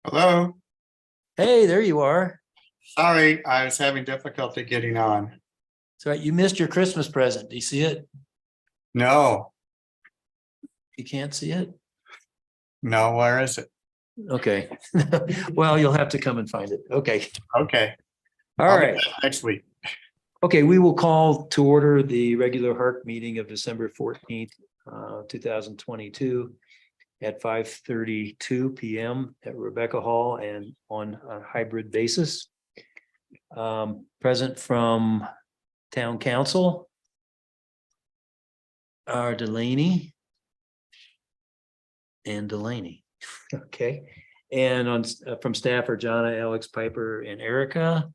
Hello. Hey, there you are. Sorry, I was having difficulty getting on. So you missed your Christmas present. Do you see it? No, You can't see it? no, where is it? Okay. Well, you'll have to come and find it. Okay. Okay. All I'll be right. back next week. Okay, we will call to order the regular HARC meeting of December 14th, 2022 at 5:32 PM at Rebecca Hall and on a hybrid basis. Present from Town Council are Delaney and Delaney. Okay, and on from staff are Jonna, Alex, Piper, and Erica.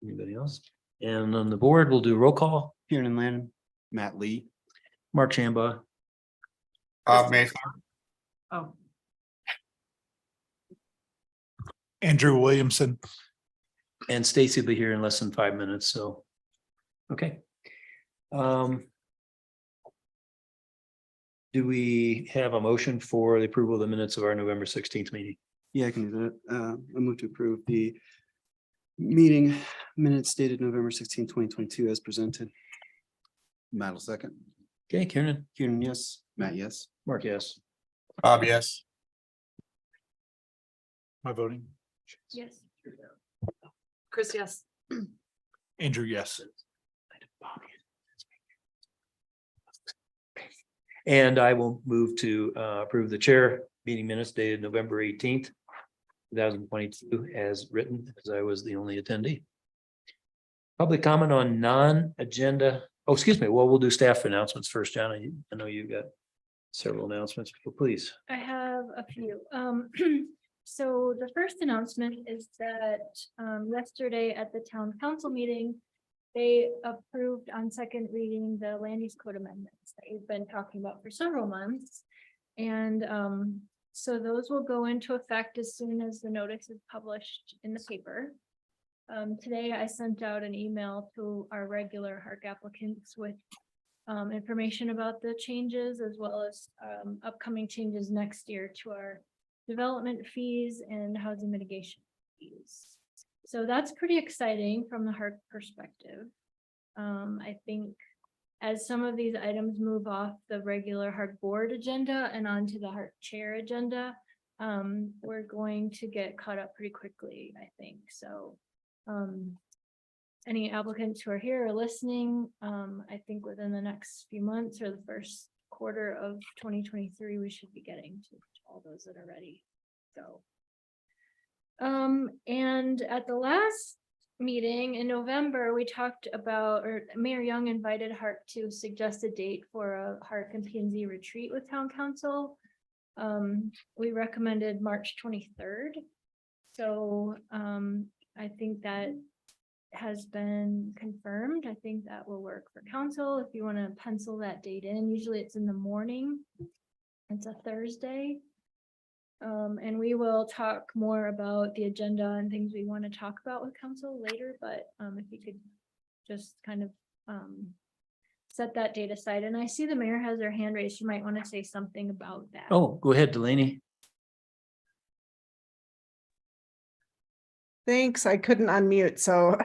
Anybody else? And on the board, we'll do roll call. Kieran Lannon, Matt Lee, Mark Shamba. Mason, Oh, Andrew Williamson. And Stacy will be here in less than 5 minutes, so. Okay. Do we have a motion for the approval of the minutes of our November 16th meeting? yeah, I can do that. I move to approve the meeting minutes dated November 16, 2022 as presented. Matt will second. Okay, Kieran, Kieran, yes. Matt, yes. Mark, yes. Bob, yes. My voting. yes. Chris, yes. Andrew, yes. And I will move to approve the chair meeting minutes dated November 18th, 2022 as written, because I was the only attendee. Public comment on non-agenda. Oh, excuse me. Well, we'll do staff announcements first, John. I know you've got several announcements, but please. I have a few. So the first announcement is that yesterday at the town council meeting, they approved on second reading the land use code amendments that we've been talking about for several months. And so those will go into effect as soon as the notice is published in the paper. Today I sent out an email to our regular HARC applicants with information about the changes as well as upcoming changes next year to our development fees and housing mitigation fees. So that's pretty exciting from the HARC perspective. I think as some of these items move off the regular HARC board agenda and onto the HARC chair agenda, we're going to get caught up pretty quickly, I think. So any applicants who are here or listening, I think within the next few months or the first quarter of 2023, we should be getting to all those that are ready. So and at the last meeting in November, we talked about, or Mayor Young invited HARC to suggest a date for a HARC and P&Z retreat with town council. We recommended March 23rd. So I think that has been confirmed. I think that will work for council. If you want to pencil that date in, usually it's in the morning. It's a Thursday. And we will talk more about the agenda and things we want to talk about with council later, but if you could just kind of set that date aside. And I see the mayor has her hand raised. You might want to say something about that. Oh, go ahead, Delaney. Thanks. I couldn't unmute, so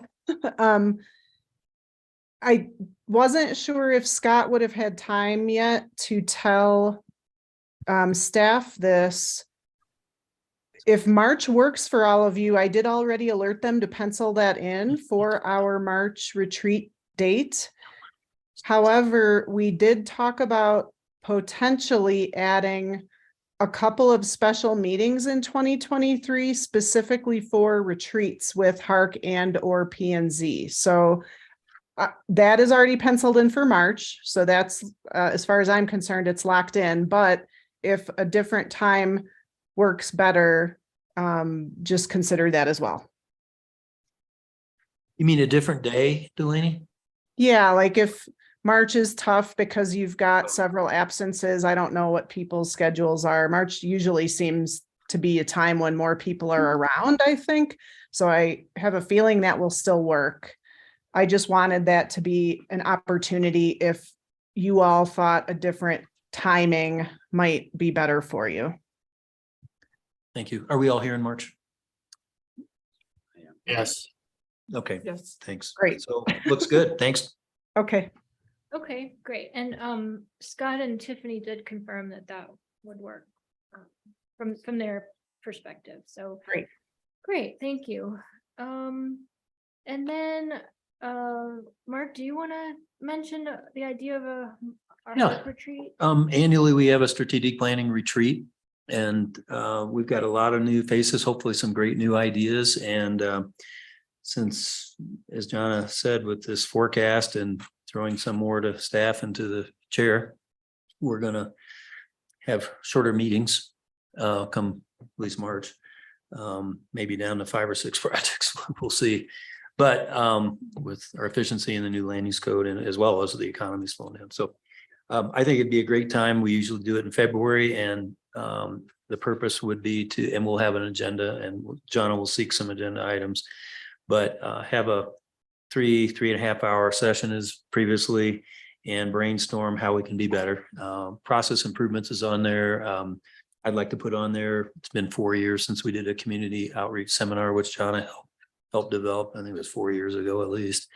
I wasn't sure if Scott would have had time yet to tell staff this. If March works for all of you, I did already alert them to pencil that in for our March retreat date. However, we did talk about potentially adding a couple of special meetings in 2023 specifically for retreats with HARC and or P&Z. So that is already penciled in for March. So that's as far as I'm concerned, it's locked in. But if a different time works better, just consider that as well. You mean a different day, Delaney? Yeah, like if March is tough because you've got several absences, I don't know what people's schedules are. March usually seems to be a time when more people are around, I think. So I have a feeling that will still work. I just wanted that to be an opportunity if you all thought a different timing might be better for you. Thank you. Are we all here in March? Yes. Okay, Yes. thanks. Great. So looks good. Thanks. Okay, Okay, great. And Scott and Tiffany did confirm that that would work from their perspective. So Great. Great, thank you. And then Mark, do you want to mention the idea of a Yeah. HARC retreat? Annually, we have a strategic planning retreat. And we've got a lot of new faces, hopefully some great new ideas. And since, as Jonna said, with this forecast and throwing some more to staff and to the chair, we're gonna have shorter meetings come at least March. Maybe down to 5 or 6 projects, we'll see. But with our efficiency in the new land use code and as well as the economy slowing down. So I think it'd be a great time. We usually do it in February, and the purpose would be to, and we'll have an agenda, and Jonna will seek some agenda items, but have a 3.5 hour session as previously, and brainstorm how we can be better. Process improvements is on there. I'd like to put on there, it's been 4 years since we did a community outreach seminar, which Jonna helped develop. I think it was 4 years ago at least.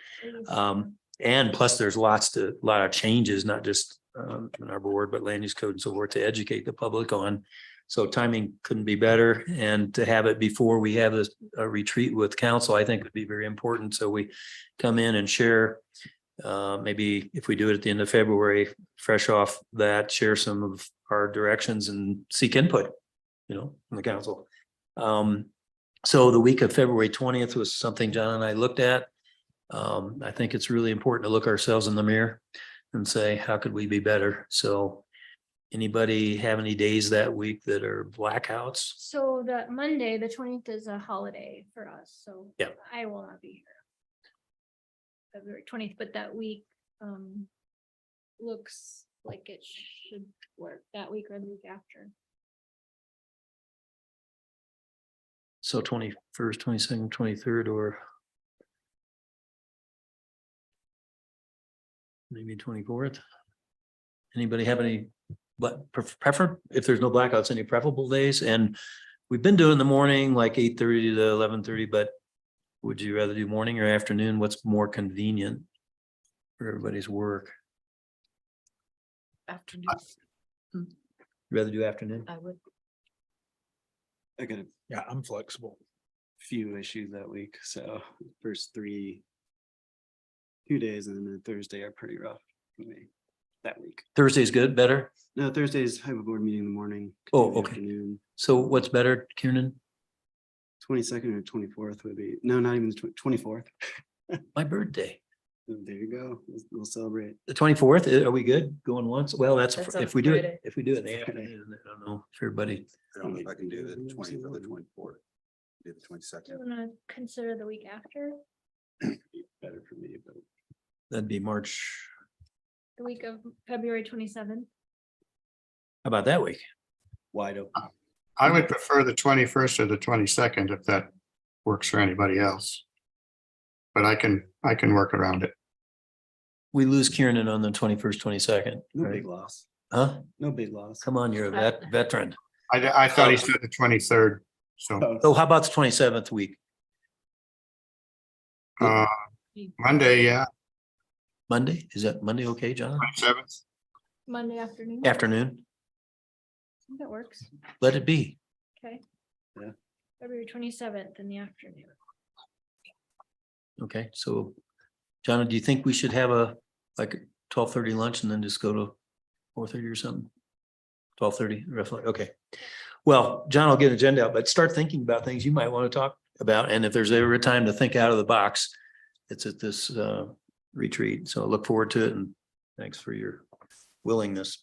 And plus there's a lot of changes, not just in our board, but land use code and so forth, to educate the public on. So timing couldn't be better. And to have it before we have a retreat with council, I think would be very important. So we come in and share, maybe if we do it at the end of February, fresh off that, share some of our directions and seek input, from the council. So the week of February 20th was something John and I looked at. I think it's really important to look ourselves in the mirror and say, how could we be better? So anybody have any days that week that are blackouts? So that Monday, the 20th is a holiday for us, so Yeah. I will not be here. February 20th, but that week looks like it should work that week or the week after. So 21st, 22nd, 23rd, or maybe 24th. Anybody have any prefer, if there's no blackouts, any preferable days? And we've been doing the morning, like 8:30 to 11:30, but would you rather do morning or afternoon? What's more convenient for everybody's work? Afternoon, Rather do afternoon? I would. I got a Yeah, I'm flexible. few issues that week, so first 2 days and then Thursday are pretty rough for me that week. Thursday's good, better? No, Thursdays, I have a board meeting in the morning. could Oh, do okay. Afternoon, So what's better, Kieran? 22nd or 24th would be, no, not even the 24th. My birthday. There you go. We'll celebrate. The 24th, are we good? Going once? Well, that's, That's if a we do it, Friday. if we do it in the afternoon, I don't know if everybody. I don't know if I can do the 20th or the 24th. Do the Do 22nd. you want to consider the week after, Better for me, but That'd be March. the week of February 27th? How about that week? wide open. I would prefer the 21st or the 22nd if that works for anybody else. But I can work around it. We lose Kieran on the 21st, 22nd, No right? big loss. Huh? No big loss. Come on, you're a veteran. I thought he said the 23rd, so Oh, how about the 27th week? Monday, yeah, Monday? Is that Monday okay, John? 27th. Monday afternoon? Afternoon? I think that works. Let it be. Okay. Yeah. February 27th in the afternoon. Okay, so John, do you think we should have a 12:30 lunch and then just go to 4:30 or something? 12:30 roughly, okay. Well, John will get an agenda out, but start thinking about things you might want to talk about. And if there's ever a time to think out of the box, it's at this retreat. So I look forward to it, and thanks for your willingness.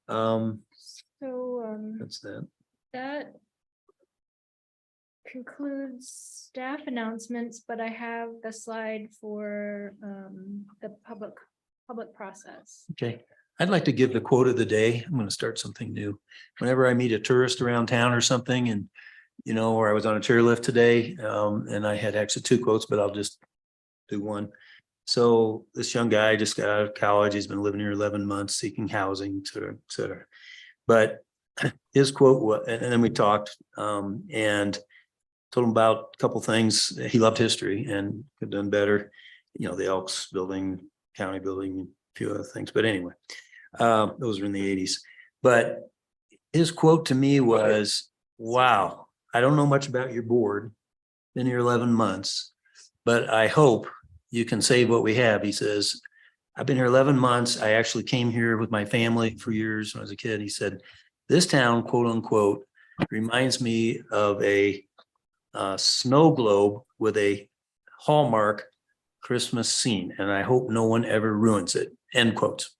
So That's that. that concludes staff announcements, but I have the slide for the public process. Okay, I'd like to give the quote of the day. I'm gonna start something new. Whenever I meet a tourist around town or something, and or I was on a chairlift today, and I had actually 2 quotes, but I'll just do one. So this young guy just got out of college. He's been living here 11 months, seeking housing, et cetera, et cetera. But his quote was, and then we talked, and told him about a couple things. He loved history and could have done better. You know, the Elks building, county building, a few other things, but anyway, those were in the 80s. But his quote to me was, wow, I don't know much about your board, been here 11 months, but I hope you can save what we have. He says, I've been here 11 months. I actually came here with my family for years when I was a kid. He said, this town, quote unquote, reminds me of a snow globe with a Hallmark Christmas scene, and I hope no one ever ruins it. End quotes.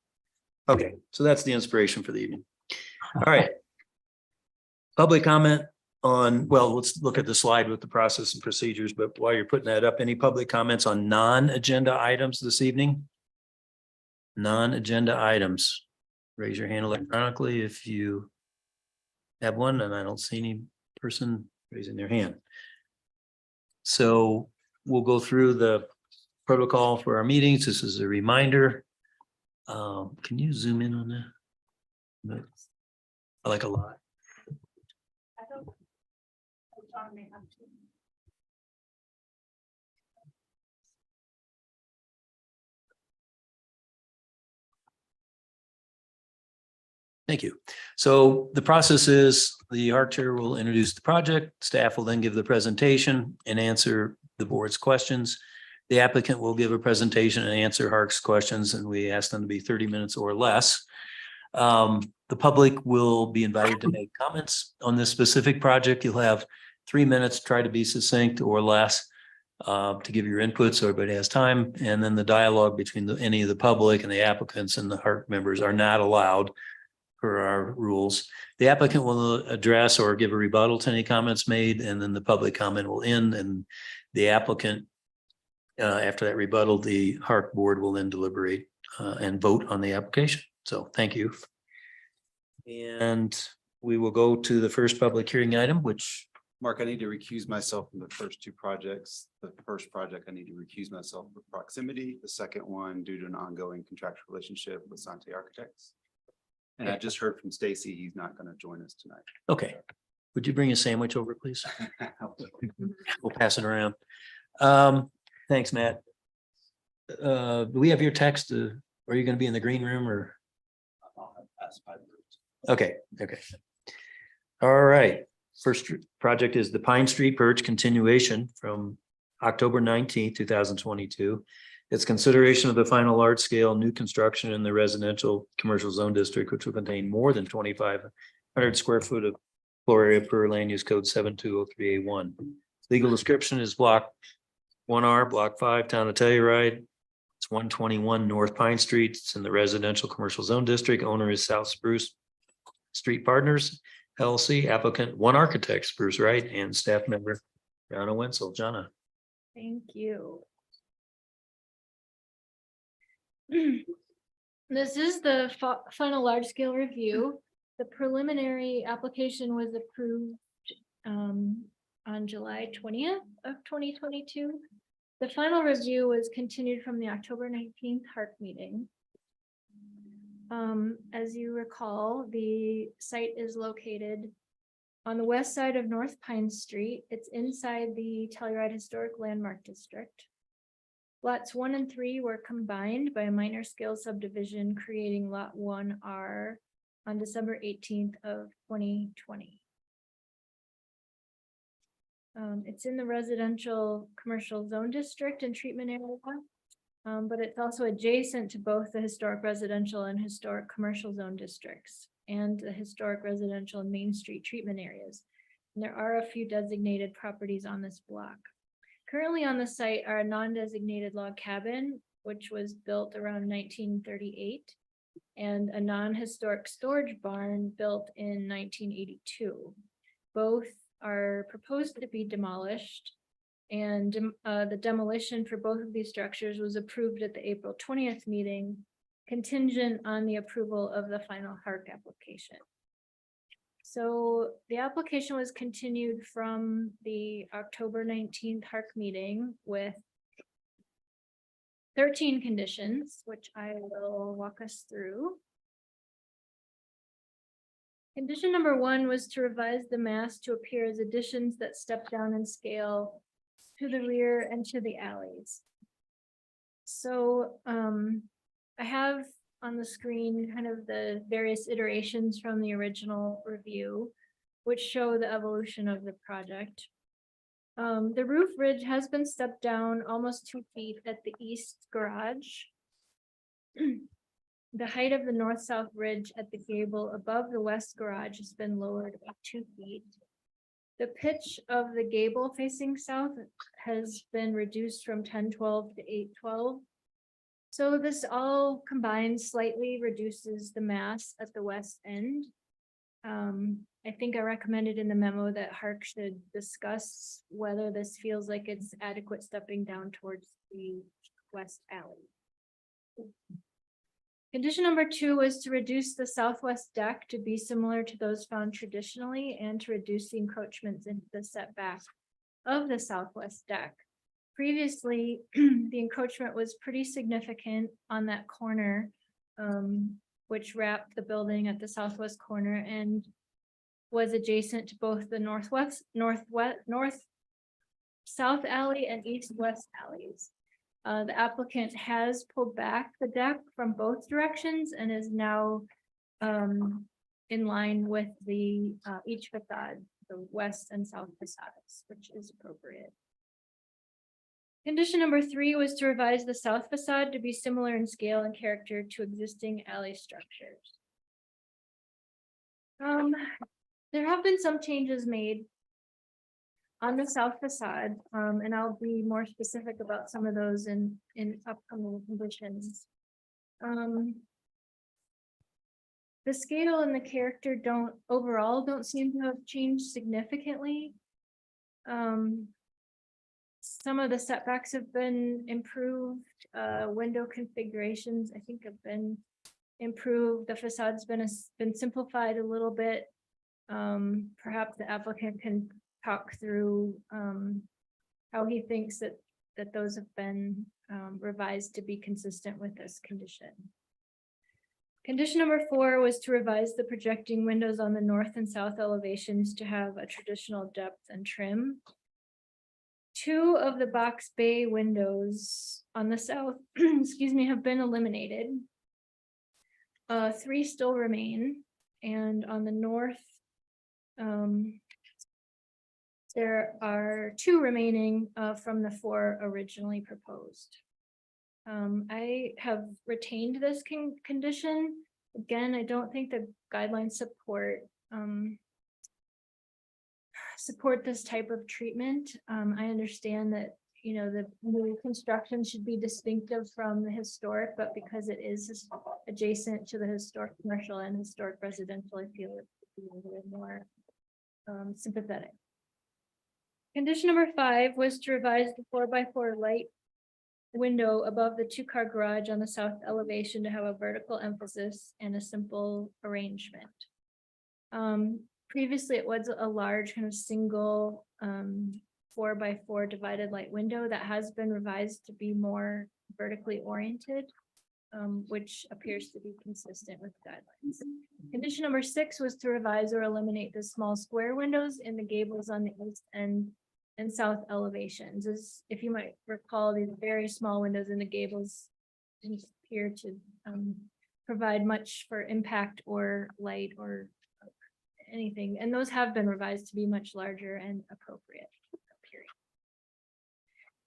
Okay, so that's the inspiration for the evening. All right. Public comment on, well, let's look at the slide with the process and procedures, but while you're putting that up, any public comments on non-agenda items this evening? Non-agenda items. Raise your hand electronically if you have one, and I don't see any person raising their hand. So we'll go through the protocol for our meetings. This is a reminder. Can you zoom in on that? I like a lot. Thank you. So the process is the HARC chair will introduce the project. Staff will then give the presentation and answer the board's questions. The applicant will give a presentation and answer HARC's questions, and we ask them to be 30 minutes or less. The public will be invited to make comments on this specific project. You'll have 3 minutes, try to be succinct or less to give your input so everybody has time. And then the dialogue between any of the public and the applicants and the HARC members are not allowed per our rules. The applicant will address or give a rebuttal to any comments made, and then the public comment will end, and the applicant, after that rebuttal, the HARC board will then deliberate and vote on the application. So thank you. And we will go to the first public hearing item, which Mark, I need to recuse myself from the first two projects. The first project, I need to recuse myself for proximity. The second one, due to an ongoing contractual relationship with Sante Architects. And I just heard from Stacy, he's not going to join us tonight. okay. Would you bring a sandwich over, please? We'll pass it around. Thanks, Matt. Do we have your text? Are you going to be in the green room or? Okay, okay. All right. First project is the Pine Street Purge continuation from October 19th, 2022. It's consideration of the final large scale new construction in the residential commercial zone district, which will contain more than 2,500 square foot of floor area per land use code 7203A1. Legal description is block 1R, block 5, town of Telluride. It's 121 North Pine Street. It's in the residential commercial zone district. Owner is South Spruce Street Partners, LLC. Applicant, One Architect, Spruce Wright, and staff member, Jana Wenzel. Jana. Thank you. This is the final large scale review. The preliminary application was approved on July 20th of 2022. The final review was continued from the October 19th HARC meeting. As you recall, the site is located on the west side of North Pine Street. It's inside the Telluride Historic Landmark District. Lots 1 and 3 were combined by a minor scale subdivision, creating lot 1R on December 18th of 2020. It's in the residential commercial zone district and treatment area, but it's also adjacent to both the historic residential and historic commercial zone districts and the historic residential and Main Street treatment areas. And there are a few designated properties on this block. Currently on the site are a non-designated log cabin, which was built around 1938, and a non-historic storage barn built in 1982. Both are proposed to be demolished, and the demolition for both of these structures was approved at the April 20th meeting, contingent on the approval of the final HARC application. So the application was continued from the October 19th HARC meeting with 13 conditions, which I will walk us through. Condition number 1 was to revise the mass to appear as additions that step down in scale to the rear and to the alleys. So I have on the screen kind of the various iterations from the original review, which show the evolution of the project. The roof ridge has been stepped down almost 2 feet at the east garage. The height of the north-south ridge at the gable above the west garage has been lowered about 2 feet. The pitch of the gable facing south has been reduced from 1012 to 812. So this all combined slightly reduces the mass at the west end. I think I recommended in the memo that HARC should discuss whether this feels like it's adequate stepping down towards the west alley. Condition number 2 was to reduce the southwest deck to be similar to those found traditionally and to reduce the encroachments into the setback of the southwest deck. Previously, the encroachment was pretty significant on that corner, which wrapped the building at the southwest corner and was adjacent to both the north-south alley and east-west alleys. The applicant has pulled back the deck from both directions and is now in line with the each facade, the west and south facades, which is appropriate. Condition number 3 was to revise the south facade to be similar in scale and character to existing alley structures. There have been some changes made on the south facade, and I'll be more specific about some of those in upcoming conditions. The scale and the character overall don't seem to have changed significantly. Some of the setbacks have been improved. Window configurations, I think, have been improved. The facade's been simplified a little bit. Perhaps the applicant can talk through how he thinks that those have been revised to be consistent with this condition. Condition number 4 was to revise the projecting windows on the north and south elevations to have a traditional depth and trim. 2 of the box bay windows on the south, excuse me, have been eliminated. 3 still remain, and on the north, there are 2 remaining from the 4 originally proposed. I have retained this condition. Again, I don't think the guidelines support this type of treatment. I understand that, you know, the new construction should be distinctive from the historic, but because it is adjacent to the historic commercial and historic residential, I feel it would be a little more sympathetic. Condition number 5 was to revise the 4x4 light window above the 2-car garage on the south elevation to have a vertical emphasis and a simple arrangement. Previously, it was a large kind of single 4x4 divided light window that has been revised to be more vertically oriented, which appears to be consistent with guidelines. Condition number 6 was to revise or eliminate the small square windows in the gables on the east and south elevations. As if you might recall, these very small windows in the gables didn't appear to provide much for impact or light or anything, and those have been revised to be much larger and appropriate. Period.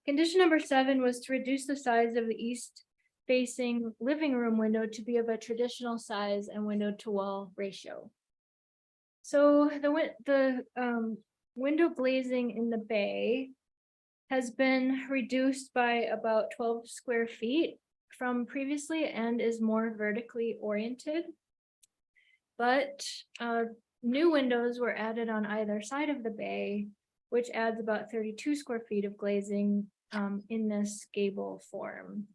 Condition number 7 was to reduce the size of the east facing living room window to be of a traditional size and window to wall ratio. So the window glazing in the bay has been reduced by about 12 square feet from previously and is more vertically oriented. But new windows were added on either side of the bay, which adds about 32 square feet of glazing in this gable form,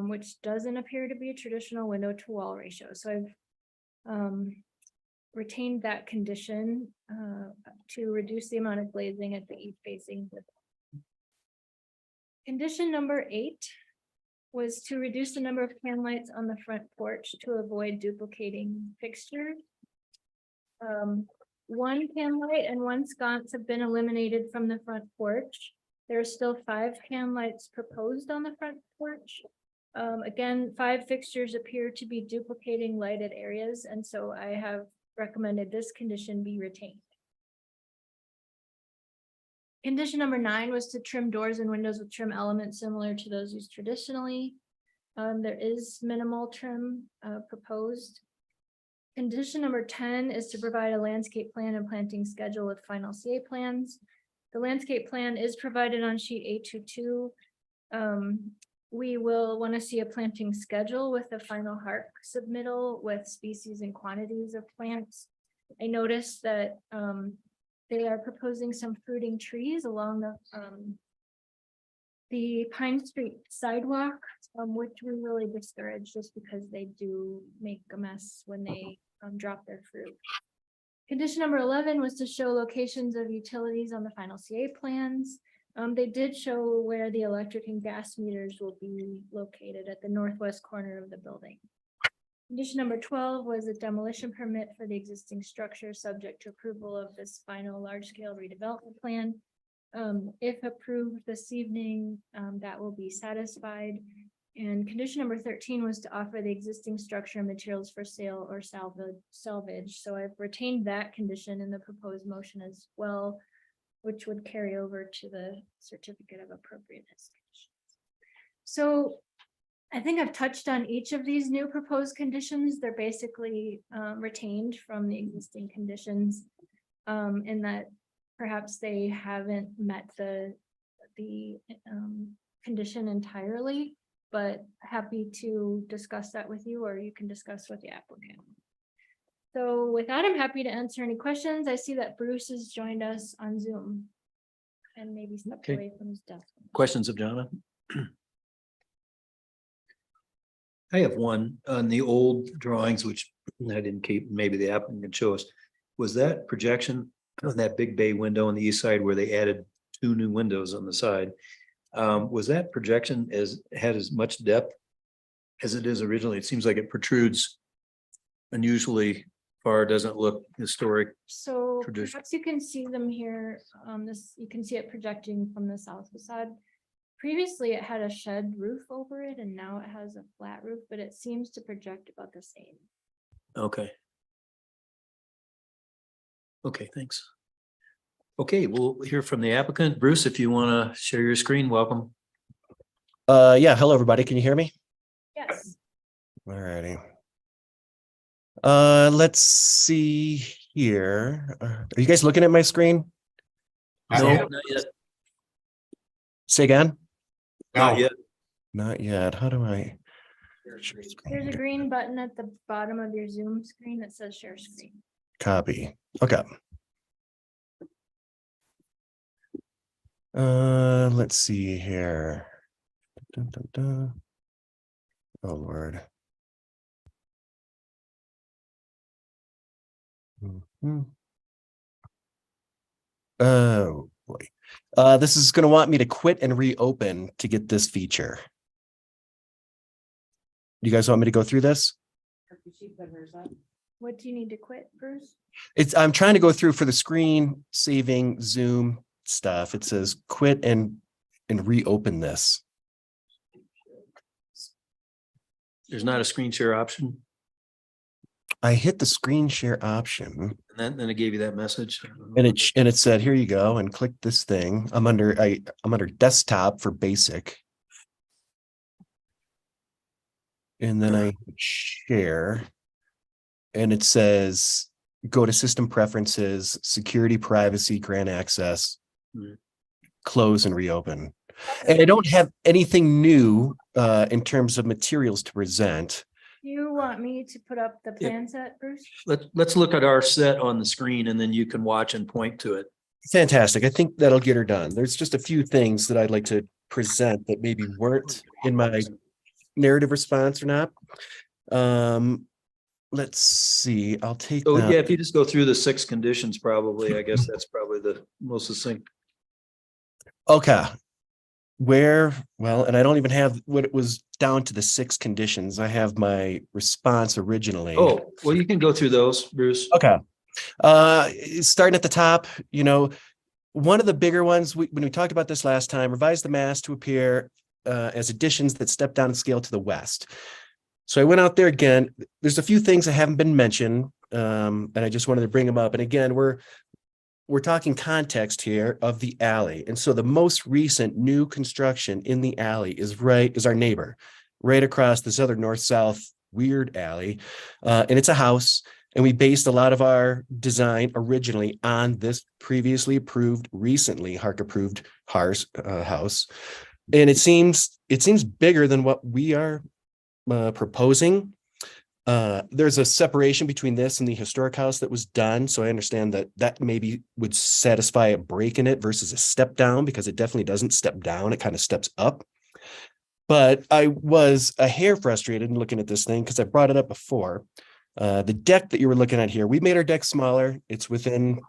which doesn't appear to be a traditional window to wall ratio. So I've retained that condition to reduce the amount of glazing at the east facing. Condition number 8 was to reduce the number of can lights on the front porch to avoid duplicating fixtures. One can light and one sconce have been eliminated from the front porch. There are still 5 can lights proposed on the front porch. Again, 5 fixtures appear to be duplicating lighted areas, and so I have recommended this condition be retained. Condition number 9 was to trim doors and windows with trim elements similar to those used traditionally. There is minimal trim proposed. Condition number 10 is to provide a landscape plan and planting schedule with final CA plans. The landscape plan is provided on sheet 822. We will want to see a planting schedule with a final HARC submittal with species and quantities of plants. I noticed that they are proposing some fruiting trees along the Pine Street sidewalk, which we really discourage just because they do make a mess when they drop their fruit. Condition number 11 was to show locations of utilities on the final CA plans. They did show where the electric and gas meters will be located at the northwest corner of the building. Condition number 12 was a demolition permit for the existing structure subject to approval of this final large-scale redevelopment plan. If approved this evening, that will be satisfied. And condition number 13 was to offer the existing structure and materials for sale or salvage. So I've retained that condition in the proposed motion as well, which would carry over to the certificate of appropriateness. So I think I've touched on each of these new proposed conditions. They're basically retained from the existing conditions, in that perhaps they haven't met the condition entirely, but happy to discuss that with you, or you can discuss with the applicant. So with that, I'm happy to answer any questions. I see that Bruce has joined us on Zoom and maybe stepped Okay. away from his desk. Questions of Jonathan? I have one on the old drawings, which I didn't keep, maybe the applicant can show us. Was that projection on that big bay window on the east side where they added 2 new windows on the side? Was that projection had as much depth as it is originally? It seems like it protrudes unusually far, doesn't look historic. So Tradition. perhaps you can see them here. You can see it projecting from the south facade. Previously, it had a shed roof over it, and now it has a flat roof, but it seems to project about the same. Okay. Okay, thanks. Okay, we'll hear from the applicant. Bruce, if you want to share your screen, welcome. Yeah, hello, everybody. Can you hear me? Yes. Alrighty. Let's see here. Are you guys looking at my screen? No, not yet. Say again? Not yet. Not yet. How do I? There's a green button at the bottom of your Zoom screen that says share screen. Copy. Okay. Let's see here. Dun, dun, dun. Oh, Lord. Mhm. Oh, boy. This is going to want me to quit and reopen to get this feature. You guys want me to go through this? What do you need to quit, Bruce? I'm trying to go through for the screen saving Zoom stuff. It says quit and reopen this. There's not a screen share option, I hit the screen share option and then it gave you that message. and it said, here you go, and click this thing. I'm under desktop for basic. And then I share and it says, go to system preferences, security, privacy, grant access, close and reopen. And I don't have anything new in terms of materials to present. Do you want me to put up the plan set, Bruce? Let's look at our set on the screen and then you can watch and point to it. Fantastic. I think that'll get her done. There's just a few things that I'd like to present that maybe weren't in my narrative response or not. Let's see. I'll take So that. yeah, if you just go through the 6 conditions, probably, I guess that's probably the most succinct. Okay. And I don't even have what it was down to the 6 conditions. I have my response originally. Oh, well, you can go through those, Bruce. Okay. Starting at the top, one of the bigger ones, when we talked about this last time, revise the mass to appear as additions that step down in scale to the west. So I went out there again. There's a few things that haven't been mentioned, and I just wanted to bring them up. And again, we're talking context here of the alley. And so the most recent new construction in the alley is our neighbor, right across this other north-south weird alley. And it's a house. And we based a lot of our design originally on this previously approved, recently HARC approved house. And it seems bigger than what we are proposing. There's a separation between this and the historic house that was done. So I understand that maybe would satisfy a break in it versus a step down, because it definitely doesn't step down. It kind of steps up. But I was a hair frustrated in looking at this thing because I brought it up before. The deck that you were looking at here, we made our deck smaller. It's within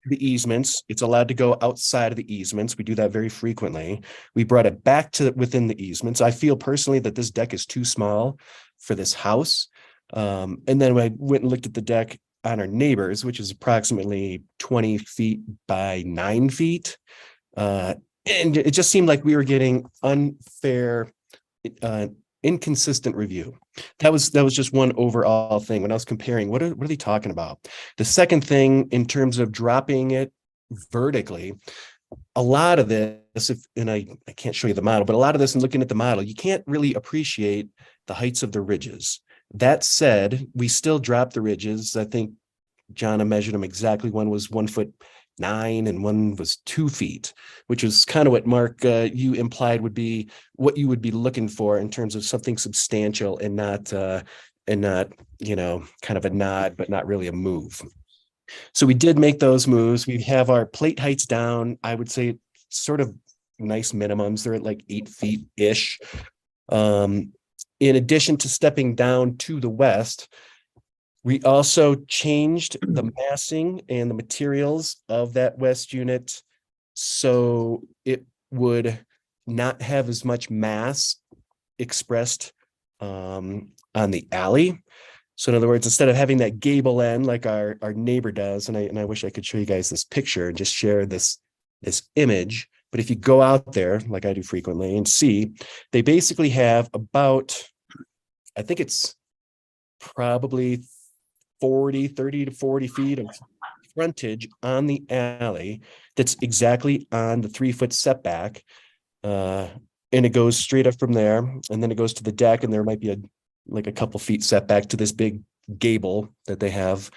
the easements. It's allowed to go outside of the easements. We do that very frequently. We brought it back to within the easements. I feel personally that this deck is too small for this house. And then I went and looked at the deck on our neighbors, which is approximately 20 feet by 9 feet. And it just seemed like we were getting unfair, inconsistent review. That was just one overall thing when I was comparing. What are they talking about? The second thing, in terms of dropping it vertically, a lot of this, I can't show you the model, but a lot of this, in looking at the model, you can't really appreciate the heights of the ridges. That said, we still dropped the ridges. I think Jonna measured them exactly. One was 1'9" and one was 2 feet, which is kind of what Mark, you implied would be what you would be looking for in terms of something substantial and not, kind of a nod, but not really a move. So we did make those moves. We have our plate heights down. I would say sort of nice minimums. They're at like 8 feet-ish. In addition to stepping down to the west, we also changed the massing and the materials of that west unit so it would not have as much mass expressed on the alley. So in other words, instead of having that gable end like our neighbor does, and I wish I could show you guys this picture and just share this image, but if you go out there, like I do frequently, and see, they basically have about, I think it's probably 30 to 40 feet of frontage on the alley that's exactly on the 3-foot setback. And it goes straight up from there, and then it goes to the deck, and there might be a couple feet setback to this big gable that they have.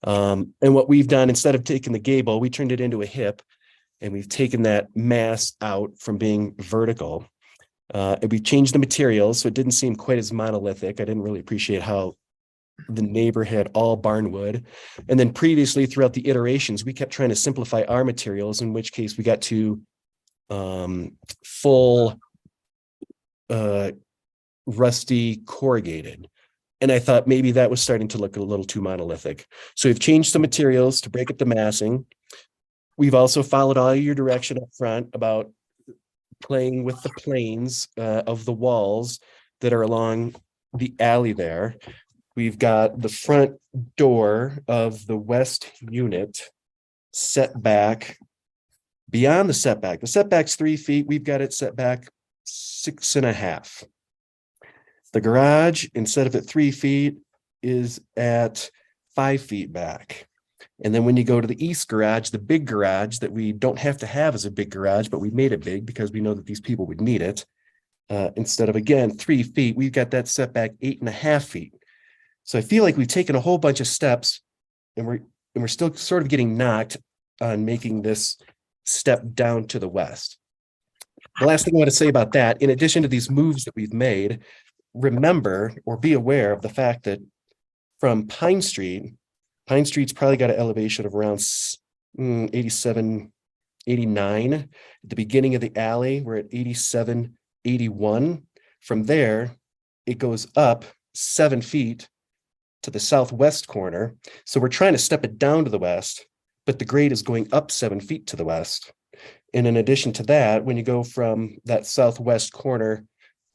And what we've done, instead of taking the gable, we turned it into a hip, and we've taken that mass out from being vertical. And we've changed the materials, so it didn't seem quite as monolithic. I didn't really appreciate how the neighbor had all barnwood. And then previously, throughout the iterations, we kept trying to simplify our materials, in which case we got to full rusty corrugated. And I thought maybe that was starting to look a little too monolithic. So we've changed the materials to break up the massing. We've also followed all your direction up front about playing with the planes of the walls that are along the alley there. We've got the front door of the west unit set back beyond the setback. The setback's 3 feet. We've got it set back 6.5. The garage, instead of at 3 feet, is at 5 feet back. And then when you go to the east garage, the big garage that we don't have to have as a big garage, but we made it big because we know that these people would need it. Instead of, again, 3 feet, we've got that setback 8.5 feet. So I feel like we've taken a whole bunch of steps, and we're still sort of getting knocked on making this step down to the west. The last thing I want to say about that, in addition to these moves that we've made, remember or be aware of the fact that from Pine Street's probably got an elevation of around 87, 89. At the beginning of the alley, we're at 87, 81. From there, it goes up 7 feet to the southwest corner. So we're trying to step it down to the west, but the grade is going up 7 feet to the west. And in addition to that, when you go from that southwest corner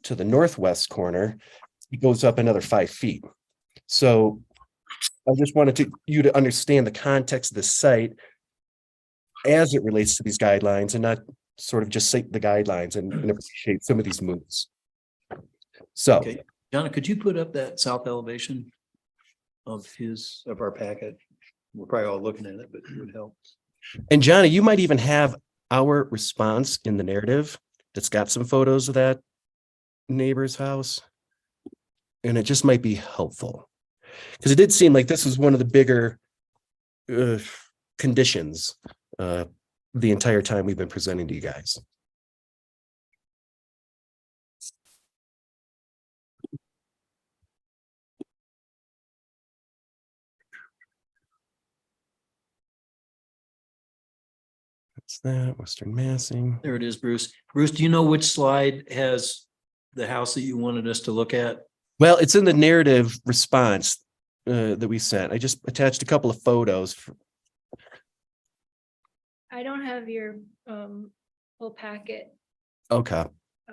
to the northwest corner, it goes up another 5 feet. So I just wanted you to understand the context of the site as it relates to these guidelines and not sort of just cite the guidelines and appreciate some of these moves. So, Okay, Donna, could you put up that south elevation of our packet? We're probably all looking at it, but it would help. and Johnny, you might even have our response in the narrative that's got some photos of that neighbor's house. And it just might be helpful. Because it did seem like this was one of the bigger conditions the entire time we've been presenting to you guys. That's that, Western Massing. There it is, Bruce. Bruce, do you know which slide has the house that you wanted us to look at? Well, it's in the narrative response that we sent. I just attached a couple of photos. I don't have your full packet Okay.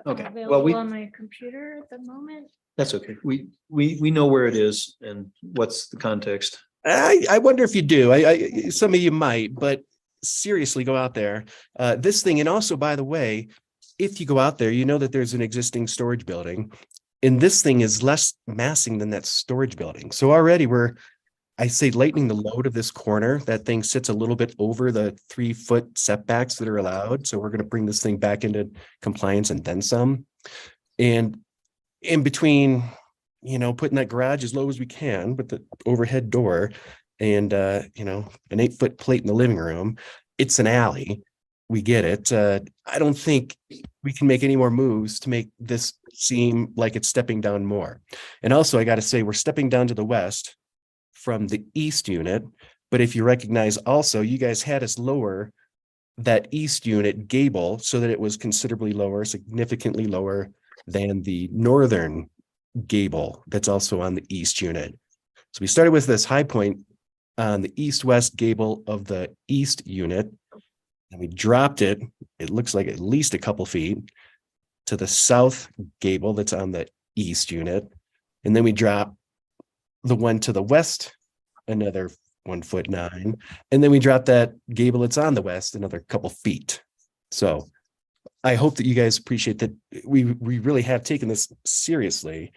Okay, well, available on my computer at the moment. That's okay. We know where it is and what's the context. I wonder if you do. Some of you might, but seriously, go out there. This thing, and also, by the way, if you go out there, you know that there's an existing storage building, and this thing is less massing than that storage building. So already I say lightening the load of this corner. That thing sits a little bit over the 3-foot setbacks that are allowed. So we're going to bring this thing back into compliance and then some. And in between, putting that garage as low as we can with the overhead door and, an 8-foot plate in the living room, it's an alley. We get it. I don't think we can make any more moves to make this seem like it's stepping down more. And also, I got to say, we're stepping down to the west from the east unit. But if you recognize also, you guys had us lower that east unit gable so that it was considerably lower, significantly lower than the northern gable that's also on the east unit. So we started with this high point on the east-west gable of the east unit, and we dropped it. It looks like at least a couple feet to the south gable that's on the east unit. And then we drop the one to the west, another 1'9". And then we drop that gable that's on the west, another couple feet. So I hope that you guys appreciate that we really have taken this seriously,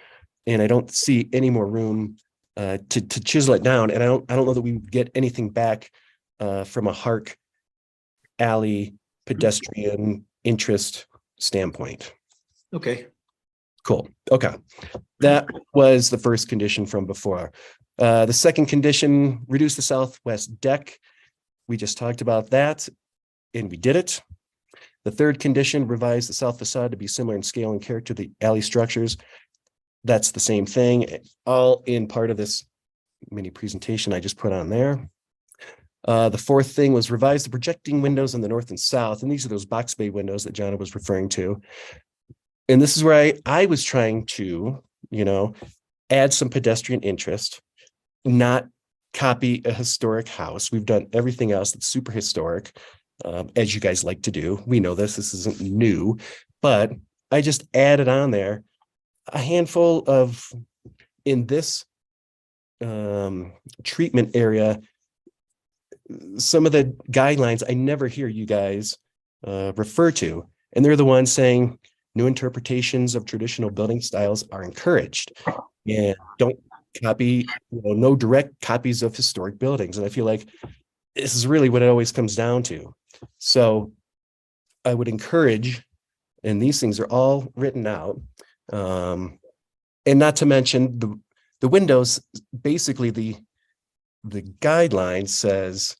and I don't see any more room to chisel it down. And I don't know that we would get anything back from a HARC alley pedestrian interest standpoint. Okay. Cool. Okay. That was the first condition from before. The second condition, reduce the southwest deck. We just talked about that, and we did it. The third condition, revise the south facade to be similar in scale and character to the alley structures. That's the same thing, all in part of this mini presentation I just put on there. The fourth thing was revise the projecting windows on the north and south. And these are those box bay windows that Jana was referring to. And this is where I was trying to, add some pedestrian interest, not copy a historic house. We've done everything else that's super historic, as you guys like to do. We know this isn't new, but I just added on there a handful of, in this treatment area, some of the guidelines I never hear you guys refer to. And they're the ones saying new interpretations of traditional building styles are encouraged, and don't copy, no direct copies of historic buildings. And I feel like this is really what it always comes down to. So I would encourage, and these things are all written out, and not to mention the windows, basically the guideline says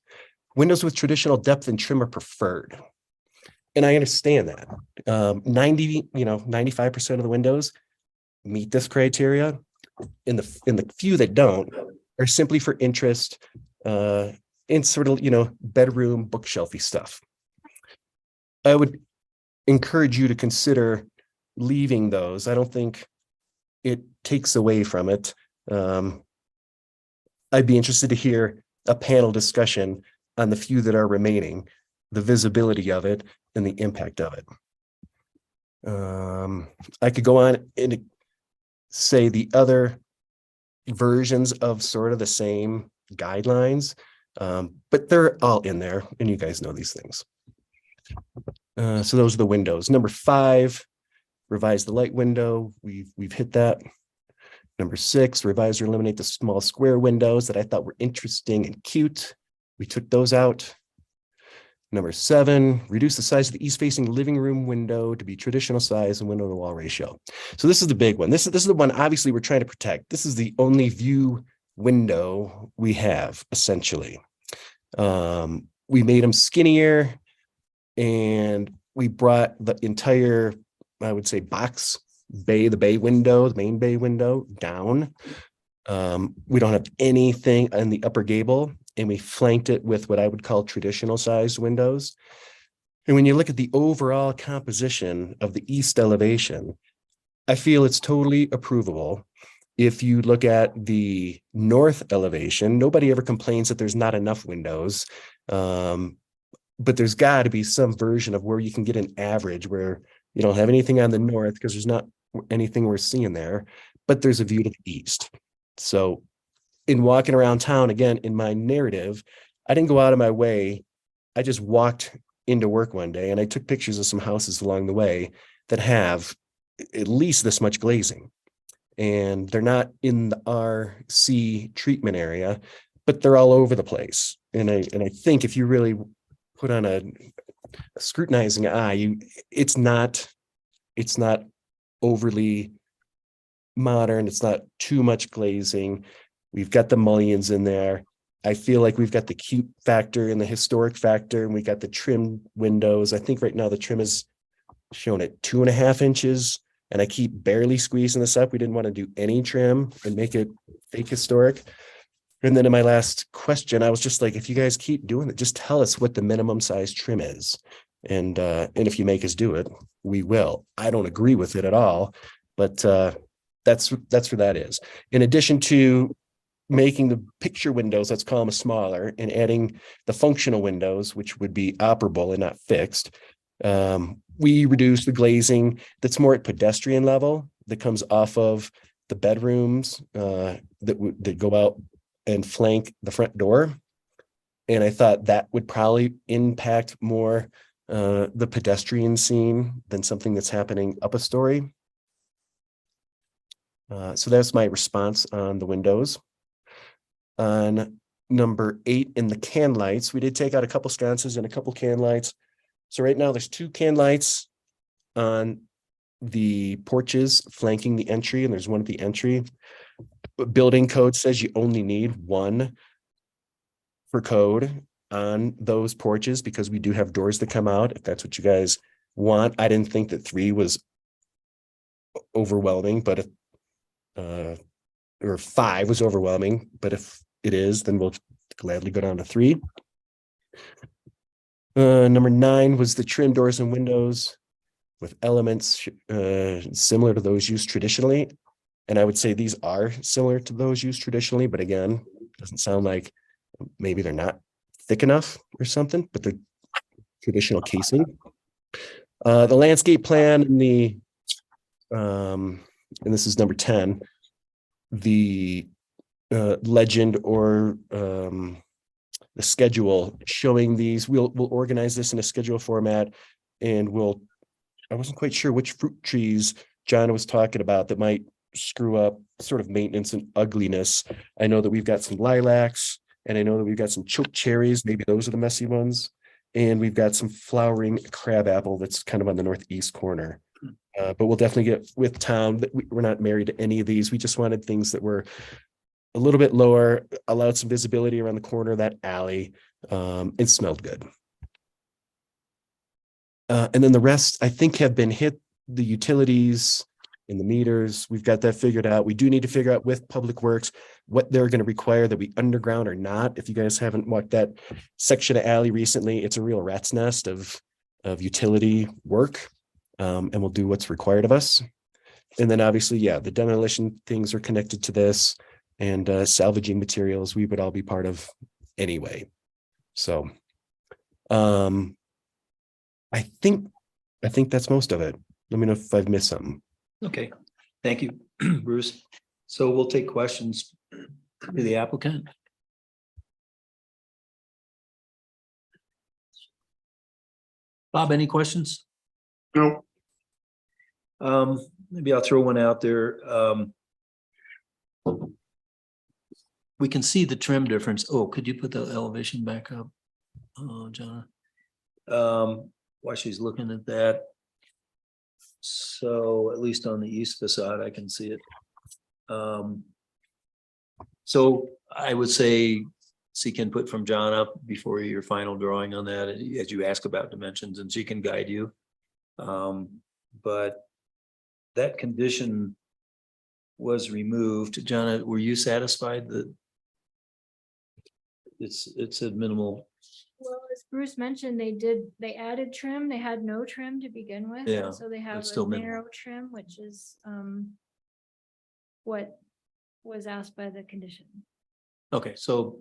windows with traditional depth and trim are preferred. And I understand that 95% of the windows meet this criteria. In the few that don't are simply for interest in sort of, bedroom bookshelfy stuff. I would encourage you to consider leaving those. I don't think it takes away from it. I'd be interested to hear a panel discussion on the few that are remaining, the visibility of it and the impact of it. I could go on and say the other versions of sort of the same guidelines. But they're all in there and you guys know these things. So those are the windows. Number 5, revise the light window. We've hit that. Number 6, revise or eliminate the small square windows that I thought were interesting and cute. We took those out. Number 7, reduce the size of the east-facing living room window to be traditional size and window to wall ratio. So this is the big one. This is the one obviously we're trying to protect. This is the only view window we have, essentially. We made them skinnier and we brought the entire, I would say, box bay, the bay window, the main bay window down. We don't have anything in the upper gable, and we flanked it with what I would call traditional sized windows. And when you look at the overall composition of the east elevation, I feel it's totally approvable. If you look at the north elevation, nobody ever complains that there's not enough windows. But there's got to be some version of where you can get an average where you don't have anything on the north because there's not anything we're seeing there, but there's a view to the east. So in walking around town, again, in my narrative, I didn't go out of my way. I just walked into work one day and I took pictures of some houses along the way that have at least this much glazing. And they're not in the RC treatment area, but they're all over the place. And I think if you really put on a scrutinizing eye, it's not overly modern. It's not too much glazing. We've got the mullions in there. I feel like we've got the cute factor and the historic factor, and we got the trim windows. I think right now the trim is shown at 2.5 inches, and I keep barely squeezing this up. We didn't want to do any trim and make it fake historic. And then in my last question, I was just like, if you guys keep doing it, just tell us what the minimum size trim is. And if you make us do it, we will. I don't agree with it at all, but that's where that is. In addition to making the picture windows, let's call them smaller, and adding the functional windows, which would be operable and not fixed, we reduce the glazing that's more at pedestrian level that comes off of the bedrooms that go out and flank the front door. And I thought that would probably impact more the pedestrian scene than something that's happening up a story. So that's my response on the windows. On number 8 in the can lights, we did take out a couple sconces and a couple can lights. So right now there's 2 can lights on the porches flanking the entry, and there's one at the entry. But building code says you only need 1 for code on those porches because we do have doors that come out, if that's what you guys want. I didn't think that 3 was overwhelming, but if or 5 was overwhelming, but if it is, then we'll gladly go down to 3. Number 9 was the trim doors and windows with elements similar to those used traditionally. And I would say these are similar to those used traditionally, but again, doesn't sound like maybe they're not thick enough or something, but they're traditional casing. The landscape plan and the, and this is number 10, the legend or the schedule showing these, we'll organize this in a schedule format, and I wasn't quite sure which fruit trees John was talking about that might screw up sort of maintenance and ugliness. I know that we've got some lilacs, and I know that we've got some choke cherries. Maybe those are the messy ones. And we've got some flowering crabapple that's kind of on the northeast corner. But we'll definitely get with town. We're not married to any of these. We just wanted things that were a little bit lower, allowed some visibility around the corner of that alley, and smelled good. And then the rest, I think, have been hit. The utilities and the meters, we've got that figured out. We do need to figure out with Public Works what they're going to require that we underground or not. If you guys haven't walked that section of alley recently, it's a real rat's nest of utility work, and we'll do what's required of us. And then obviously, yeah, the demolition things are connected to this, and salvaging materials we would all be part of anyway. So I think that's most of it. Let me know if I've missed something. Okay, thank you, Bruce. So we'll take questions to the applicant. Bob, any questions? No, Maybe I'll throw one out there. We can see the trim difference. Oh, could you put the elevation back up? Oh, John. While she's looking at that. So at least on the east facade, I can see it. So I would say seek input from John up before your final drawing on that, as you ask about dimensions, and she can guide you. But that condition was removed. John, were you satisfied that it's a minimal? Well, as Bruce mentioned, they added trim. They had no trim to begin with. Yeah, and so they have it's still a minimal. narrow trim, which is what was asked by the condition. Okay, so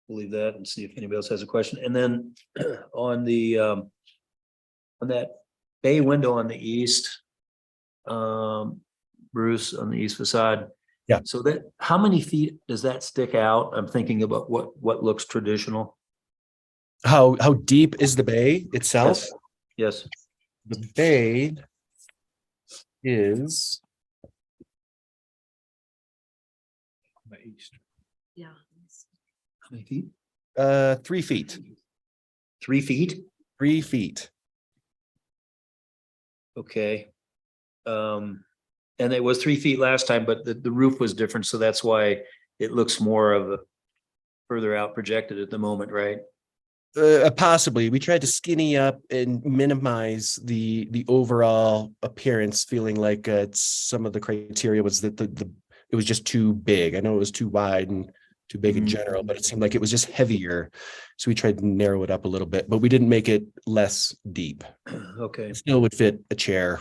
we'll leave that and see if anybody else has a question. And then on the on that bay window on the east, Bruce, on the east facade. Yeah. So that, how many feet does that stick out? I'm thinking about what looks traditional. How deep is the bay itself? Yes. The bay is Yeah. How many feet? 3 feet. 3 feet? 3 feet. Okay. And it was 3 feet last time, but the roof was different, so that's why it looks more of a further out projected at the moment, right? Possibly. We tried to skinny up and minimize the overall appearance, feeling like some of the criteria was that it was just too big. I know it was too wide and too big in general, but it seemed like it was just heavier. So we tried to narrow it up a little bit, but we didn't make it less deep. Okay. It still would fit a chair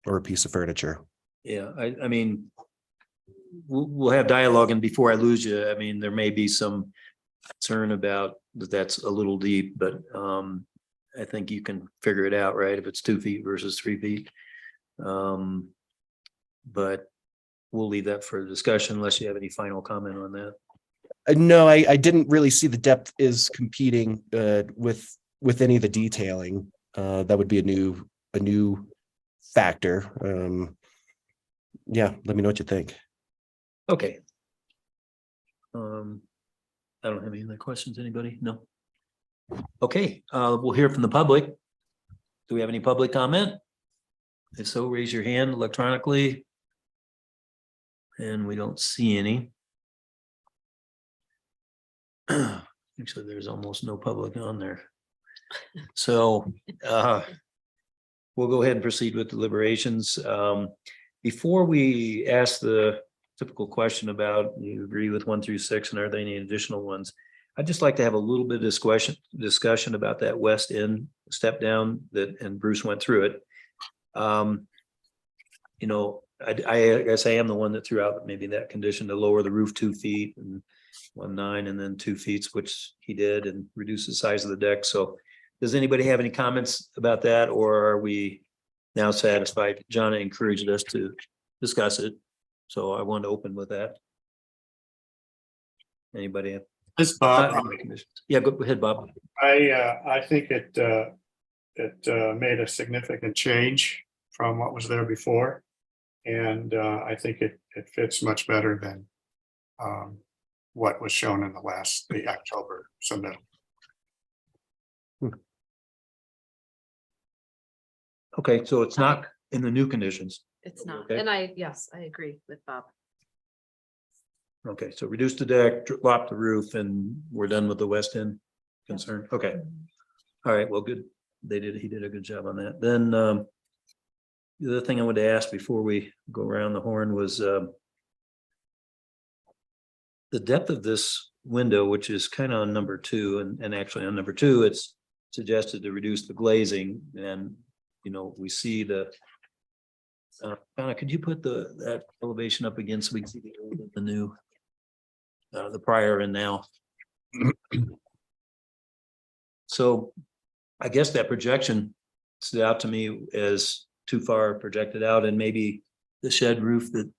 or a piece of furniture. Yeah, I mean, we'll have dialogue, and before I lose you, I mean, there may be some concern about that's a little deep, but I think you can figure it out, right? If it's 2 feet versus 3 feet. But we'll leave that for discussion unless you have any final comment on that. No, I didn't really see the depth is competing with any of the detailing. That would be a new factor. Yeah, let me know what you think. Okay. I don't have any other questions. Anybody? No. Okay, we'll hear from the public. Do we have any public comment? If so, raise your hand electronically. And we don't see any. Actually, there's almost no public on there. So we'll go ahead and proceed with deliberations. Before we ask the typical question about you agree with 1 through 6 and are there any additional ones, I'd just like to have a little bit of discussion about that west end step down that, and Bruce went through it. You know, I guess I am the one that threw out maybe that condition to lower the roof 2 feet and 1.9 and then 2 feet, which he did, and reduce the size of the deck. So does anybody have any comments about that, or are we now satisfied? John encouraged us to discuss it, so I want to open with that. Anybody have? this Bob, Yeah, go ahead, Bob. I think it made a significant change from what was there before. And I think it fits much better than what was shown in the October submittal. Okay, so it's not in the new conditions. It's not. Okay. And yes, I agree with Bob. Okay, so reduce the deck, drop the roof, and we're done with the west end concern. Okay. All right, well, good. He did a good job on that. Then the other thing I wanted to ask before we go around the horn was the depth of this window, which is kind of on number 2, and actually on number 2, it's suggested to reduce the glazing, and you know, we see the Donna, could you put that elevation up again so we can see the old and the new, the prior and now? So I guess that projection stood out to me as too far projected out, and maybe the shed roof that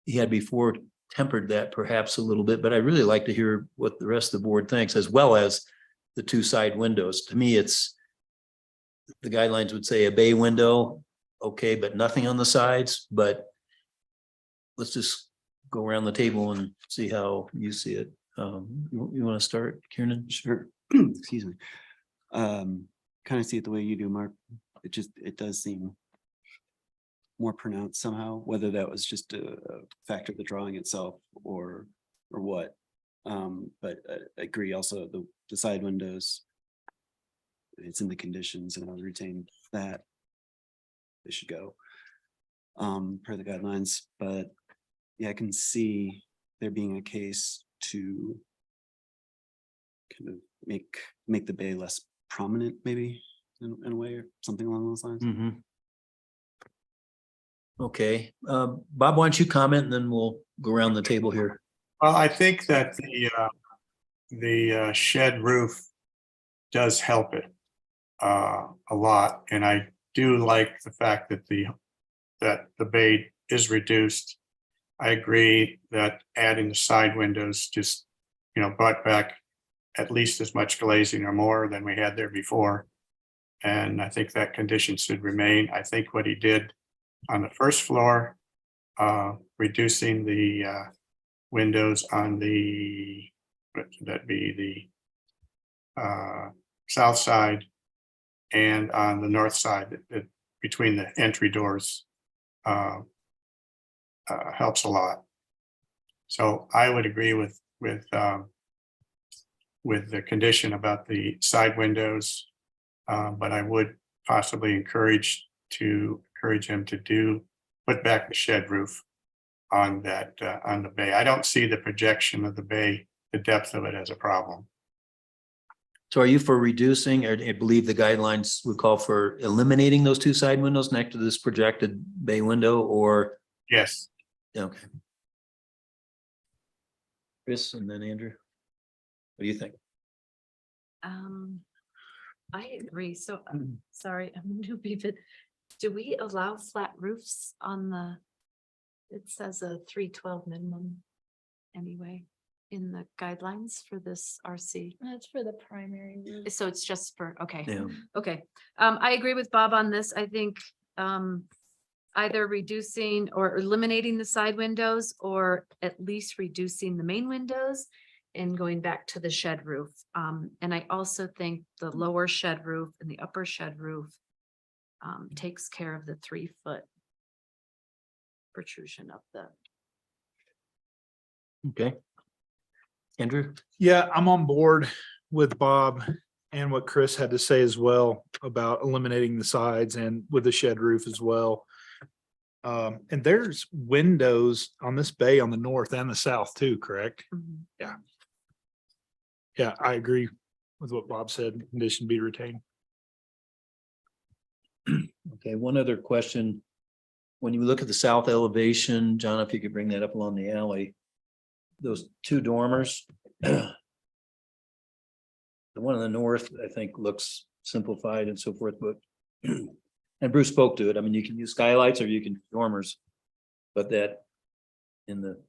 he had before tempered that perhaps a little bit, but I'd really like to hear what the rest of the board thinks, as well as the two side windows. To me, it's, the guidelines would say a bay window, okay, but nothing on the sides, but let's just go around the table and see how you see it. You want to start, Kieran? Sure. Excuse me. Kind of see it the way you do, Mark. It does seem more pronounced somehow, whether that was just a factor of the drawing itself or what. But I agree also the side windows. It's in the conditions and I'll retain that. They should go per the guidelines, but yeah, I can see there being a case to kind of make the bay less prominent, maybe in a way, or something along those lines. Okay, Bob, why don't you comment and then we'll go around the table here. Well, I think that the shed roof does help it a lot, and I do like the fact that the bay is reduced. I agree that adding the side windows just, brought back at least as much glazing or more than we had there before. And I think that condition should remain. I think what he did on the first floor, reducing the windows on that'd be the south side and on the north side, between the entry doors, helps a lot. So I would agree with the condition about the side windows, but I would possibly encourage him to put back the shed roof on that on the bay. I don't see the projection of the bay, the depth of it, as a problem. So are you for reducing, or I believe the guidelines would call for eliminating those two side windows next to this projected bay window, or? Yes. Okay. Chris and then Andrew. What do you think? I agree. So, sorry, I'm a newbie, but do we allow flat roofs on it says a 312 minimum anyway in the guidelines for this RC. That's for the primary roof. So it's just for, okay. Yeah. Okay, I agree with Bob on this. I think either reducing or eliminating the side windows, or at least reducing the main windows and going back to the shed roof. And I also think the lower shed roof and the upper shed roof takes care of the 3-foot protrusion of the. Okay. Andrew? Yeah, I'm on board with Bob and what Chris had to say as well about eliminating the sides and with the shed roof as well. And there's windows on this bay on the north and the south too, correct? Yeah. Yeah, I agree with what Bob said. Condition be retained. Okay, one other question. When you look at the south elevation, John, if you could bring that up along the alley, those two dormers. The one in the north, I think, looks simplified and so forth, but and Bruce spoke to it. I mean, you can use skylights or you can use dormers, but that in the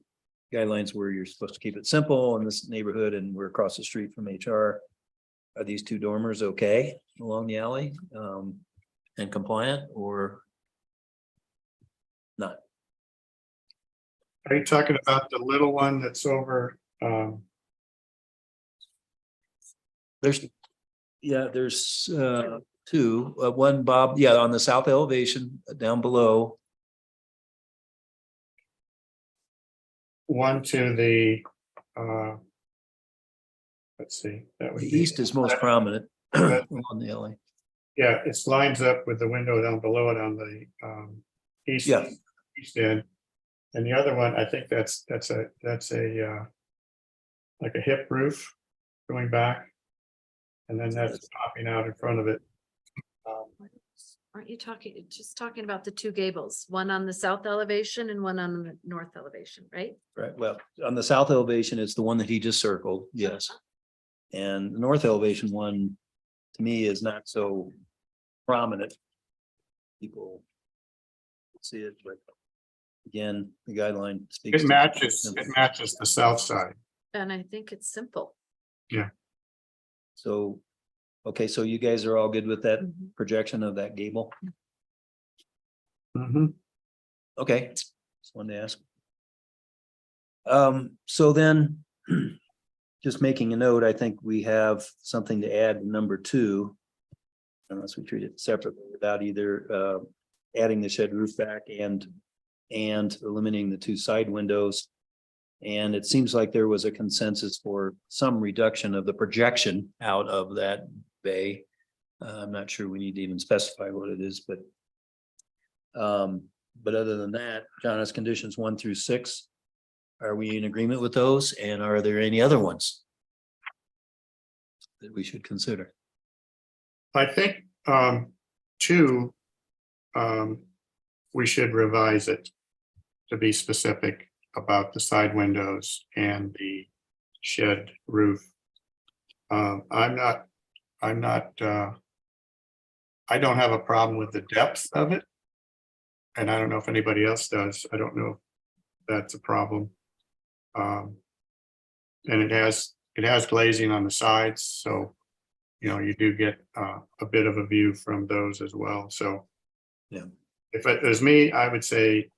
guidelines where you're supposed to keep it simple in this neighborhood and we're across the street from HR, are these two dormers okay along the alley and compliant or not? Are you talking about the little one that's over? There's two, one, Bob, yeah, on the south elevation down below. One to the, let's see, that would The be. east is most prominent on the alley. Yeah, it lines up with the window down below it on the east. Yeah. East end. And the other one, I think that's a like a hip roof going back. And then that's popping out in front of it. Aren't you just talking about the two gables, one on the south elevation and one on the north elevation, right? Right, well, on the south elevation, it's the one that he just circled, yes. And the north elevation one, to me, is not so prominent. People see it, but Again, the guideline speaks. It matches the south side. And I think it's simple. So, okay, so you guys are all good with that Mhm. projection of that gable? Mhm. Okay, just wanted to ask. So then, just making a note, I think we have something to add to number 2. Unless we treat it separately without either adding the shed roof back and eliminating the 2 side windows. And it seems like there was a consensus for some reduction of the projection out of that bay. I'm not sure we need to even specify what it is, but other than that, John, as conditions 1 through 6, are we in agreement with those? And are there any other ones that we should consider? I think, 2, we should revise it to be specific about the side windows and the shed roof. I don't have a problem with the depth of it. And I don't know if anybody else does. I don't know if that's a problem. And it has glazing on the sides, so you do get a bit of a view from those as well. So Yeah. If it was me, I would say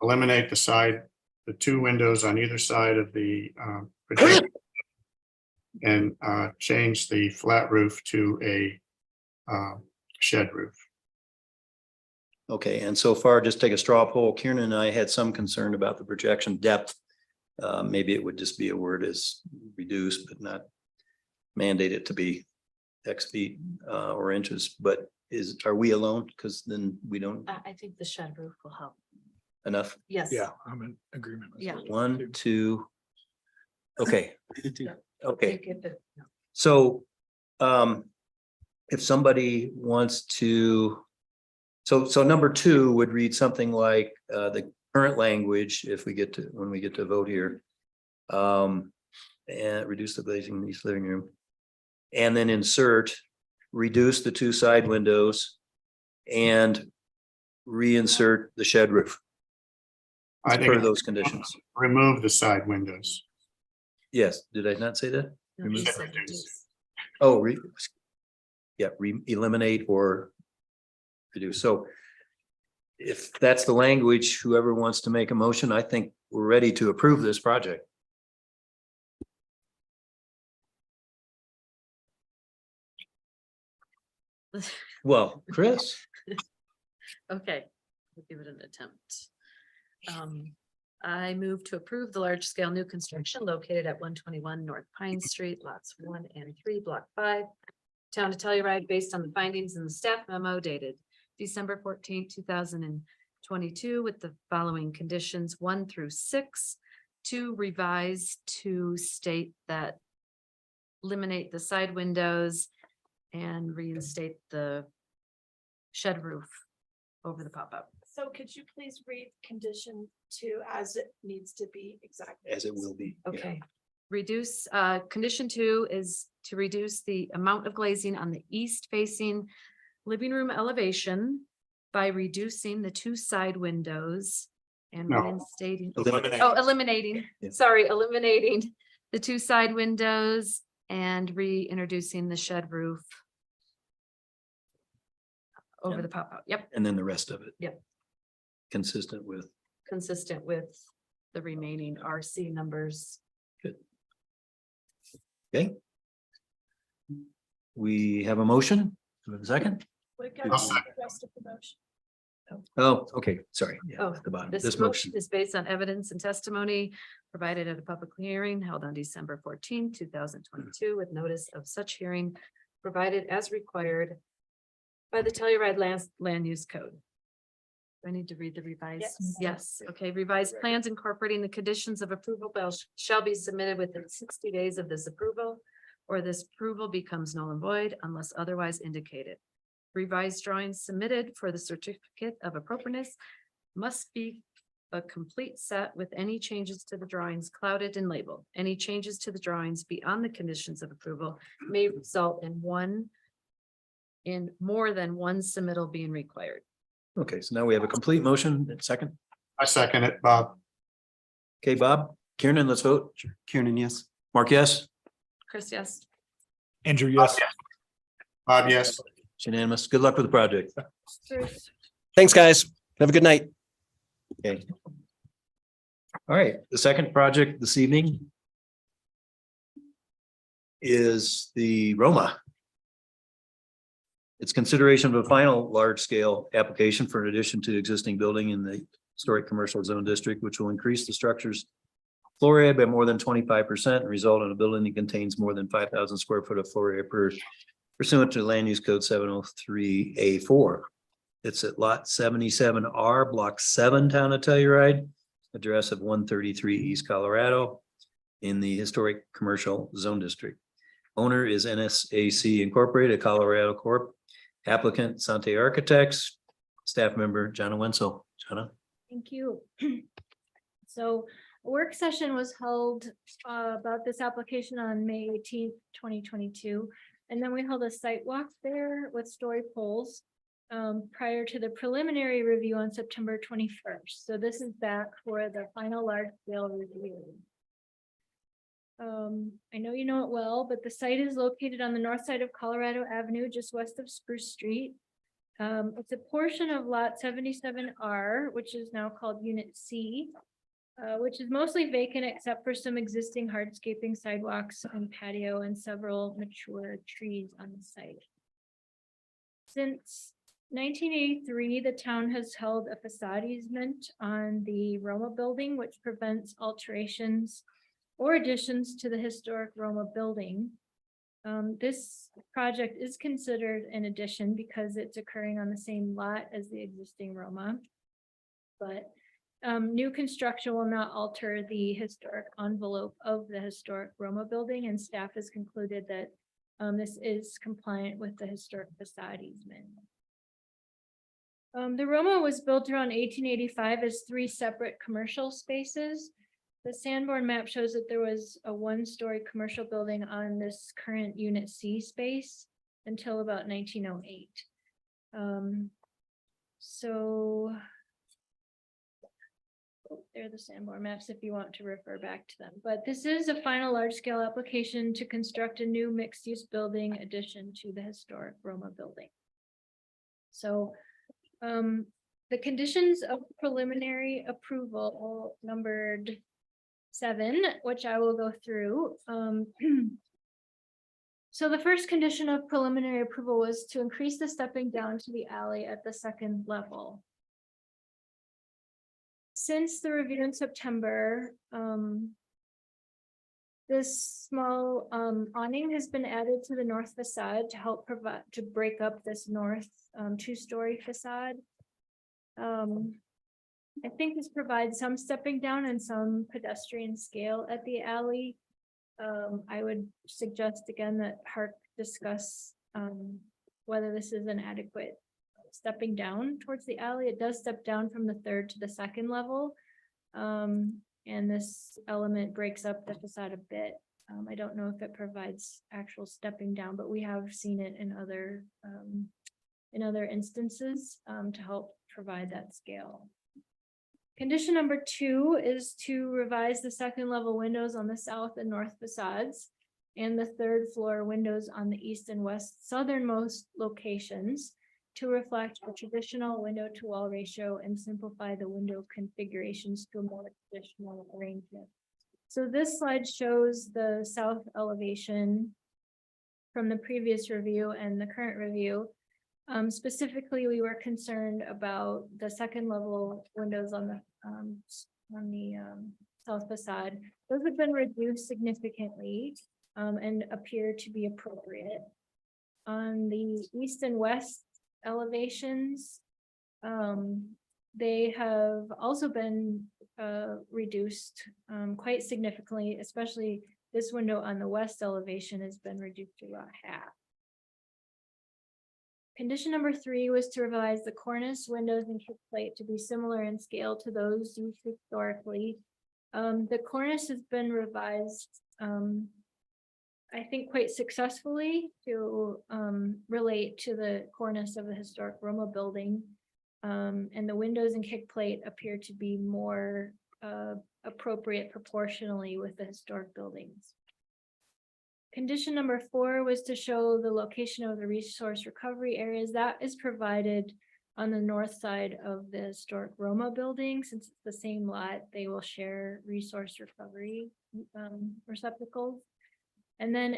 eliminate the 2 windows on either side of the projection and change the flat roof to a shed roof. Okay, and so far, just take a straw poll. Kieran and I had some concern about the projection depth. Maybe it would just be a word as reduced, but not mandate it to be X feet or inches. But are we alone? Because then we don't I think the shed roof will help. enough. Yes. Yeah, I'm in agreement. with Yeah. that. 1, 2. Okay, okay. Think if it- So, if somebody wants to, so number 2 would read something like, the current language, when we get to vote here. And reduce the glazing in each living room. And then insert, reduce the 2 side windows and reinsert the shed roof I per think those conditions. remove the side windows. Yes, did I not say that? No, Remove- you said reduce. Oh, eliminate or reduce. So if that's the language, whoever wants to make a motion, I think we're ready to approve this project. Well, Chris, Okay, we'll give it an attempt. I move to approve the large scale new construction located at 121 North Pine Street, lots 1 and 3, block 5. Town of Telluride, based on the findings in the staff memo dated December 14, 2022, with the following conditions 1 through 6, to revise to state that eliminate the side windows and reinstate the shed roof over the pop-up. So could you please read condition 2 as it needs to be exactly? as it will be. yeah. Okay. Reduce, condition 2 is to reduce the amount of glazing on the east facing living room elevation by reducing the 2 side windows and No. reinstating. Eliminate. Oh, eliminating, Yeah. sorry, eliminating the 2 side windows and reintroducing the shed roof over Yeah. the pop-out. Yep, And then the rest of it. Yep. Consistent with, consistent with the remaining RC numbers. okay. We have a motion. Do we have a second? What got I'll the rest of the motion? Oh, okay, sorry. Yeah, Oh, at the bottom. This motion is based on evidence and testimony provided at a public hearing held on December 14, 2022, with notice of such hearing provided as required by the Telluride Land Use Code. Do I need to read the revised? Yes. Yes, okay, revised plans incorporating the conditions of approval shall be submitted within 60 days of this approval, or this approval becomes null and void unless otherwise indicated. Revised drawings submitted for the certificate of appropriateness must be a complete set with any changes to the drawings clouded and labeled. Any changes to the drawings beyond the conditions of approval may result in more than one submittal being required. Okay, so now we have a complete motion. Second, I second it, Bob. Okay, Bob, Kieran, let's vote. Kieran, yes. Mark, yes? Chris, yes. Andrew, yes. Bob, yes. It's unanimous. Good luck with the project. Bruce. Thanks, guys. Have a good night. Okay. All right, the second project this evening is the Roma. It's consideration of a final large-scale application for an addition to existing building in the historic commercial zone district, which will increase the structure's floor area by more than 25% and result in a building that contains more than 5,000 square foot of floor area pursuant to land use code 703A4. It's at lot 77R, block 7, town of Telluride, address of 133 East Colorado in the historic commercial zone district. Owner is NSAC Incorporated, Colorado Corp. Applicant Sante Architects, staff member Jana Wenzel. Jana? Thank you. So a work session was held about this application on May 18th, 2022. And then we held a site walk there with story poles prior to the preliminary review on September 21st. So this is back for the final large scale review. I know you know it well, but the site is located on the north side of Colorado Avenue, just west of Spruce Street. It's a portion of lot 77R, which is now called Unit C, which is mostly vacant except for some existing hardscaping, sidewalks and patio and several mature trees on the site. Since 1983, the town has held a facade easement on the Roma building, which prevents alterations or additions to the historic Roma building. This project is considered an addition because it's occurring on the same lot as the existing Roma. But new construction will not alter the historic envelope of the historic Roma building, and staff has concluded that this is compliant with the historic facade easement. The Roma was built around 1885 as 3 separate commercial spaces. The Sanborn map shows that there was a 1-story commercial building on this current Unit C space until about 1908. They're the Sanborn maps if you want to refer back to them. But this is a final large-scale application to construct a new mixed-use building addition to the historic Roma building. So the conditions of preliminary approval numbered 7, which I will go through. So the first condition of preliminary approval was to increase the stepping down to the alley at the 2nd level. Since the review in September, this small awning has been added to the north facade to help break up this north 2-story facade. I think this provides some stepping down and some pedestrian scale at the alley. I would suggest again that HARC discuss whether this is an adequate stepping down towards the alley. It does step down from the 3rd to the 2nd level. And this element breaks up the facade a bit. I don't know if it provides actual stepping down, but we have seen it in other instances to help provide that scale. Condition number 2 is to revise the 2nd level windows on the south and north facades and the 3rd floor windows on the east and west southernmost locations to reflect a traditional window to wall ratio and simplify the window configurations to a more traditional arrangement. So this slide shows the south elevation from the previous review and the current review. Specifically, we were concerned about the 2nd level windows on the south facade. Those have been reduced significantly and appear to be appropriate. On the east and west elevations, they have also been reduced quite significantly, especially this window on the west elevation has been reduced to about half. Condition number 3 was to revise the cornice, windows, and kick plate to be similar in scale to those used historically. The cornice has been revised, I think, quite successfully to relate to the cornice of the historic Roma building. And the windows and kick plate appear to be more appropriate proportionally with the historic buildings. Condition number 4 was to show the location of the resource recovery areas. That is provided on the north side of the historic Roma building. Since it's the same lot, they will share resource recovery receptacles. And then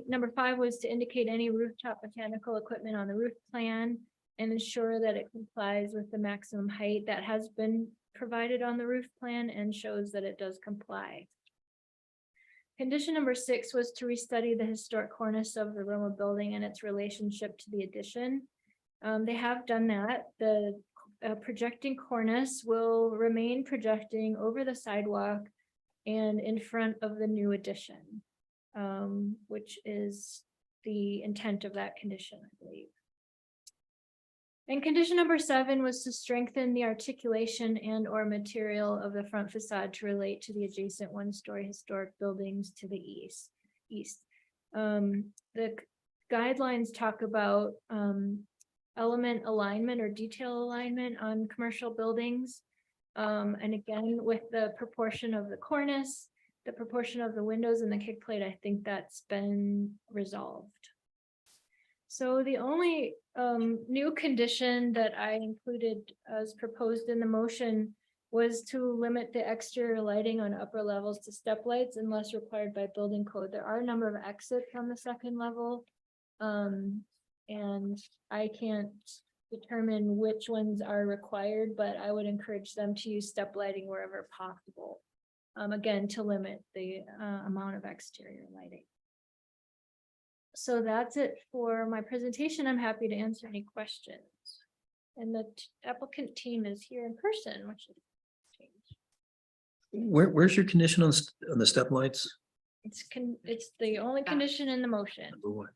number 5 was to indicate any rooftop mechanical equipment on the roof plan and ensure that it complies with the maximum height that has been provided on the roof plan and shows that it does comply. Condition number 6 was to restudy the historic cornice of the Roma building and its relationship to the addition. They have done that. The projecting cornice will remain projecting over the sidewalk and in front of the new addition, which is the intent of that condition, I believe. And condition number 7 was to strengthen the articulation and or material of the front facade to relate to the adjacent one-story historic buildings to the east. The guidelines talk about element alignment or detail alignment on commercial buildings. And again, with the proportion of the cornice, the proportion of the windows and the kick plate, I think that's been resolved. So the only new condition that I included as proposed in the motion was to limit the exterior lighting on upper levels to step lights unless required by building code. There are a number of exits on the second level. And I can't determine which ones are required, but I would encourage them to use step lighting wherever possible. Again, to limit the amount of exterior lighting. So that's it for my presentation. I'm happy to answer any questions. And the applicant team is here in person, which is change. Where's your condition on the step lights? It's the only condition in the motion. Number 1.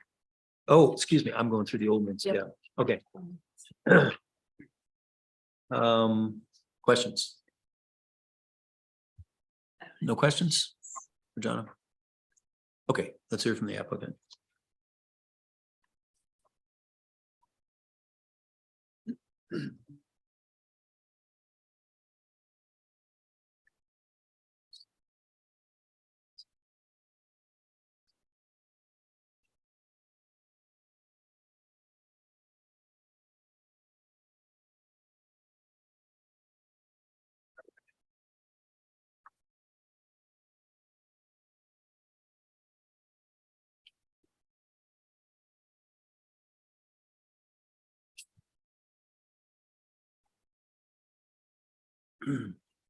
Oh, excuse me, I'm going through the old ones. Yep. Yeah, okay. Questions? No questions for John? Okay, let's hear from the applicant.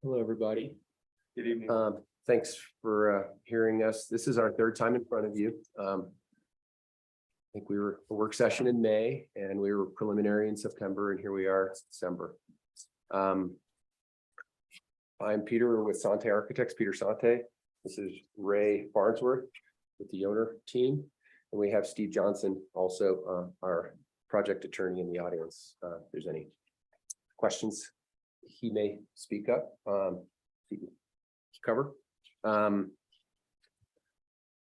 Hello, everybody. Good evening. Thanks for hearing us. This is our 3rd time in front of you. I think we were a work session in May and we were preliminary in September, and here we are, December. I'm Peter with Sante Architects, Peter Sante. This is Ray Farnsworth with the owner team. And we have Steve Johnson, also our project attorney in the audience. If there's any questions, he may speak up. Cover.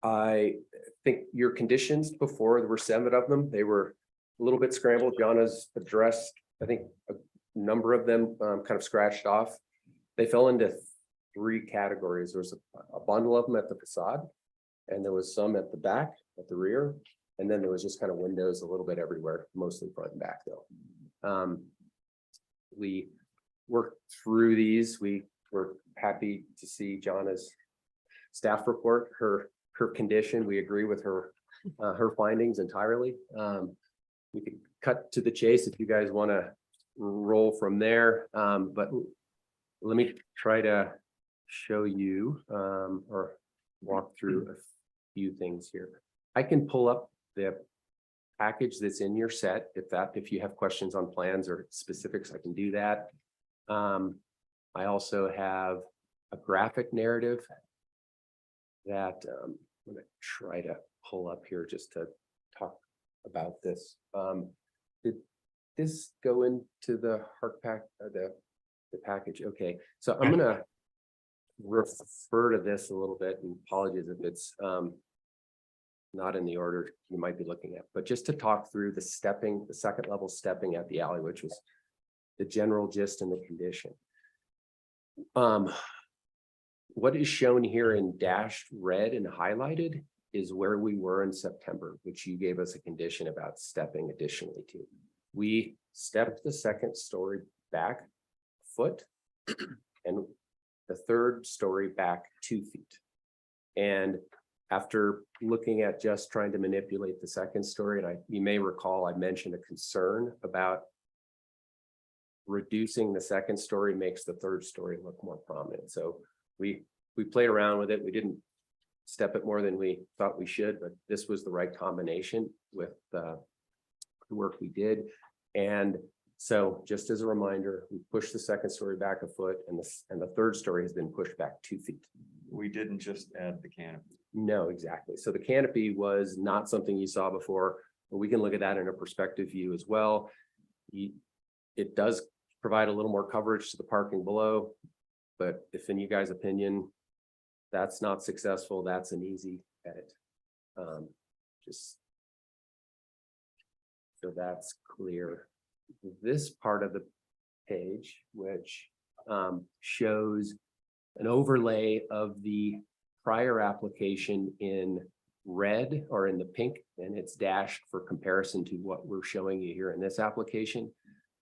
I think your conditions before, there were 7 of them. They were a little bit scrambled. Jana's addressed, I think, a number of them kind of scratched off. They fell into 3 categories. There was a bundle of them at the facade, and there was some at the back, at the rear, and then there was just kind of windows a little bit everywhere, mostly front and back though. We worked through these. We were happy to see Jana's staff report, her condition. We agree with her findings entirely. We could cut to the chase if you guys want to roll from there. But let me try to show you or walk through a few things here. I can pull up the package that's in your set. If you have questions on plans or specifics, I can do that. I also have a graphic narrative that I'm going to try to pull up here just to talk about this. Did this go into the HARC pack, the package? Okay, so I'm going to refer to this a little bit, and apologies if it's not in the order you might be looking at, but just to talk through the stepping, the second level stepping at the alley, which was the general gist and the condition. What is shown here in dashed red and highlighted is where we were in September, which you gave us a condition about stepping additionally to. We stepped the second story back a foot and the third story back 2 feet. And after looking at just trying to manipulate the second story, and you may recall I mentioned a concern about reducing the second story makes the third story look more prominent. So we played around with it. We didn't step it more than we thought we should, but this was the right combination with the work we did. And so just as a reminder, we pushed the second story back a foot and the third story has been pushed back 2 feet. We didn't just add the canopy. No, exactly. So the canopy was not something you saw before, but we can look at that in a perspective view as well. It does provide a little more coverage to the parking below, but if in you guys' opinion, that's not successful, that's an easy edit. Just so that's clear. This part of the page, which shows an overlay of the prior application in red or in the pink, and it's dashed for comparison to what we're showing you here in this application.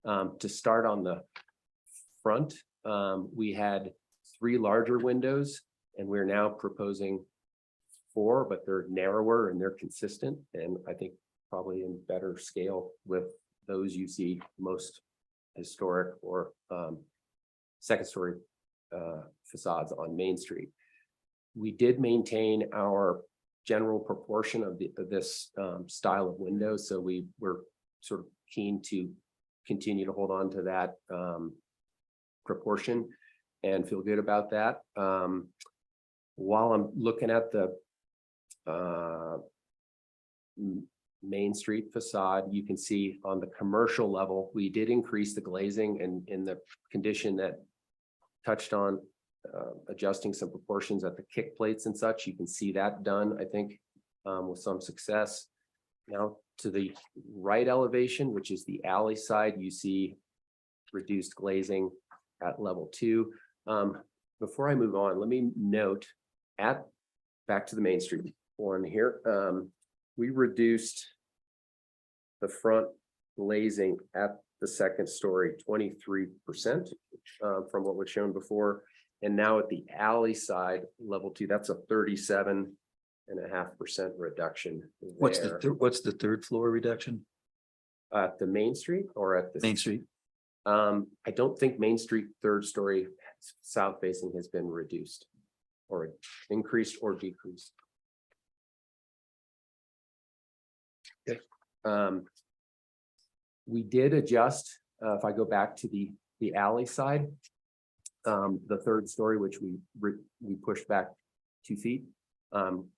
To start on the front, we had 3 larger windows and we're now proposing 4, but they're narrower and they're consistent. And I think probably in better scale with those you see most historic or second story facades on Main Street. We did maintain our general proportion of this style of window. So we were sort of keen to continue to hold on to that proportion and feel good about that. While I'm looking at the Main Street facade, you can see on the commercial level, we did increase the glazing and in the condition that touched on adjusting some proportions at the kick plates and such. You can see that done, I think, with some success. Now to the right elevation, which is the alley side, you see reduced glazing at level 2. Before I move on, let me note back to the Main Street one here. We reduced the front glazing at the second story 23% from what was shown before. And now at the alley side, level 2, that's a 37.5% reduction. What's the third floor reduction? At the Main Street or at the Main Street? I don't think Main Street third story south facing has been reduced or increased or decreased. Okay. We did adjust, if I go back to the alley side, the third story, which we pushed back 2 feet.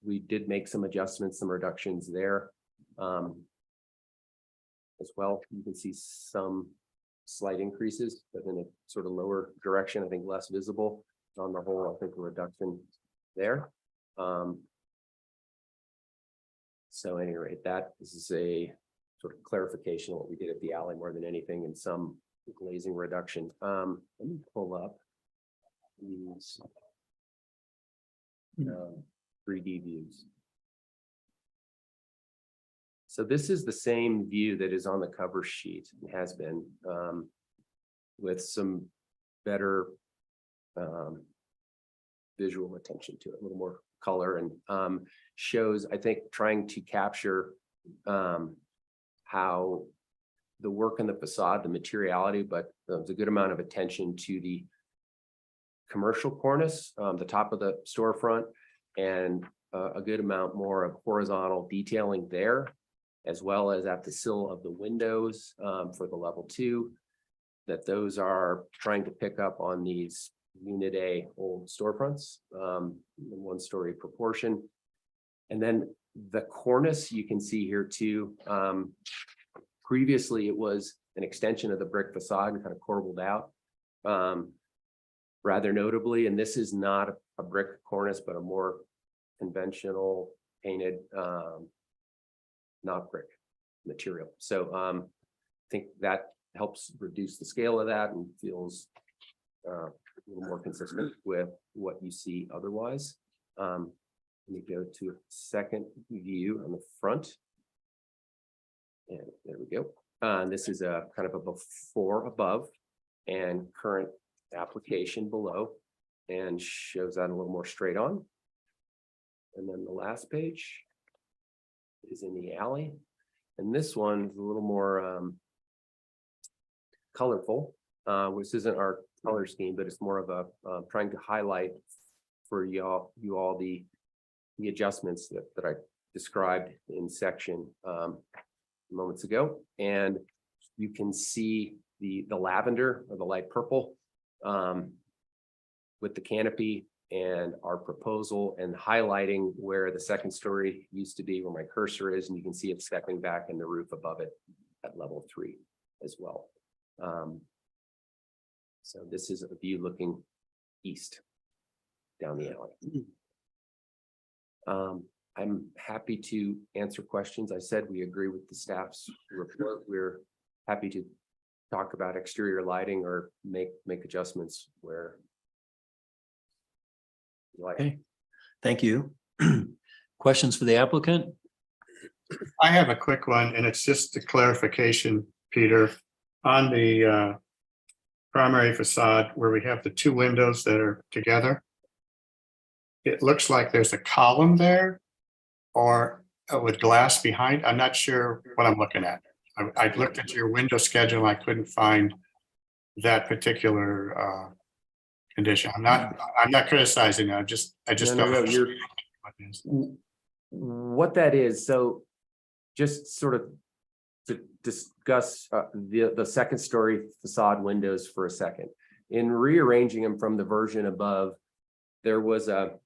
We did make some adjustments, some reductions there. As well, you can see some slight increases, but in a sort of lower direction, I think less visible. On the whole, I think a reduction there. So at any rate, this is a sort of clarification of what we did at the alley more than anything, and some glazing reduction. Let me pull up these 3D views. So this is the same view that is on the cover sheet, and has been, with some better visual attention to it, a little more color, and shows, I think, trying to capture how the work in the facade, the materiality, but there's a good amount of attention to the commercial cornice, the top of the storefront, and a good amount more of horizontal detailing there, as well as at the sill of the windows for the level 2, that those are trying to pick up on these Unit A old storefronts, in 1-story proportion. And then the cornice you can see here too. Previously, it was an extension of the brick facade and kind of corbelled out rather notably. And this is not a brick cornice, but a more conventional painted, not brick material. So I think that helps reduce the scale of that and feels a little more consistent with what you see otherwise. Let me go to a second view on the front. And there we go. This is a kind of a before above and current application below, and shows that a little more straight on. And then the last page is in the alley. And this one is a little more colorful, which isn't our color scheme, but it's more of a trying to highlight for you all the adjustments that I described in section moments ago. And you can see the lavender or the light purple with the canopy and our proposal, and highlighting where the second story used to be, where my cursor is, and you can see it stepping back in the roof above it at level 3 as well. So this is a view looking east down the alley. I'm happy to answer questions. I said we agree with the staff's report. We're happy to talk about exterior lighting or make adjustments where you like. Okay, thank you. Questions for the applicant? I have a quick one, and it's just a clarification, Peter, on the primary facade where we have the 2 windows that are together. It looks like there's a column there or with glass behind. I'm not sure what I'm looking at. I looked at your window schedule. I couldn't find that particular condition. I'm not criticizing it. I just No, don't. you're- What that is, so just sort of to discuss the second story facade windows for a second. In rearranging them from the version above, there was an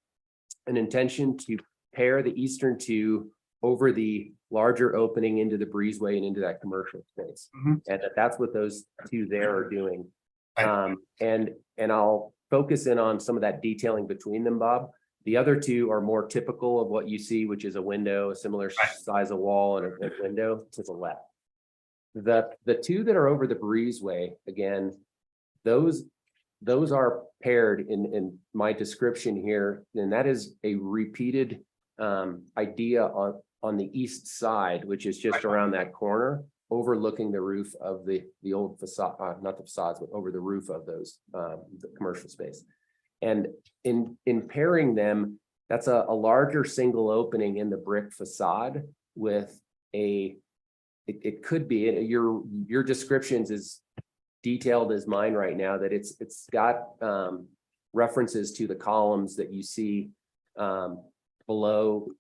intention to pair the eastern 2 over the larger opening into the breezeway and into that commercial space. Mhm. And that's what those 2 there are doing. Right. And I'll focus in on some of that detailing between them, Bob. The other 2 are more typical of what you see, which is a window, a similar size of wall, and a window to the left. The 2 that are over the breezeway, again, those are paired in my description here, and that is a repeated idea on the east side, which is just around that corner, overlooking the roof of the old facade, not the facades, but over the roof of those the commercial space. And in pairing them, that's a larger single opening in the brick facade with it could be, your descriptions is detailed as mine right now, that it's got references to the columns that you see below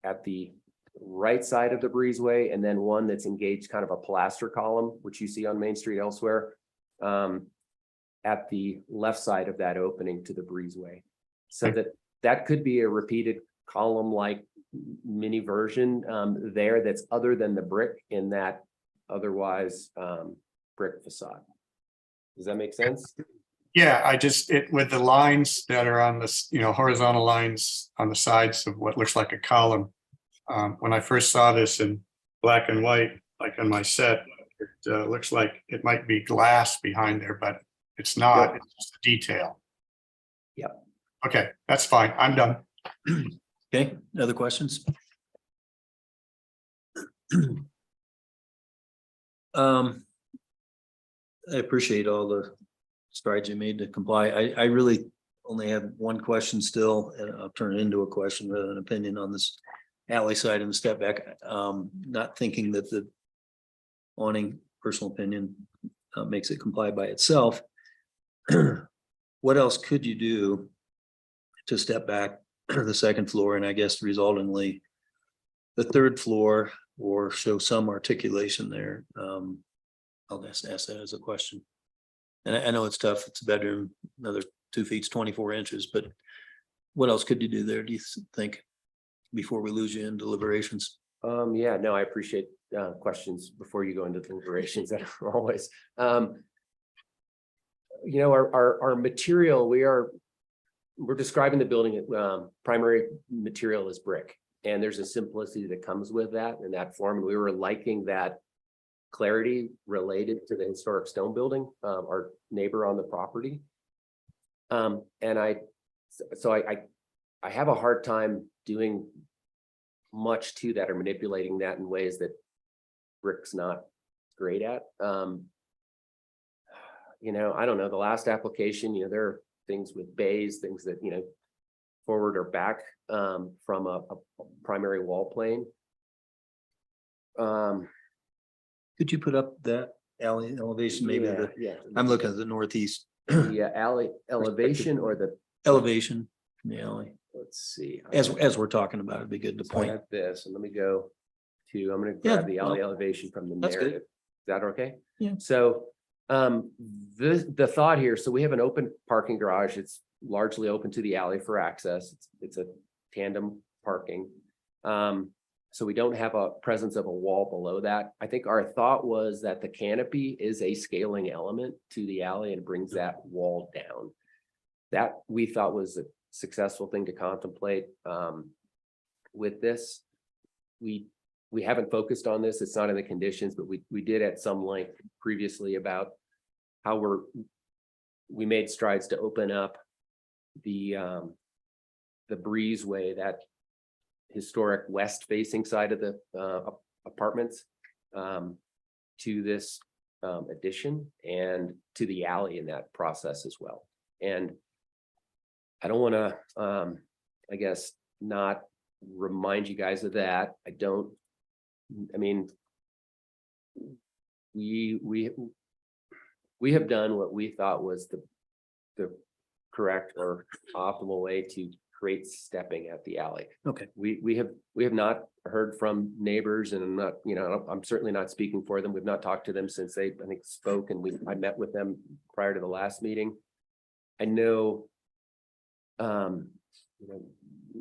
at the right side of the breezeway, and then one that's engaged kind of a plaster column, which you see on Main Street elsewhere, at the left side of that opening to the breezeway. So that could be a repeated column-like mini version there that's other than the brick in that otherwise brick facade. Does that make sense? Yeah, with the lines that are on this, horizontal lines on the sides of what looks like a column. When I first saw this in black and white, like on my set, it looks like it might be glass behind there, but it's not. It's just a detail. Yep. Okay, that's fine. I'm done. Okay, other questions? I appreciate all the strides you made to comply. I really only have one question still, and I'll turn it into a question rather than an opinion on this alley side and the step back. Not thinking that the awning, personal opinion, makes it comply by itself. What else could you do to step back the second floor, and I guess resultingly the third floor, or show some articulation there? I'll just ask that as a question. And I know it's tough. It's a bedroom, another 2 feet, 24 inches, but what else could you do there, do you think, before we lose you in deliberations? Yeah, no, I appreciate questions before you go into deliberations that are always. Our material, we're describing the building, primary material is brick, and there's a simplicity that comes with that in that form. And we were liking that clarity related to the historic stone building, our neighbor on the property. And so I have a hard time doing much to that or manipulating that in ways that Rick's not great at. You know, I don't know, the last application, you know, there are things with bays, things that, you know, forward or back from a primary wall plane. Could you put up that alley elevation, maybe the, Yeah. I'm looking at the northeast The alley elevation or the, elevation from the alley. let's see. As we're talking about, it'd be good to So I point. have this, and let me go to, I'm gonna Yeah, grab the alley well, elevation from the that's good. narrative. Is that okay? Yeah. So, the thought here, so we have an open parking garage. It's largely open to the alley for access. It's a tandem parking. So we don't have a presence of a wall below that. I think our thought was that the canopy is a scaling element to the alley and brings that wall down. That we thought was a successful thing to contemplate with this. We haven't focused on this. It's not in the conditions, but we did at some length previously about how we made strides to open up the breezeway, that historic west facing side of the apartments to this addition and to the alley in that process as well. And I don't want to, I guess, not remind you guys of that. I mean, we have done what we thought was the correct or optimal way to create stepping at the alley. Okay. We have not heard from neighbors, and I'm not, you know, I'm certainly not speaking for them. We've not talked to them since they, I think, spoke, and I met with them prior to the last meeting. I know, you know,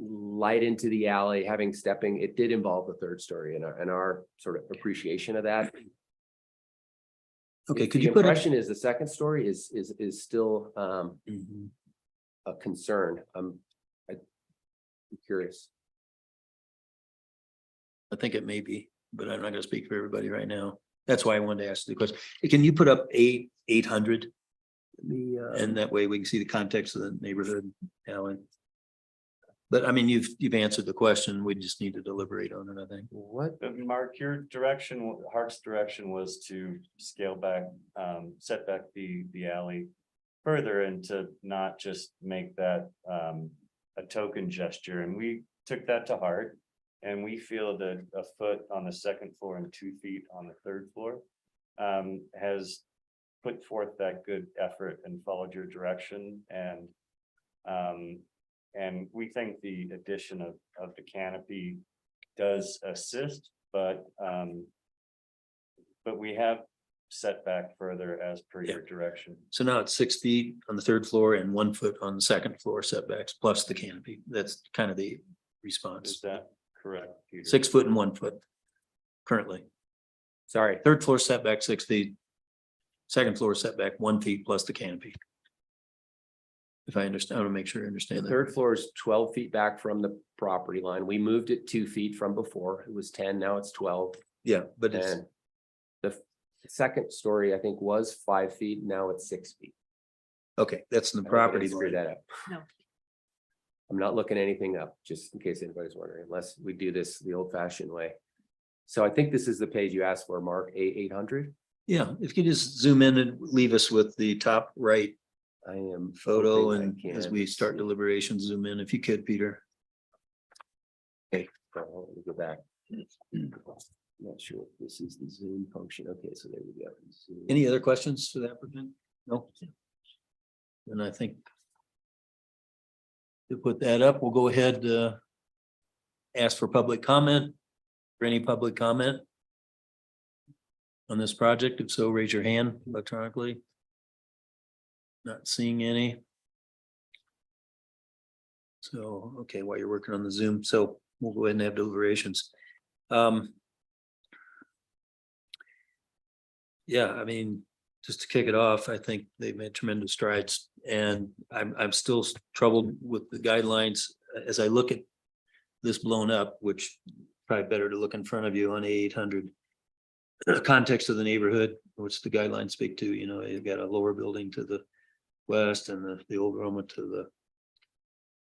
light into the alley, having stepping, it did involve the third story, and our sort of appreciation of that. Okay, If could the you put up? impression is the second story is still Mhm. a concern. I'm curious. I think it may be, but I'm not gonna speak for everybody right now. That's why I wanted to ask the question. Can you put up 800? And that way we can see the context of the neighborhood, Alan. But I mean, you've answered the question. We just need to deliberate on it, I think. What? Mark, your direction, HARC's direction was to scale back, set back the alley further and to not just make that a token gesture. And we took that to heart. And we feel that a foot on the second floor and 2 feet on the third floor has put forth that good effort and followed your direction. And we think the addition of the canopy does assist, but we have set back further as per your direction. So now it's 6 feet on the third floor and 1 foot on the second floor setbacks plus the canopy. That's kind of the Is response. that correct, Peter? 6 foot and 1 foot currently. Sorry, Third floor setback 6 feet. Second floor setback 1 feet plus the canopy. If I understand, I want to make sure I understand the that. third floor is 12 feet back from the property line. We moved it 2 feet from before. It was 10, now it's 12. Yeah, but it's, And the second story, I think, was 5 feet. Now it's 6 feet. okay, that's the I hope I property. didn't screw line. that up. No. I'm not looking anything up, just in case anybody's wondering, unless we do this the old fashioned way. So I think this is the page you asked for, Mark, A800. Yeah, if you just zoom in and leave us with the top right I am. photo, hoping I and as can. we start deliberations, zoom in if you could, Peter. So, let me go back. Not sure if this is the Zoom function. Okay, so there we go. Zoom. Any other questions for the applicant? No. And I think to put that up, we'll go ahead, ask for public comment. For any public comment on this project? If so, raise your hand electronically. Not seeing any. So, okay, while you're working on the Zoom, so we'll go ahead and have deliberations. Yeah, I mean, just to kick it off, I think they've made tremendous strides, and I'm still troubled with the guidelines as I look at this blown up, which probably better to look in front of you on A800. context of the neighborhood, which the guidelines speak to, you know, you've got a lower building to the west and the old Roma to the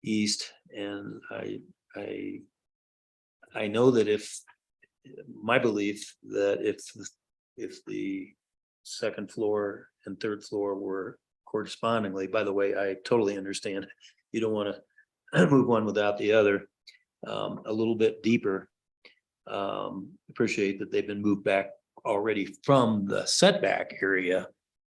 east. And I know that my belief that if the second floor and third floor were correspondingly, by the way, I totally understand. You don't want to move one without the other, a little bit deeper. Appreciate that they've been moved back already from the setback area,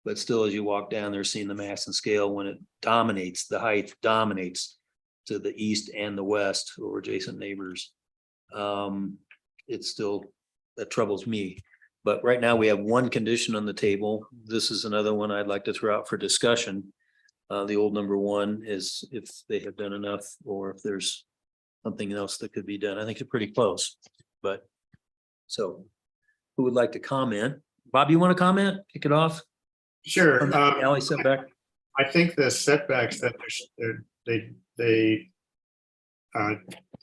but still, as you walk down there, seeing the mass and scale when it dominates, the height dominates to the east and the west over adjacent neighbors. It's still, that troubles me. But right now we have one condition on the table. This is another one I'd like to throw out for discussion. The old number one is if they have done enough or if there's something else that could be done. I think it's pretty close, but so who would like to comment? Bob, you want to comment? Kick it off? Sure. On the alley setback? I think the setbacks that the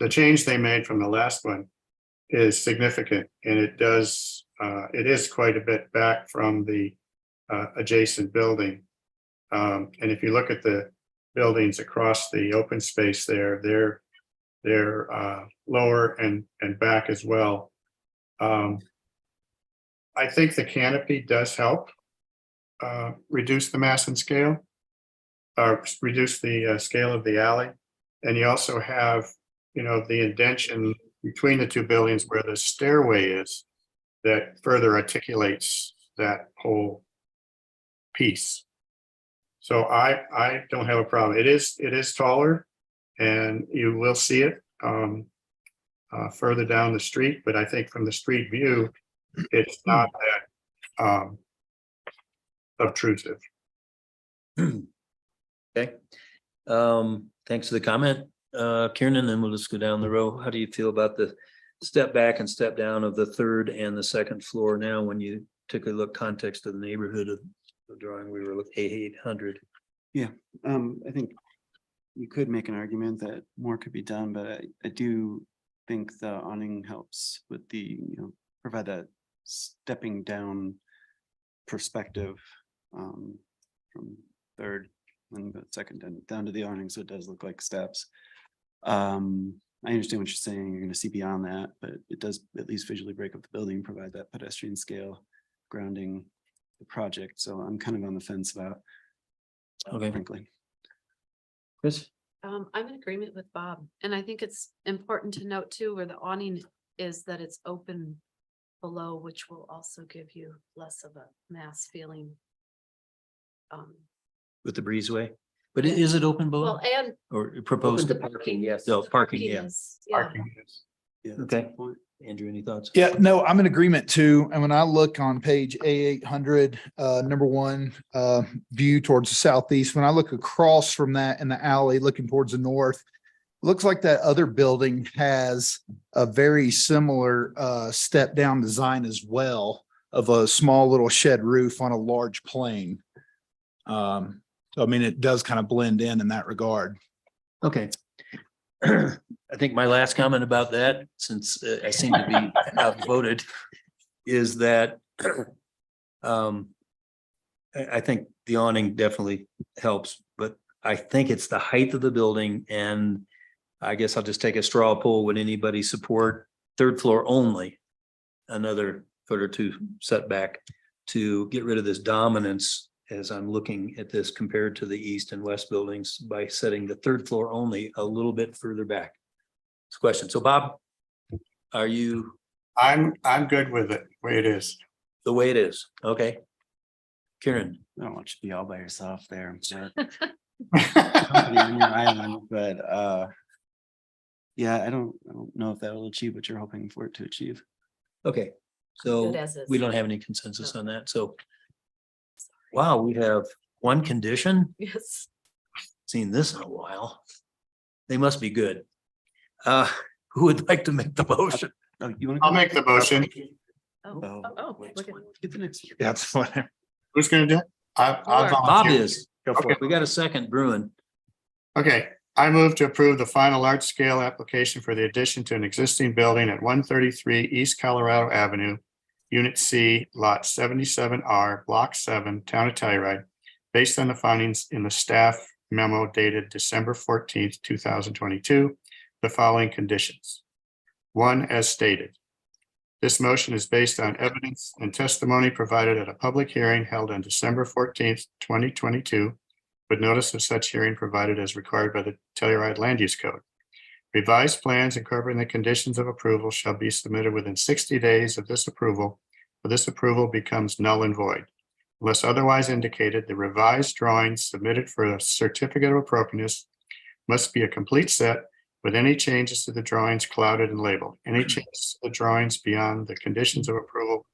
change they made from the last one is significant, and it is quite a bit back from the adjacent building. And if you look at the buildings across the open space there, they're lower and back as well. I think the canopy does help reduce the mass and scale, reduce the scale of the alley. And you also have, you know, the indention between the two buildings where the stairway is that further articulates that whole piece. So I don't have a problem. It is taller, and you will see it further down the street, but I think from the street view, it's not that obtrusive. Okay. Thanks for the comment, Kieran, and then we'll just go down the row. How do you feel about the step back and step down of the third and the second floor now when you took a look context of the neighborhood of the drawing we were looking 800? Yeah, I think you could make an argument that more could be done, but I do think the awning helps with the, provide that stepping down perspective from third and the second down to the awning, so it does look like steps. I understand what you're saying. You're going to see beyond that, but it does at least visually break up the building, provide that pedestrian scale grounding the project. So I'm kind of on the fence about. Okay, Frankly, Chris. I'm in agreement with Bob, and I think it's important to note too, where the awning is, that it's open below, which will also give you less of a mass feeling. With the breezeway, but is it open below Well, and or Open proposed? to parking, yes. No, parking, yeah. yeah. Parking is. yeah. that's a Okay. good point. Andrew, any thoughts? Yeah, no, I'm in agreement too. And when I look on page A800, number one, view towards the southeast, when I look across from that in the alley, looking towards the north, looks like that other building has a very similar step down design as well, of a small little shed roof on a large plane. So I mean, it does kind of blend in that regard. Okay. I think my last comment about that, since I seem to be outvoted, is that I think the awning definitely helps, but I think it's the height of the building, and I guess I'll just take a straw poll. Would anybody support third floor only, another foot or two setback, to get rid of this dominance as I'm looking at this compared to the east and west buildings by setting the third floor only a little bit further back? It's a question. So Bob, are you I'm good with it, the way it is. the way it is? Okay. Kieran, I don't want you to be all by yourself there. Company on your island, but yeah, I don't know if that will achieve what you're hoping for it to achieve. okay, so Good as is. we don't have any consensus on that, so. Wow, we have one condition, Yes. seen this in a while. They must be good. Who would like to make the motion? Oh, you want I'll make the motion. Oh, look at. Get the next. That's what. Who's gonna do it? I'll Bob volunteer. is. Go for it. We got a second brewing. Okay, I move to approve the final large-scale application for the addition to an existing building at 133 East Colorado Avenue Unit C, Lot 77R, Block 7, Town of Telluride, based on the findings in the staff memo dated December 14th, 2022, the following conditions. One, as stated. This motion is based on evidence and testimony provided at a public hearing held on December 14th, 2022, with notice of such hearing provided as required by the Telluride Land Use Code. Revised plans incorporating the conditions of approval shall be submitted within 60 days of this approval, or this approval becomes null and void. Unless otherwise indicated, the revised drawings submitted for a certificate of appropriateness must be a complete set with any changes to the drawings clouded and labeled. Any changes to the drawings beyond the conditions of approval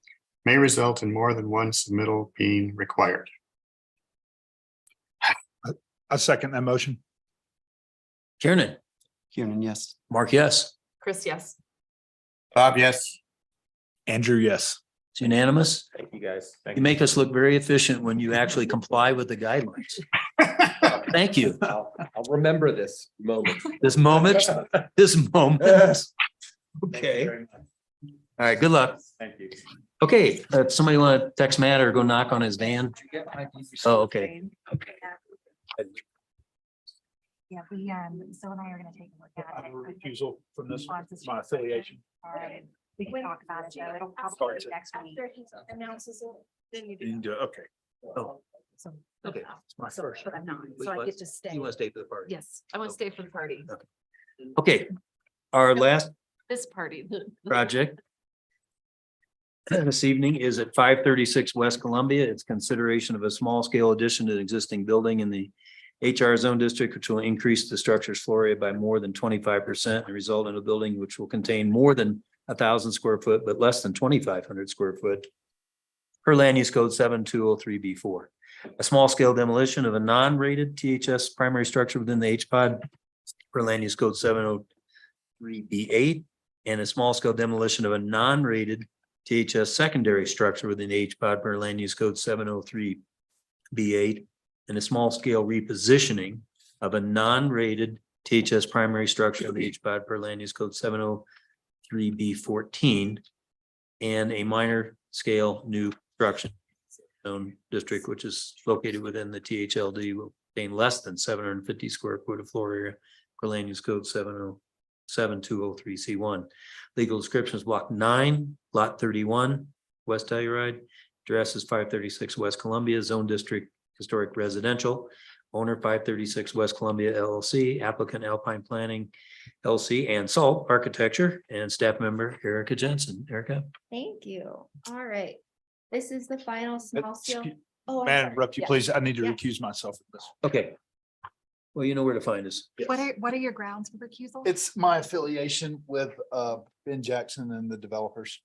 may result in more than one submittal being required. I second that motion. Kiernan, Kieran, yes. Mark, yes. Chris, yes. Bob, yes. Andrew, yes. It's unanimous. Thank you, guys. You make us look very efficient when you actually comply with the guidelines. Thank you. I'll remember this moment. This moment. Okay. All right, good luck. Thank you. Okay, somebody want to text Matt or go knock on his van? Oh, okay. Yeah, so and I are gonna take a look I have a at it. recusal from this, my affiliation. We can talk about it, though. It'll probably Sorry. be next week. After he announces it, then you You can do. do it, okay. Oh, So- okay. It's my first. But I'm not, He so I wants- get to stay. He wants to stay for the party. Yes, I want to stay for the party. Okay, our last This party. project this evening is at 536 West Columbia. It's consideration of a small scale addition to the existing building in the HR zone district, which will increase the structure's floor area by more than 25% and result in a building which will contain more than 1,000 square foot, but less than 2,500 square foot per land use code 7203B4. A small scale demolition of a non-rated THS primary structure within the HPOD per land use code 703B8, and a small scale demolition of a non-rated THS secondary structure within the HPOD per land use code 703B8, and a small scale repositioning of a non-rated THS primary structure of the HPOD per land use code 703B14, and a minor scale new construction zone district, which is located within the THLD, will contain less than 750 square foot of floor area per land use code 70203C1. Legal description is block 9, lot 31, West Telluride. Address is 536 West Columbia, zone district historic residential. Owner 536 West Columbia LLC, applicant Alpine Planning LC and Salt Architecture, and staff member Erica Jensen. Erica? Thank you. All right. This is the final small scale. Oh, I'm May I sorry. interrupt you, Yeah. please? I need to Yeah. recuse myself from this. Okay. Well, you know where to find us. What are your grounds for recusal? It's my affiliation with Ben Jackson and the developers.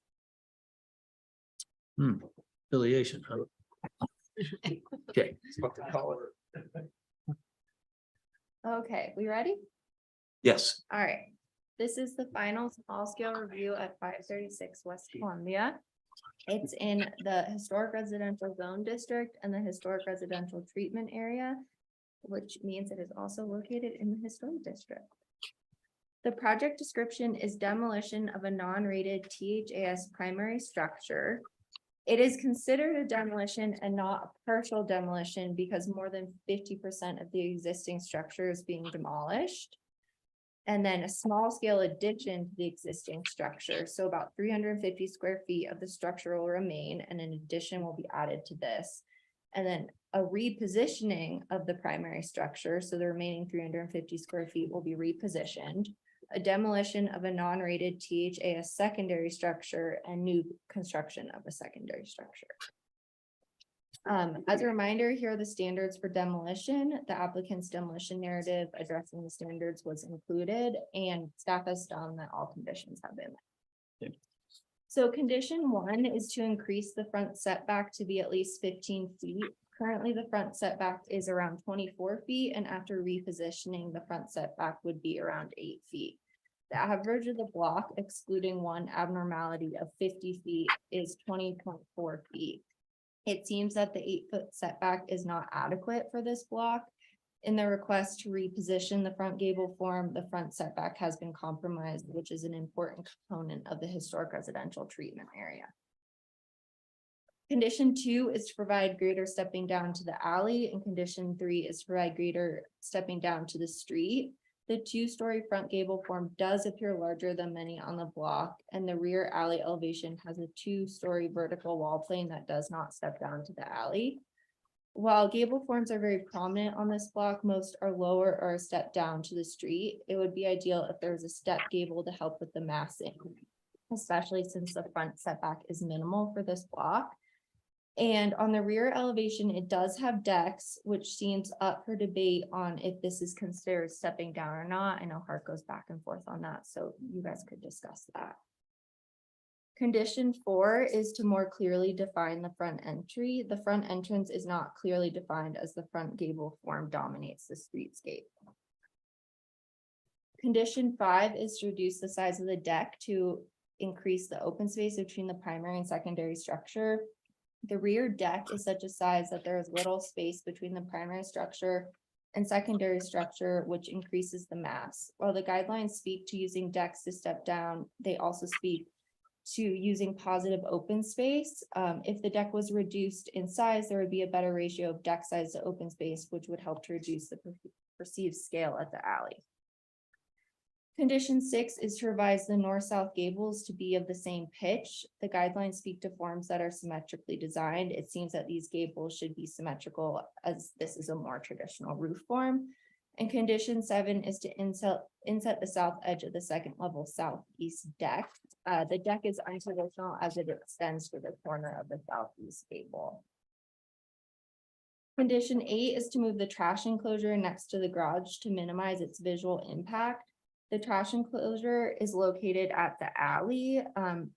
Affiliation, huh? Okay. Okay, we ready? Yes. All right. This is the final small scale review at 536 West Columbia. It's in the historic residential zone district and the historic residential treatment area, which means it is also located in the historic district. The project description is demolition of a non-rated THAS primary structure. It is considered a demolition and not a partial demolition because more than 50% of the existing structure is being demolished. And then a small scale addition to the existing structure. So about 350 square feet of the structure will remain and an addition will be added to this. And then a repositioning of the primary structure. So the remaining 350 square feet will be repositioned. A demolition of a non-rated THAS secondary structure and new construction of a secondary structure. As a reminder, here are the standards for demolition. The applicant's demolition narrative addressing the standards was included and staff has done that all conditions have been met. So condition 1 is to increase the front setback to be at least 15 feet. Currently, the front setback is around 24 feet, and after repositioning, the front setback would be around 8 feet. The average of the block, excluding one abnormality of 50 feet, is 20.4 feet. It seems that the 8-foot setback is not adequate for this block. In the request to reposition the front gable form, the front setback has been compromised, which is an important component of the historic residential treatment area. Condition 2 is to provide greater stepping down to the alley, and condition 3 is to provide greater stepping down to the street. The 2-story front gable form does appear larger than many on the block, and the rear alley elevation has a 2-story vertical wall plane that does not step down to the alley. While gable forms are very prominent on this block, most are lower or a step down to the street. It would be ideal if there was a step gable to help with the massing, especially since the front setback is minimal for this block. And on the rear elevation, it does have decks, which seems up for debate on if this is considered stepping down or not. I know HARC goes back and forth on that, so you guys could discuss that. Condition 4 is to more clearly define the front entry. The front entrance is not clearly defined as the front gable form dominates the streetscape. Condition 5 is to reduce the size of the deck to increase the open space between the primary and secondary structure. The rear deck is such a size that there is little space between the primary structure and secondary structure, which increases the mass. While the guidelines speak to using decks to step down, they also speak to using positive open space. If the deck was reduced in size, there would be a better ratio of deck size to open space, which would help to reduce the perceived scale at the alley. Condition 6 is to revise the north-south gables to be of the same pitch. The guidelines speak to forms that are symmetrically designed. It seems that these gables should be symmetrical, as this is a more traditional roof form. And condition 7 is to inset the south edge of the second level southeast deck. The deck is untraditional as it extends to the corner of the southeast gable. Condition 8 is to move the trash enclosure next to the garage to minimize its visual impact. The trash enclosure is located at the alley,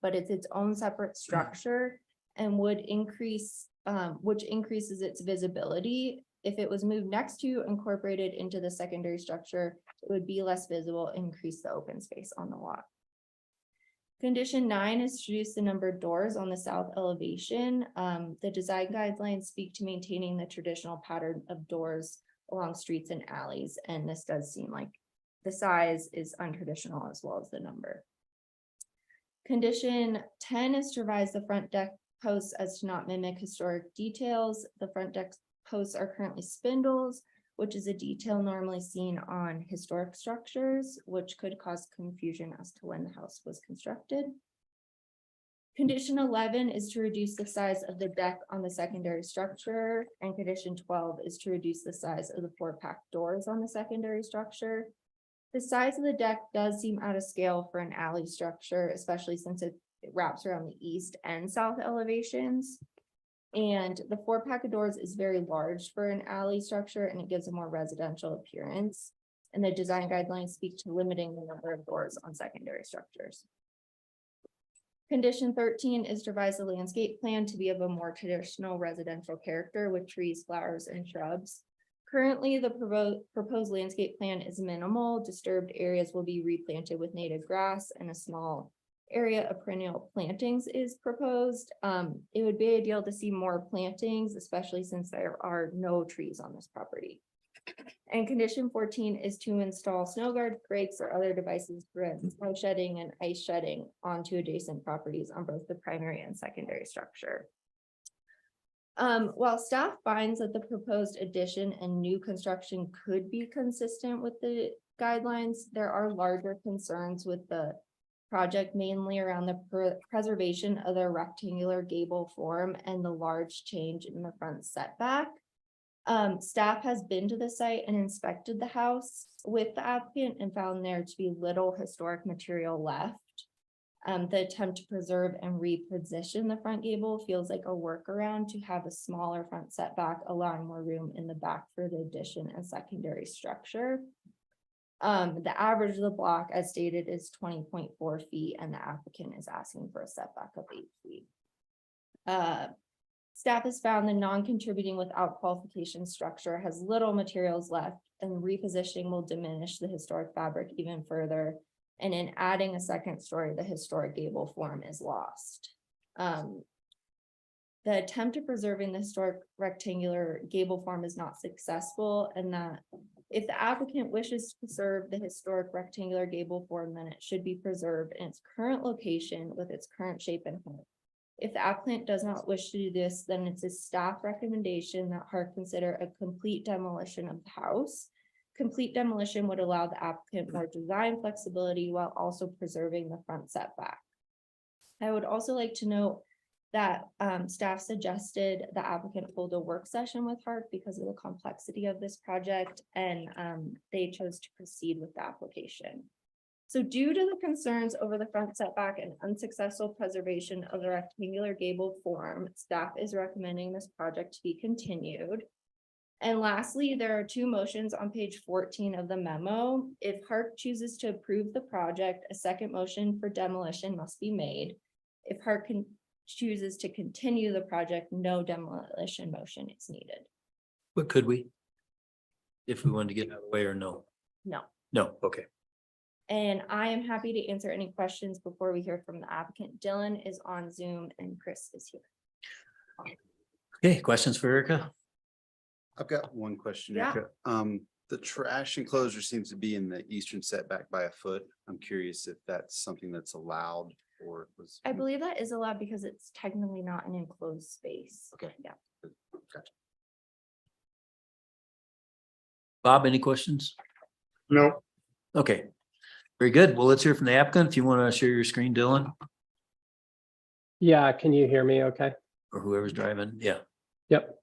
but it's its own separate structure and would increase, which increases its visibility. If it was moved next to, incorporated into the secondary structure, it would be less visible, increase the open space on the lot. Condition 9 is to reduce the number of doors on the south elevation. The design guidelines speak to maintaining the traditional pattern of doors along streets and alleys, and this does seem like the size is untraditional as well as the number. Condition 10 is to revise the front deck posts as to not mimic historic details. The front deck posts are currently spindles, which is a detail normally seen on historic structures, which could cause confusion as to when the house was constructed. Condition 11 is to reduce the size of the deck on the secondary structure, and condition 12 is to reduce the size of the 4-pack doors on the secondary structure. The size of the deck does seem out of scale for an alley structure, especially since it wraps around the east and south elevations. And the 4-pack of doors is very large for an alley structure, and it gives a more residential appearance. And the design guidelines speak to limiting the number of doors on secondary structures. Condition 13 is to revise the landscape plan to be of a more traditional residential character with trees, flowers, and shrubs. Currently, the proposed landscape plan is minimal. Disturbed areas will be replanted with native grass, and a small area of perennial plantings is proposed. It would be ideal to see more plantings, especially since there are no trees on this property. And condition 14 is to install snow guard breaks or other devices to prevent snow shedding and ice shedding onto adjacent properties on both the primary and secondary structure. While staff finds that the proposed addition and new construction could be consistent with the guidelines, there are larger concerns with the project, mainly around the preservation of the rectangular gable form and the large change in the front setback. Staff has been to the site and inspected the house with the applicant and found there to be little historic material left. The attempt to preserve and reposition the front gable feels like a workaround to have a smaller front setback, allowing more room in the back for the addition and secondary structure. The average of the block, as stated, is 20.4 feet, and the applicant is asking for a setback of 8 feet. Staff has found the non-contributing without qualification structure has little materials left, and repositioning will diminish the historic fabric even further. And in adding a second story, the historic gable form is lost. The attempt at preserving the historic rectangular gable form is not successful, and that if the applicant wishes to preserve the historic rectangular gable form, then it should be preserved in its current location with its current shape and height. If the applicant does not wish to do this, then it's a staff recommendation that HARC consider a complete demolition of the house. Complete demolition would allow the applicant more design flexibility while also preserving the front setback. I would also like to note that staff suggested the applicant hold a work session with HARC because of the complexity of this project, and they chose to proceed with the application. So due to the concerns over the front setback and unsuccessful preservation of the rectangular gable form, staff is recommending this project to be continued. And lastly, there are two motions on page 14 of the memo. If HARC chooses to approve the project, a second motion for demolition must be made. If HARC chooses to continue the project, no demolition motion is needed. But could we? If we wanted to get out of the way or no? No. No, okay. And I am happy to answer any questions before we hear from the applicant. Dylan is on Zoom and Chris is here. Okay, questions for Erica? I've got one question, Yeah. Erica. The trash enclosure seems to be in the eastern setback by a foot. I'm curious if that's something that's allowed or was. I believe that is allowed because it's technically not an enclosed space. Okay. Yeah. Gotcha. Bob, any questions? No, Okay, very good. Well, let's hear from the applicant. If you want to share your screen, Dylan, Yeah, can you hear me okay? or whoever's driving. Yeah. Yep.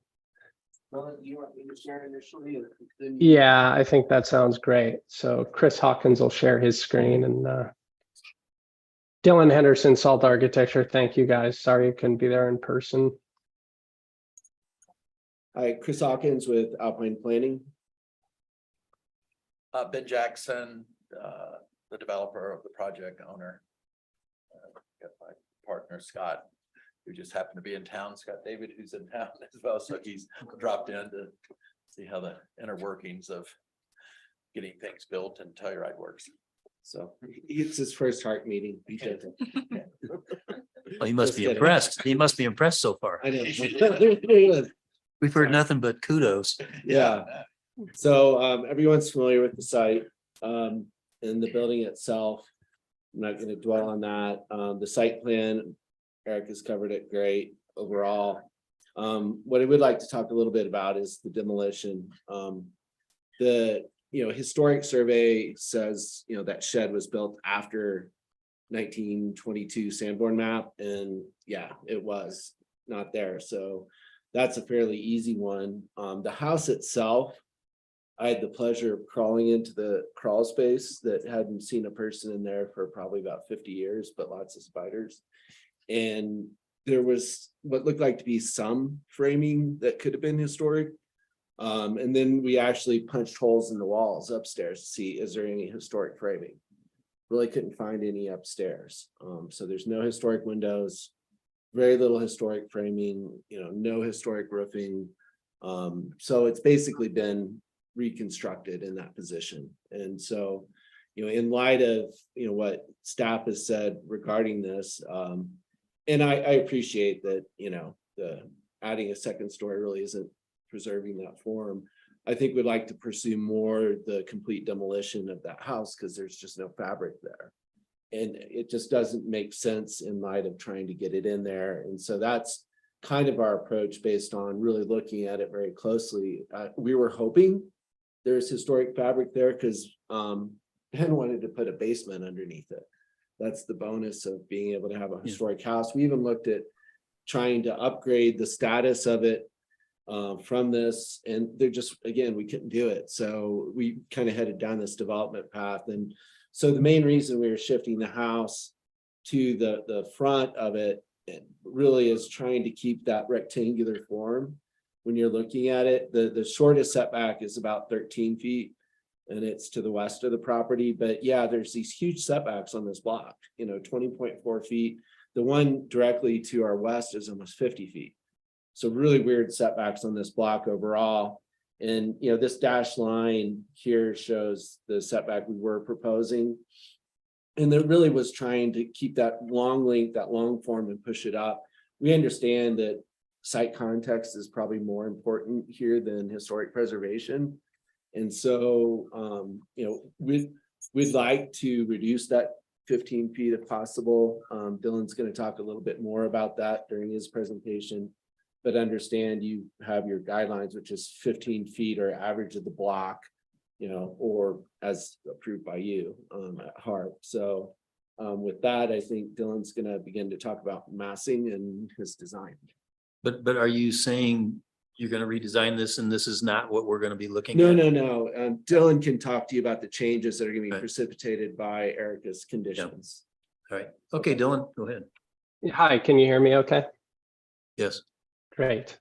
You want me to share initially? Yeah, I think that sounds great. So Chris Hawkins will share his screen and Dylan Henderson, Salt Architecture. Thank you guys. Sorry you couldn't be there in person. Hi, Chris Hawkins with Alpine Planning. Ben Jackson, the developer of the project owner. Got my partner Scott, who just happened to be in town, Scott David, who's in town as well, so he's dropped in to see how the inner workings of getting things built and Telluride works. So it's his first HARC meeting. Be gentle. Well, he must Just be kidding. impressed. He must be impressed so far. I know. We've heard nothing but kudos. Yeah. So everyone's familiar with the site and the building itself. I'm not going to dwell on that. The site plan, Eric has covered it great overall. What I would like to talk a little bit about is the demolition. The historic survey says that shed was built after 1922 Sanborn map, and yeah, it was not there. So that's a fairly easy one. The house itself, I had the pleasure of crawling into the crawl space that hadn't seen a person in there for probably about 50 years, but lots of spiders. And there was what looked like to be some framing that could have been historic. And then we actually punched holes in the walls upstairs to see, is there any historic framing? Really couldn't find any upstairs. So there's no historic windows, very little historic framing, no historic roofing. So it's basically been reconstructed in that position. And so, in light of, what staff has said regarding this, and I appreciate that, the adding a second story really isn't preserving that form. I think we'd like to pursue more the complete demolition of that house because there's just no fabric there. And it just doesn't make sense in light of trying to get it in there. And so that's kind of our approach based on really looking at it very closely. We were hoping there's historic fabric there because Ben wanted to put a basement underneath it. That's the bonus of being able to have a historic house. We even looked at trying to upgrade the status of it from this, and they're just, again, we couldn't do it. So we kind of headed down this development path. And so the main reason we were shifting the house to the front of it really is trying to keep that rectangular form. When you're looking at it, the shortest setback is about 13 feet and it's to the west of the property. But yeah, there's these huge setbacks on this block, 20.4 feet. The one directly to our west is almost 50 feet. So really weird setbacks on this block overall. And, this dashed line here shows the setback we were proposing. And it really was trying to keep that long length, that long form and push it up. We understand that site context is probably more important here than historic preservation. And so, we'd like to reduce that 15 feet if possible. Dylan's going to talk a little bit more about that during his presentation. But understand you have your guidelines, which is 15 feet or average of the block, you know, or as approved by you at HARC. So with that, I think Dylan's going to begin to talk about massing and his design. But are you saying you're gonna redesign this and this is not what we're gonna be looking No, at? no. Dylan can talk to you about the changes that are going to be Right. precipitated by Erica's conditions. All right, okay, Dylan, go ahead. Hi, can you hear me okay? Yes. Great.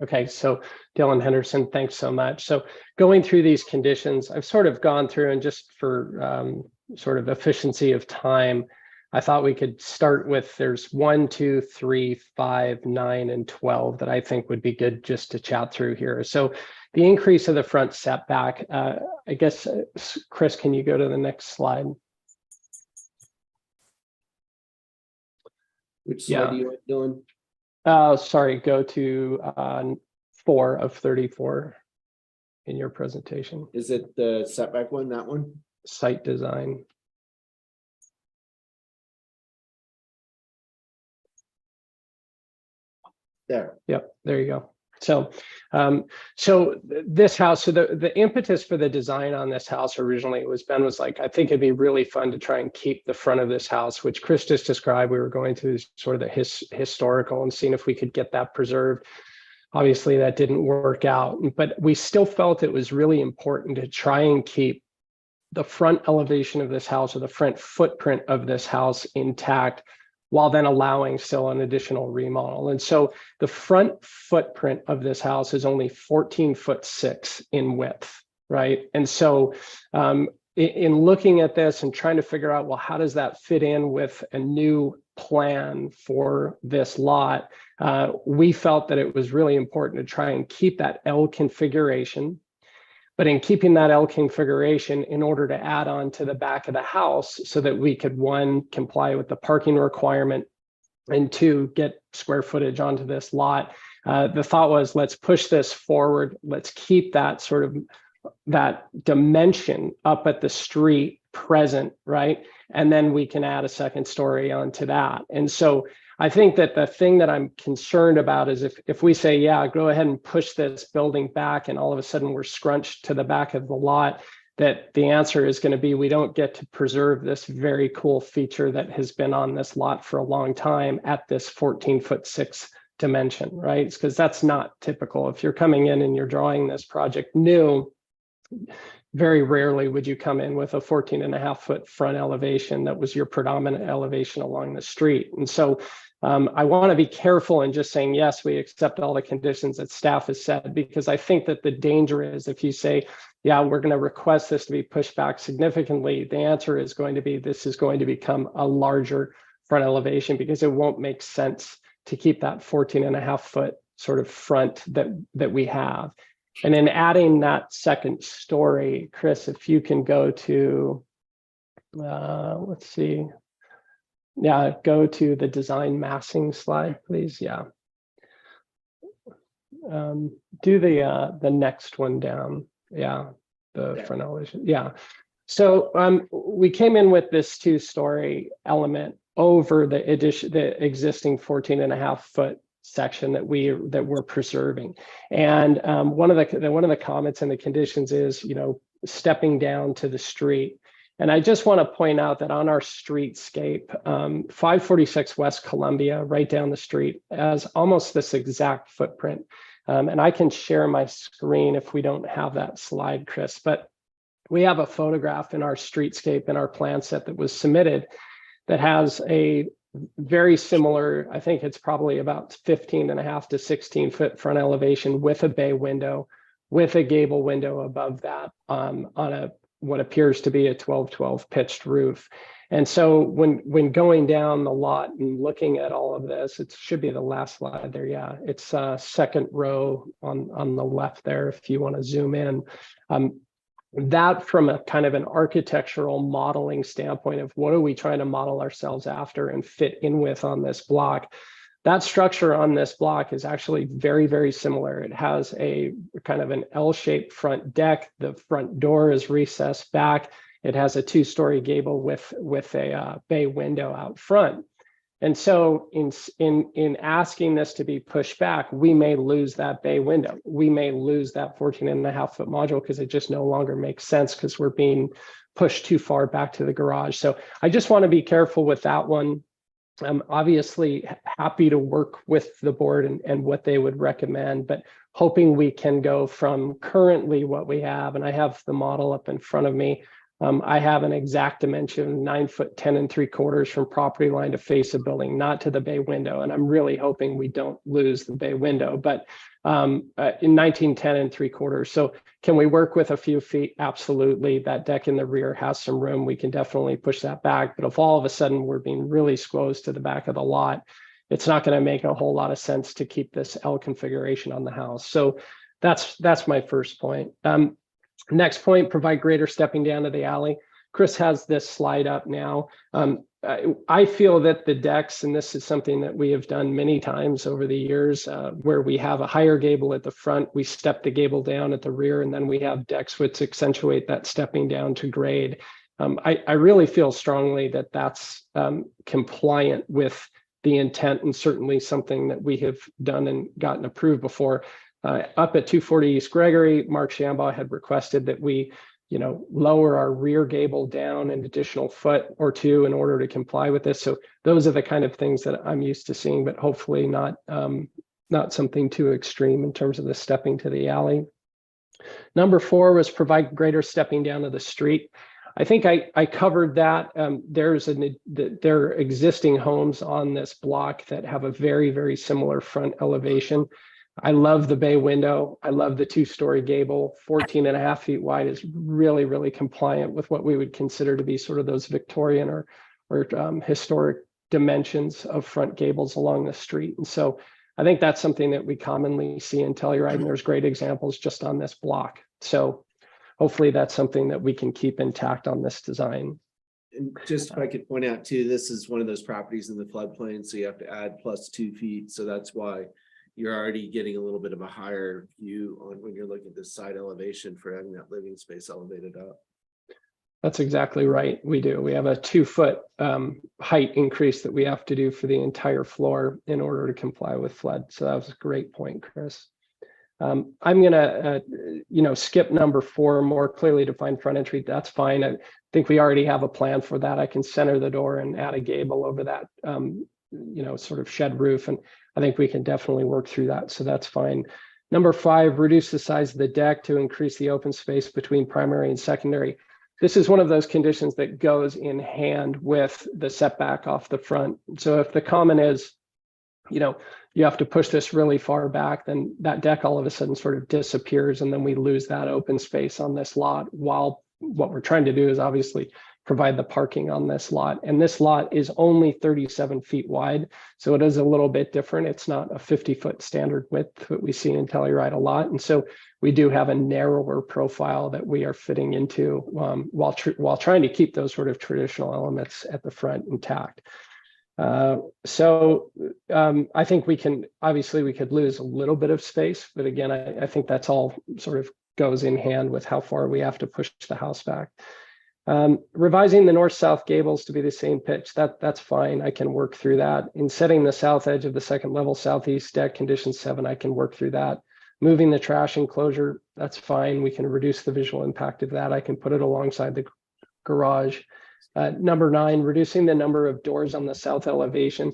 Okay, so Dylan Henderson, thanks so much. So going through these conditions, I've sort of gone through, and just for sort of efficiency of time, I thought we could start with, there's 1, 2, 3, 5, 9, and 12 that I think would be good just to chat through here. So the increase of the front setback, I guess, Chris, can you go to the next slide? Which slide do you want, Dylan? Sorry, go to 4 of 34 in your presentation. Is it the setback one, that one? Site design. There. Yep, there you go. So, this house, so the impetus for the design on this house originally was, Ben was like, I think it'd be really fun to try and keep the front of this house, which Chris just described. We were going through sort of the historical and seeing if we could get that preserved. Obviously, that didn't work out, but we still felt it was really important to try and keep the front elevation of this house, or the front footprint of this house, intact, while then allowing still an additional remodel. And so the front footprint of this house is only 14'6" in width, right? And so in looking at this and trying to figure out, well, how does that fit in with a new plan for this lot? We felt that it was really important to try and keep that L configuration. But in keeping that L configuration, in order to add on to the back of the house so that we could, 1, comply with the parking requirement, and 2, get square footage onto this lot, the thought was, let's push this forward. Let's keep that sort of that dimension up at the street present, right? And then we can add a second story onto that. And so I think that the thing that I'm concerned about is if we say, yeah, go ahead and push this building back, and all of a sudden we're scrunched to the back of the lot, that the answer is going to be, we don't get to preserve this very cool feature that has been on this lot for a long time at this 14'6" dimension, right? Because that's not typical. If you're coming in and you're drawing this project new, very rarely would you come in with a 14.5-foot front elevation that was your predominant elevation along the street. And so I want to be careful in just saying, yes, we accept all the conditions that staff has said, because I think that the danger is if you say, yeah, we're going to request this to be pushed back significantly, the answer is going to be, this is going to become a larger front elevation, because it won't make sense to keep that 14.5-foot sort of front that we have. And in adding that second story, Chris, if you can go to, let's see. Yeah, go to the design massing slide, please. Yeah. Do the next one down. Yeah, the front elevation. Yeah. So we came in with this 2-story element over the existing 14.5-foot section that we're preserving. And one of the comments in the conditions is, stepping down to the street. And I just want to point out that on our streetscape, 546 West Columbia, right down the street, has almost this exact footprint. And I can share my screen if we don't have that slide, Chris, but we have a photograph in our streetscape in our plan set that was submitted that has a very similar, I think it's probably about 15.5 to 16 foot front elevation with a bay window, with a gable window above that on what appears to be a 12-12 pitched roof. And so when going down the lot and looking at all of this, it should be the last slide there. Yeah, it's second row on the left there, if you want to zoom in. That from a kind of an architectural modeling standpoint of what are we trying to model ourselves after and fit in with on this block, that structure on this block is actually very, very similar. It has a kind of an L-shaped front deck. The front door is recessed back. it has a 2-story gable with a bay window out front. And so in asking this to be pushed back, we may lose that bay window. We may lose that 14.5-foot module because it just no longer makes sense because we're being pushed too far back to the garage. So I just want to be careful with that one. I'm obviously happy to work with the board and what they would recommend, but hoping we can go from currently what we have, and I have the model up in front of me. I have an exact dimension, 9 foot 10 3/4 from property line to face of building, not to the bay window. And I'm really hoping we don't lose the bay window, but in 19, 10 3/4. So can we work with a few feet? Absolutely. That deck in the rear has some room. We can definitely push that back. But if all of a sudden we're being really squoze to the back of the lot, it's not going to make a whole lot of sense to keep this L configuration on the house. So that's my first point. Next point, provide greater stepping down to the alley. Chris has this slide up now. I feel that the decks, and this is something that we have done many times over the years, where we have a higher gable at the front, we step the gable down at the rear, and then we have decks which accentuate that stepping down to grade. I really feel strongly that that's compliant with the intent, and certainly something that we have done and gotten approved before. Up at 240 East Gregory, Mark Shambaugh had requested that we, lower our rear gable down an additional foot or two in order to comply with this. So those are the kind of things that I'm used to seeing, but hopefully not something too extreme in terms of the stepping to the alley. Number 4 was provide greater stepping down to the street. I think I covered that. There are existing homes on this block that have a very, very similar front elevation. I love the bay window. I love the 2-story gable. 14.5 feet wide is really, really compliant with what we would consider to be sort of those Victorian or historic dimensions of front gables along the street. And so I think that's something that we commonly see in Telluride, and there's great examples just on this block. So hopefully that's something that we can keep intact on this design. And just if I could point out too, this is one of those properties in the floodplain, so you have to add plus 2 feet. So that's why you're already getting a little bit of a higher view on when you're looking at the side elevation for having that living space elevated up. That's exactly right. We do. We have a 2-foot height increase that we have to do for the entire floor in order to comply with flood. So that was a great point, Chris. I'm going to, skip number 4, more clearly defined front entry. That's fine. I think we already have a plan for that. I can center the door and add a gable over that, sort of shed roof. And I think we can definitely work through that. So that's fine. Number 5, reduce the size of the deck to increase the open space between primary and secondary. This is one of those conditions that goes in hand with the setback off the front. So if the comment is, you have to push this really far back, then that deck all of a sudden sort of disappears, and then we lose that open space on this lot, while what we're trying to do is obviously provide the parking on this lot. And this lot is only 37 feet wide, so it is a little bit different. It's not a 50-foot standard width that we see in Telluride a lot. And so we do have a narrower profile that we are fitting into while trying to keep those sort of traditional elements at the front intact. I think we could lose a little bit of space, but again, I think that's all sort of goes in hand with how far we have to push the house back. Revising the north-south gables to be the same pitch, that's fine. I can work through that. In setting the south edge of the second level southeast deck, condition 7, I can work through that. Moving the trash enclosure, that's fine. We can reduce the visual impact of that. I can put it alongside the garage. Number 9, reducing the number of doors on the south elevation.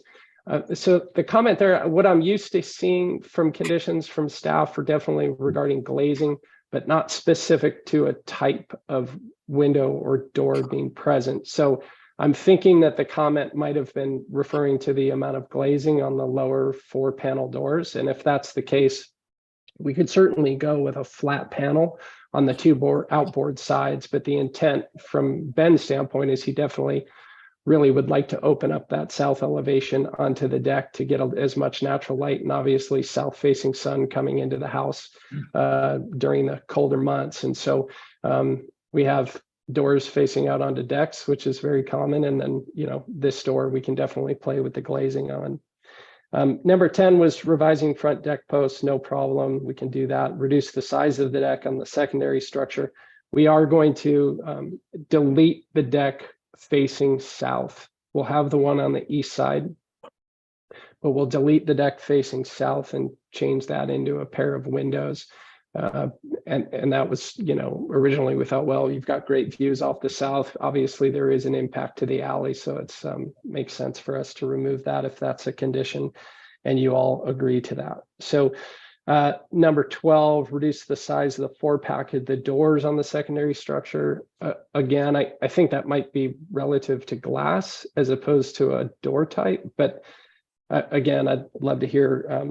So the comment there, what I'm used to seeing from conditions from staff are definitely regarding glazing, but not specific to a type of window or door being present. So I'm thinking that the comment might have been referring to the amount of glazing on the lower 4 panel doors. And if that's the case, we could certainly go with a flat panel on the 2 outboard sides. But the intent from Ben's standpoint is he definitely really would like to open up that south elevation onto the deck to get as much natural light, and obviously south facing sun coming into the house during the colder months. And so we have doors facing out onto decks, which is very common. And then, this door we can definitely play with the glazing on. Number 10 was revising front deck posts. No problem. We can do that. Reduce the size of the deck on the secondary structure. We are going to delete the deck facing south. We'll have the one on the east side, but we'll delete the deck facing south and change that into a pair of windows. And that was, originally we thought, well, you've got great views off the south. Obviously, there is an impact to the alley, so it's makes sense for us to remove that if that's a condition, and you all agree to that. So number 12, reduce the size of the 4-pack of the doors on the secondary structure. Again, I think that might be relative to glass as opposed to a door type, but again, I'd love to hear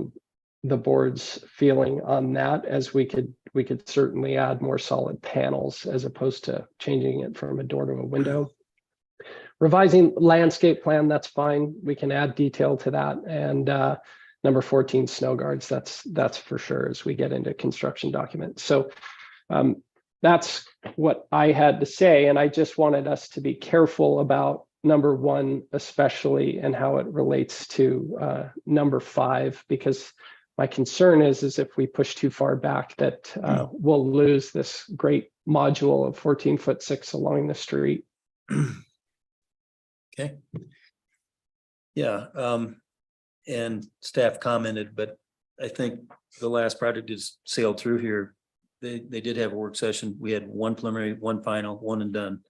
the board's feeling on that, as we could certainly add more solid panels as opposed to changing it from a door to a window. Revising landscape plan, that's fine. We can add detail to that. And number 14, snow guards, that's for sure as we get into construction documents. So that's what I had to say. And I just wanted us to be careful about number 1, especially, and how it relates to number 5, because my concern is if we push too far back that we'll lose this great module of 14'6" along the street. Okay. Yeah, and staff commented, but I think the last project is sailed through here. They did have a work session. We had one preliminary, one final, one and done.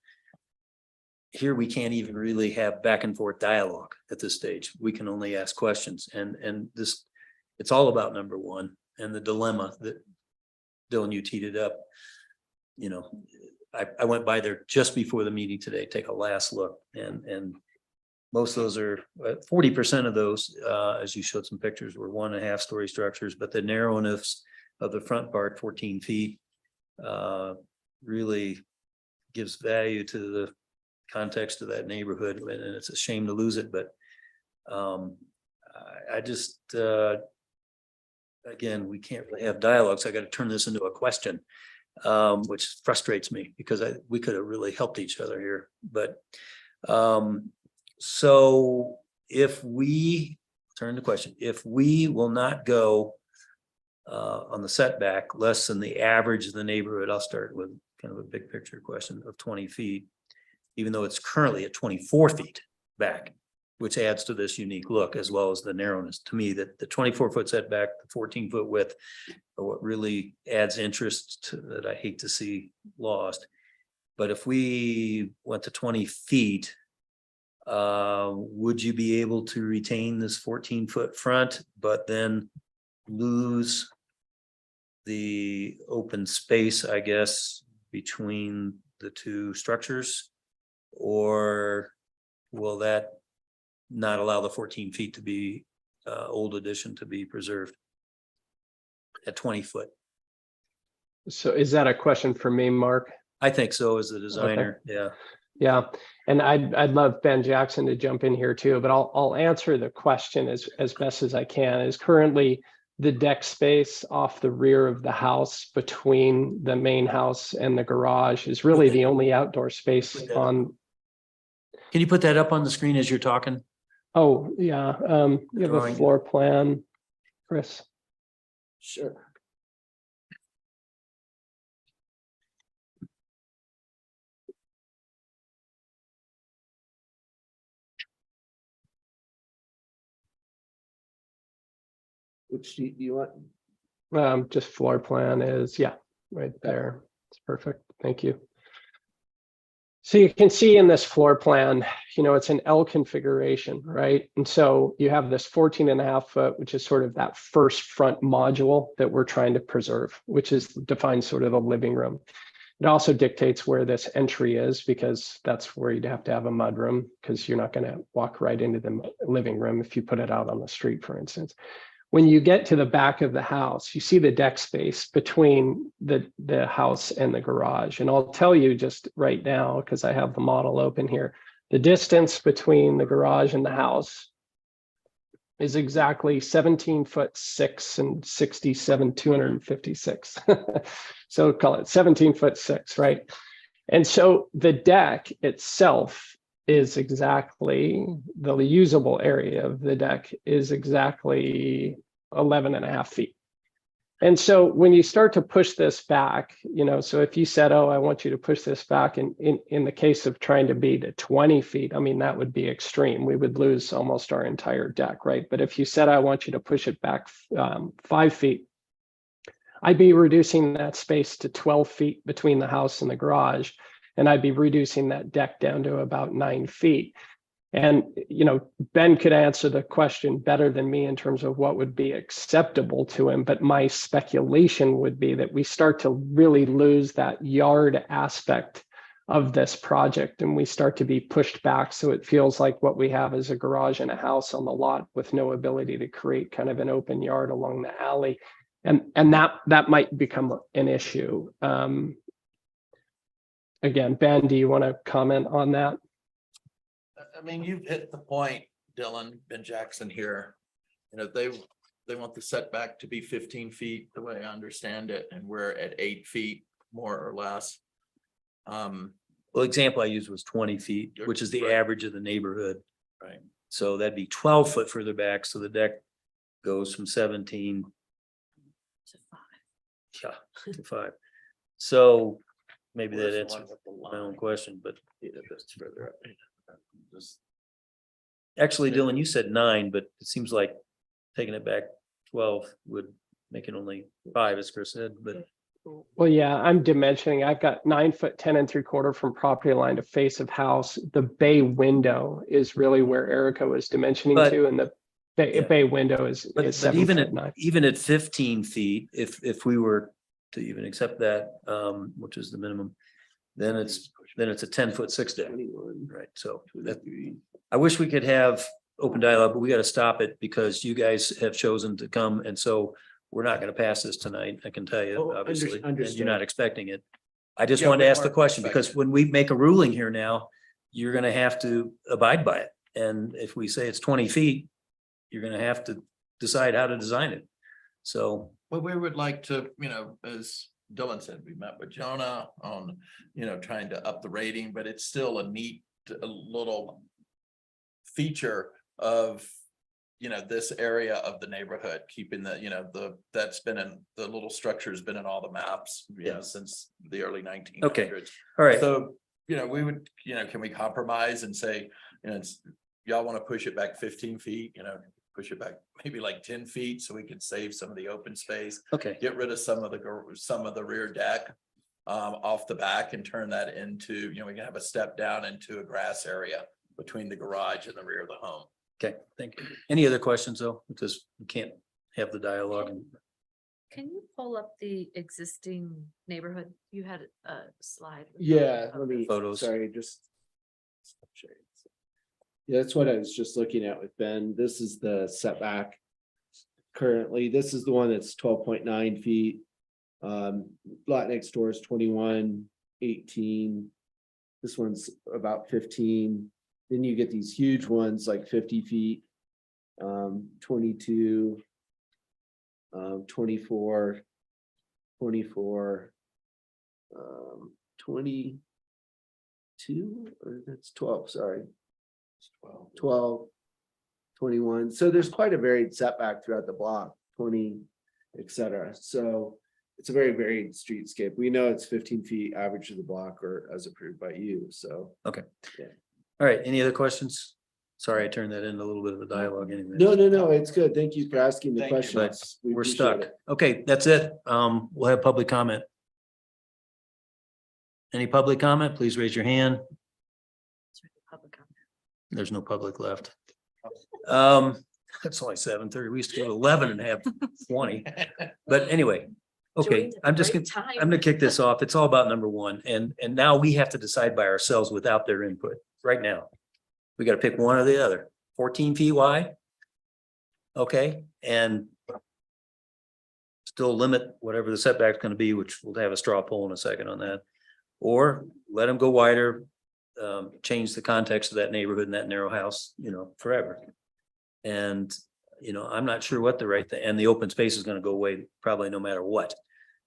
Here, we can't even really have back and forth dialogue at this stage. We can only ask questions, and this, it's all about number 1 and the dilemma that Dylan, you teed it up. I went by there just before the meeting today, take a last look, and most of those are 40% of those, as you showed some pictures, were 1.5 story structures, but the narrowness of the front part, 14 feet, really gives value to the context of that neighborhood, and it's a shame to lose it, but I just again, we can't really have dialogue, so I got to turn this into a question, which frustrates me because we could have really helped each other here. But so if we turn the question, if we will not go on the setback less than the average of the neighborhood, I'll start with kind of a big picture question of 20 feet, even though it's currently at 24 feet back, which adds to this unique look as well as the narrowness. To me, that the 24-foot setback, the 14-foot width are what really adds interest to, that I hate to see lost. But if we went to 20 feet, would you be able to retain this 14-foot front, but then lose the open space, I guess, between the two structures? Or will that not allow the 14 feet to be old addition to be preserved at 20 foot? So is that a question for me, Mark? I think so, as the designer. Okay. Yeah. Yeah. And I'd love Ben Jackson to jump in here too, but I'll answer the question as best as I can. Is currently the deck space off the rear of the house between the main house and the garage is really the only outdoor space on. Can you put that up on the screen as you're talking? Oh, yeah. You have a floor plan, Chris? Sure. Which sheet do you want? Just floor plan is, yeah, right there. It's perfect. Thank you. So you can see in this floor plan, it's an L configuration, right? And so you have this 14.5 foot, which is sort of that first front module that we're trying to preserve, which is defines sort of the living room. It also dictates where this entry is, because that's where you'd have to have a mudroom, because you're not going to walk right into the living room if you put it out on the street, for instance. When you get to the back of the house, you see the deck space between the house and the garage. And I'll tell you just right now, because I have the model open here, the distance between the garage and the house is exactly 17'6" and 67, 256. So call it 17'6", right? And so the deck itself is exactly, the usable area of the deck is exactly 11.5 feet. And so when you start to push this back, so if you said, oh, I want you to push this back in the case of trying to be to 20 feet, I mean, that would be extreme. We would lose almost our entire deck, right? But if you said, I want you to push it back 5 feet, I'd be reducing that space to 12 feet between the house and the garage. And I'd be reducing that deck down to about 9 feet. And, Ben could answer the question better than me in terms of what would be acceptable to him. But my speculation would be that we start to really lose that yard aspect of this project and we start to be pushed back. So it feels like what we have is a garage and a house on the lot with no ability to create kind of an open yard along the alley. And that might become an issue. Again, Ben, do you want to comment on that? I mean, you've hit the point, Dylan, Ben Jackson here. They want the setback to be 15 feet, the way I understand it, and we're at 8 feet, more or less. Well, example I used was 20 feet, which is the Right. average of the neighborhood. Right. So that'd be 12 foot further back. So the deck goes from 17 to 5. So maybe that Where's the answers one with the my own line? question, but That's further up. Just- actually, Dylan, you said 9, but it seems like taking it back 12 would make it only 5, as Chris said, but. Well, yeah, I'm dimensioning. I've got 9 foot 10 3/4 from property line to face of house. The bay window is really where Erica was dimensioning But- to, and the Yeah. bay window is But 7 even foot at 9. even at 15 feet, if we were to even accept that, which is the minimum, then it's a 10 foot 6 deck, right? So that, I wish we could have open dialogue, but we got to stop it because you guys have chosen to come, and so we're not going to pass this tonight. I can tell you, Oh, obviously, and understood. you're not expecting it. I just Yeah, wanted to we ask the weren't question because expecting when we make a ruling here now, you're going to have to abide by it. And if we say it's 20 feet, you're going to have to decide how to design it. So, Well, we would like to, as Dylan said, we met with Jonah on, trying to up the rating, but it's still a neat, a little feature of, this area of the neighborhood, keeping that's been in, the little structure's been in all the maps, since the early 1900s. all right. So, we would, can we compromise and say, y'all want to push it back 15 feet, push it back maybe like 10 feet so we can save some of the open space, Okay. get rid of some of the rear deck off the back and turn that into, we can have a step down into a grass area between the garage and the rear of the home. Okay, thank you. Any other questions though? Because we can't have the dialogue. Can you pull up the existing neighborhood? You had a slide. with Yeah, the- let me, Photos. sorry, just. Yeah, that's what I was just looking at with Ben. This is the setback. Currently, this is the one that's 12.9 feet. Lot next door is 21.18. This one's about 15. Then you get these huge ones like 50 feet. 22. 24. 24. 22, or that's 12, sorry. 12. 21. So there's quite a varied setback throughout the block, 20, etc. So it's a very varied streetscape. We know it's 15 feet average of the block or as approved by you, so. Okay. Yeah. All right, any other questions? Sorry, I turned that into a little bit of a dialogue anyway. No, it's good. Thank you for asking the Thank you, questions. We We're appreciate stuck. it. Okay, that's it. We'll have public comment. Any public comment? Please raise your hand. Public comment. There's no public left. That's only 7:30. We used to go to 11 and have 20. But anyway, okay, Joined at I'm the just right gonna, time. I'm gonna kick this off. It's all about number 1. And now we have to decide by ourselves without their input right now. We got to pick one or the other. 14 feet wide. Okay, and still limit whatever the setback's going to be, which we'll have a straw poll in a second on that. Or let them go wider, change the context of that neighborhood and that narrow house, forever. And, I'm not sure what the right thing, and the open space is going to go away probably no matter what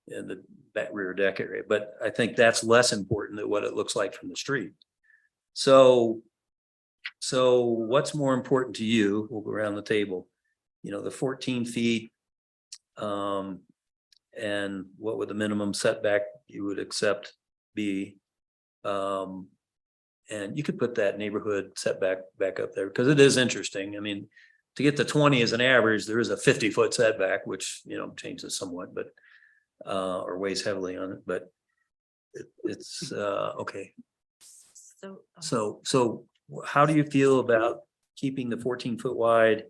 in the back rear deck area, but I think that's less important than what it looks like from the street. So what's more important to you? We'll go around the table. The 14 feet, And what would the minimum setback you would accept be? And you could put that neighborhood setback back up there, because it is interesting. I mean, to get to 20 as an average, there is a 50-foot setback, which, you know, changes somewhat, but or weighs heavily on it, but it's okay. So how do you feel about keeping the 14-foot wide?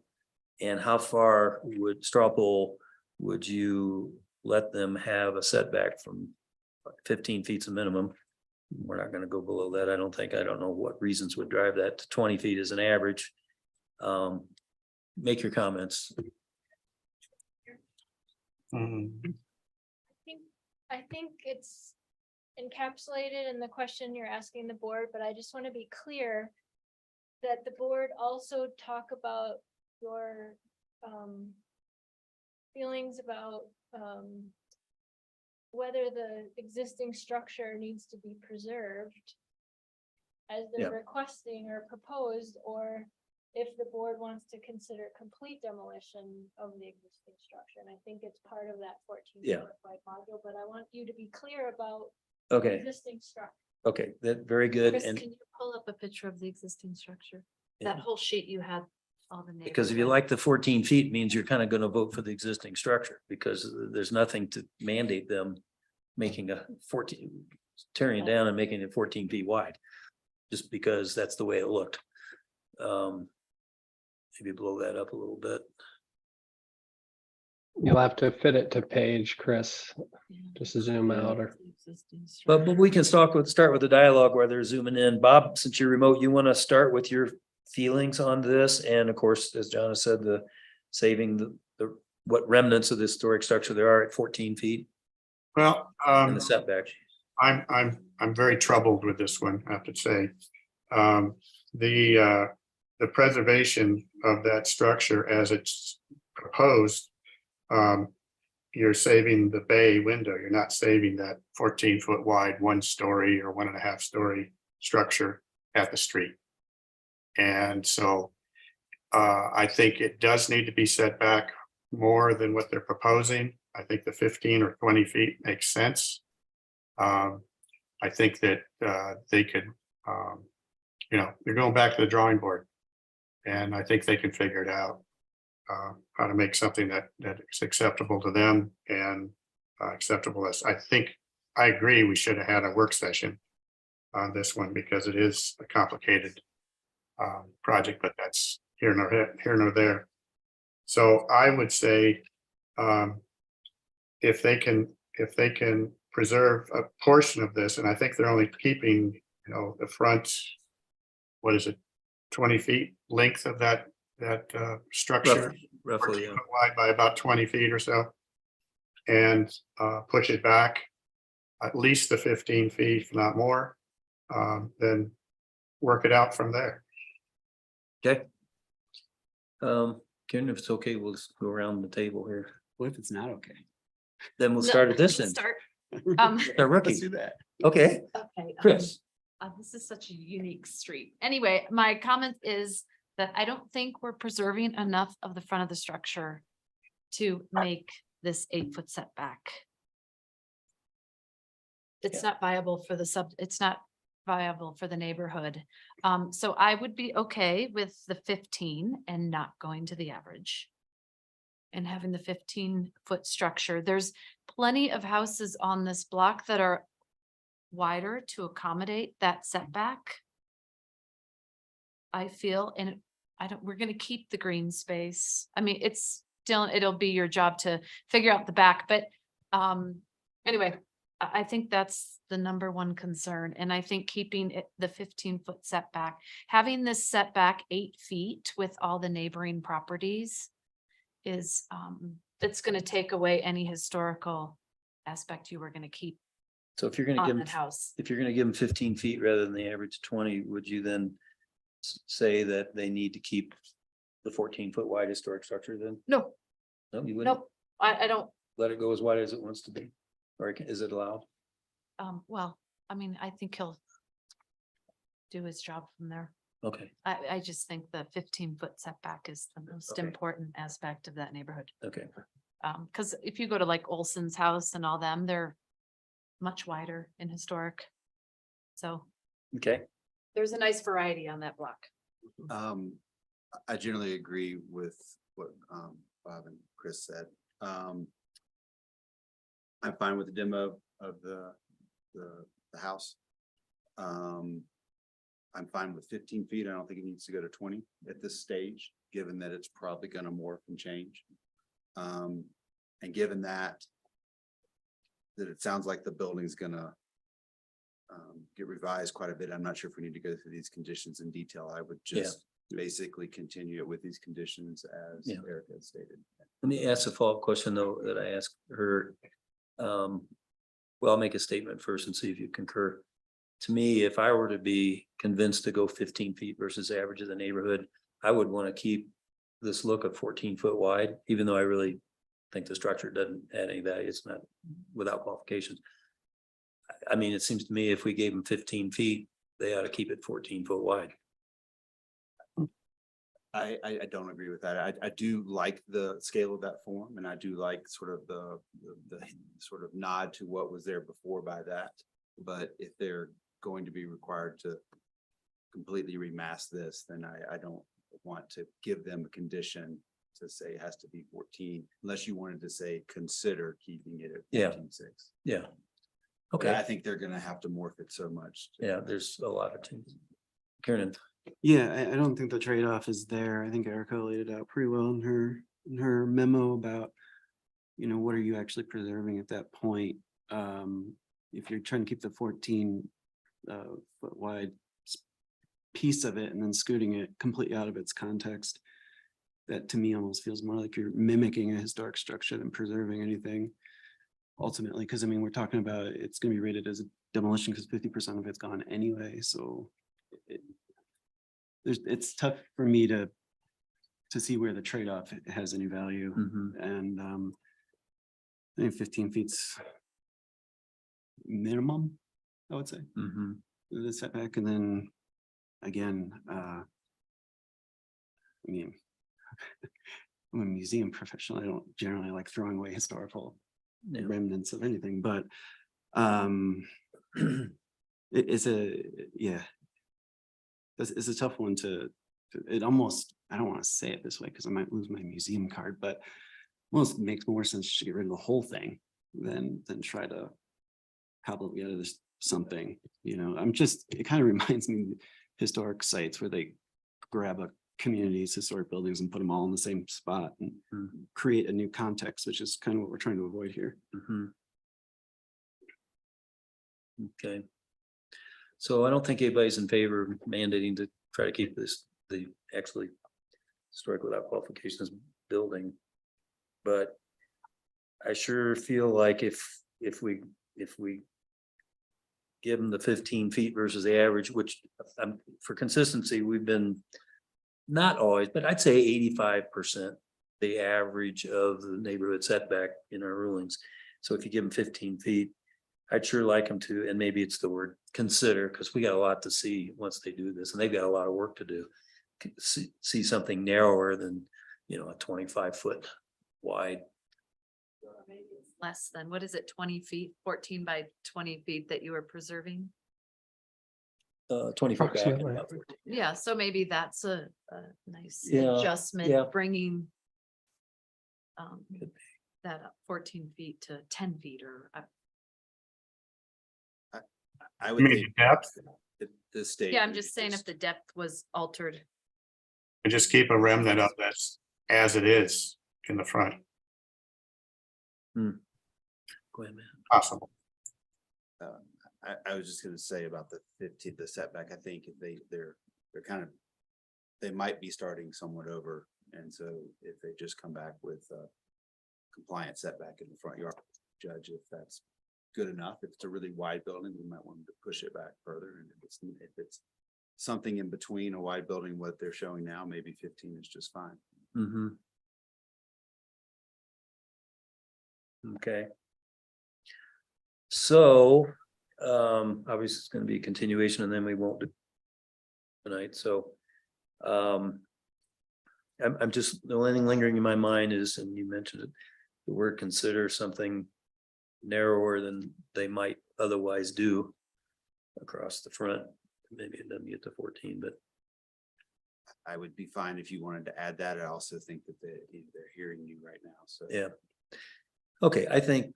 And how far would straw poll, would you let them have a setback from 15 feet's a minimum? We're not gonna go below that, I don't think. I don't know what reasons would drive that to 20 feet as an average. Make your comments. I think it's encapsulated in the question you're asking the board, but I just want to be clear that the board also talk about your feelings about whether the existing structure needs to be preserved as they're requesting or proposed, or if the board wants to consider complete demolition of the existing structure. And I think it's part of that 14-foot wide module, but I want you to be clear about the existing structure. Okay, that very good. Chris, And can you pull up a picture of the existing structure? That whole sheet you had all the neighbors. because if you like the 14 feet means you're kind of going to vote for the existing structure, because there's nothing to mandate them making a 14, tearing it down and making it 14 feet wide, just because that's the way it looked. Maybe blow that up a little bit. You'll have to fit it to page, Chris, just to zoom out or. But we can start with the dialogue where they're zooming in. Bob, since you're remote, you want to start with your feelings on this, and of course, as John has said, the saving the what remnants of the historic structure there are at 14 feet. Well, and the setback. I'm very troubled with this one, I have to say. The preservation of that structure as it's proposed, you're saving the bay window. You're not saving that 14-foot wide, 1-story or 1.5-story structure at the street. And so I think it does need to be set back more than what they're proposing. I think the 15 or 20 feet makes sense. I think that they could, they're going back to the drawing board. And I think they can figure it out, how to make something that is acceptable to them and acceptable as, I think, I agree, we should have had a work session on this one because it is a complicated project, but that's here nor there. So I would say if they can preserve a portion of this, and I think they're only keeping, the front, what is it, 20 feet length of that structure, roughly yeah. Wide by about 20 feet or so, and push it back at least the 15 feet, if not more, then work it out from there. Okay. Karen, if it's okay, we'll just go around the table here. What if it's not okay? Then we'll start at this end. Start. A rookie. Let's do that. Okay, Okay. Chris. This is such a unique street. Anyway, my comment is that I don't think we're preserving enough of the front of the structure to make this 8-foot setback. It's not viable for it's not viable for the neighborhood. So I would be okay with the 15 and not going to the average. And having the 15-foot structure. There's plenty of houses on this block that are wider to accommodate that setback. I feel, and we're gonna keep the green space. I mean, it's still, it'll be your job to figure out the back, but anyway, I think that's the number one concern. And I think keeping it the 15-foot setback, having this setback 8 feet with all the neighboring properties is it's gonna take away any historical aspect you were gonna keep. So if you're gonna give that them, house. if you're gonna give them 15 feet rather than the average 20, would you then say that they need to keep the 14-foot wide historic structure then? No, No, you wouldn't nope, I don't, let it go as wide as it wants to be? Or is it allowed? well, I mean, I think he'll do his job from there. Okay, I just think the 15-foot setback is the most Okay. important aspect of that neighborhood. okay. Because if you go to like Olson's house and all them, they're much wider in historic. So Okay, there's a nice variety on that block. I generally agree with what Bob and Chris said. I'm fine with the demo of the house. I'm fine with 15 feet. I don't think it needs to go to 20 at this stage, given that it's probably gonna morph and change. And given that it sounds like the building's gonna get revised quite a bit. I'm not sure if we need to go through these conditions in detail. I would just basically continue it with these conditions as Yeah. Eric had stated. let me ask a follow-up question though, that I asked her. Well, I'll make a statement first and see if you concur. To me, if I were to be convinced to go 15 feet versus the average of the neighborhood, I would want to keep this look of 14 foot wide, even though I really think the structure doesn't add any value. It's not without qualifications. I mean, it seems to me if we gave them 15 feet, they ought to keep it 14 foot wide. I don't agree with that. I do like the scale of that form, and I do like sort of the sort of nod to what was there before by that. But if they're going to be required to completely remass this, then I don't want to give them a condition to say it has to be 14, unless you wanted to say, consider keeping it at 14.6. Yeah. But Okay, I think they're gonna have to morph it so much. yeah, there's a lot of things. Karen, Yeah, I don't think the trade-off is there. I think Erica laid it out pretty well in her memo about, you know, what are you actually preserving at that point? If you're trying to keep the 14 foot wide piece of it and then scooting it completely out of its context, that to me almost feels more like you're mimicking a historic structure than preserving anything ultimately, because I mean, we're talking about it's going to be rated as a demolition because 50% of it's gone anyway. So it's tough for me to see where the trade-off has any value. And I think 15 feet's minimum, I would say, the setback. And then again, I mean, I'm a museum professional. I don't generally like throwing away historical remnants of anything, but it's a tough one to it almost, I don't want to say it this way because I might lose my museum card, but almost makes more sense to get rid of the whole thing than try to cobble together this something, you know. It kind of reminds me of historic sites where they grab a community's historic buildings and put them all in the same spot and create a new context, which is kind of what we're trying to avoid here. Okay. So I don't think anybody's in favor of mandating to try to keep the actually historic without qualifications building. But I sure feel like if we give them the 15 feet versus the average, which for consistency, we've been not always, but I'd say 85% the average of the neighborhood setback in our rulings. So if you give them 15 feet, I'd sure like them to, and maybe it's the word consider, because we got a lot to see once they do this, and they've got a lot of work to do. See something narrower than, you know, a 25-foot wide. Less than, what is it, 20 feet, 14 by 20 feet that you were preserving? 20 foot back. And Approximately. about 14. Yeah, so maybe that's a nice Yeah, adjustment, yeah. bringing that up 14 feet to 10 feet or I You would mean think the depth? at this stage. yeah, I'm just saying if the depth was altered. And just keep a remnant of this as it is in the front, Go ahead, man. possible. I was just gonna say about the 15, the setback, I think if they're kind of, they might be starting somewhat over. And so if they just come back with a compliant setback in the front yard, judge if that's good enough. If it's a really wide building, we might want them to push it back further. And if it's something in between a wide building, what they're showing now, maybe 15 is just fine. Okay. So, obviously it's gonna be a continuation and then we won't do tonight, so. I'm just, the only thing lingering in my mind is, and you mentioned it, the word consider something narrower than they might otherwise do across the front. Maybe it doesn't get to 14, but I would be fine if you wanted to add that. I also think that they're hearing you right now, so. yeah. Okay, I think,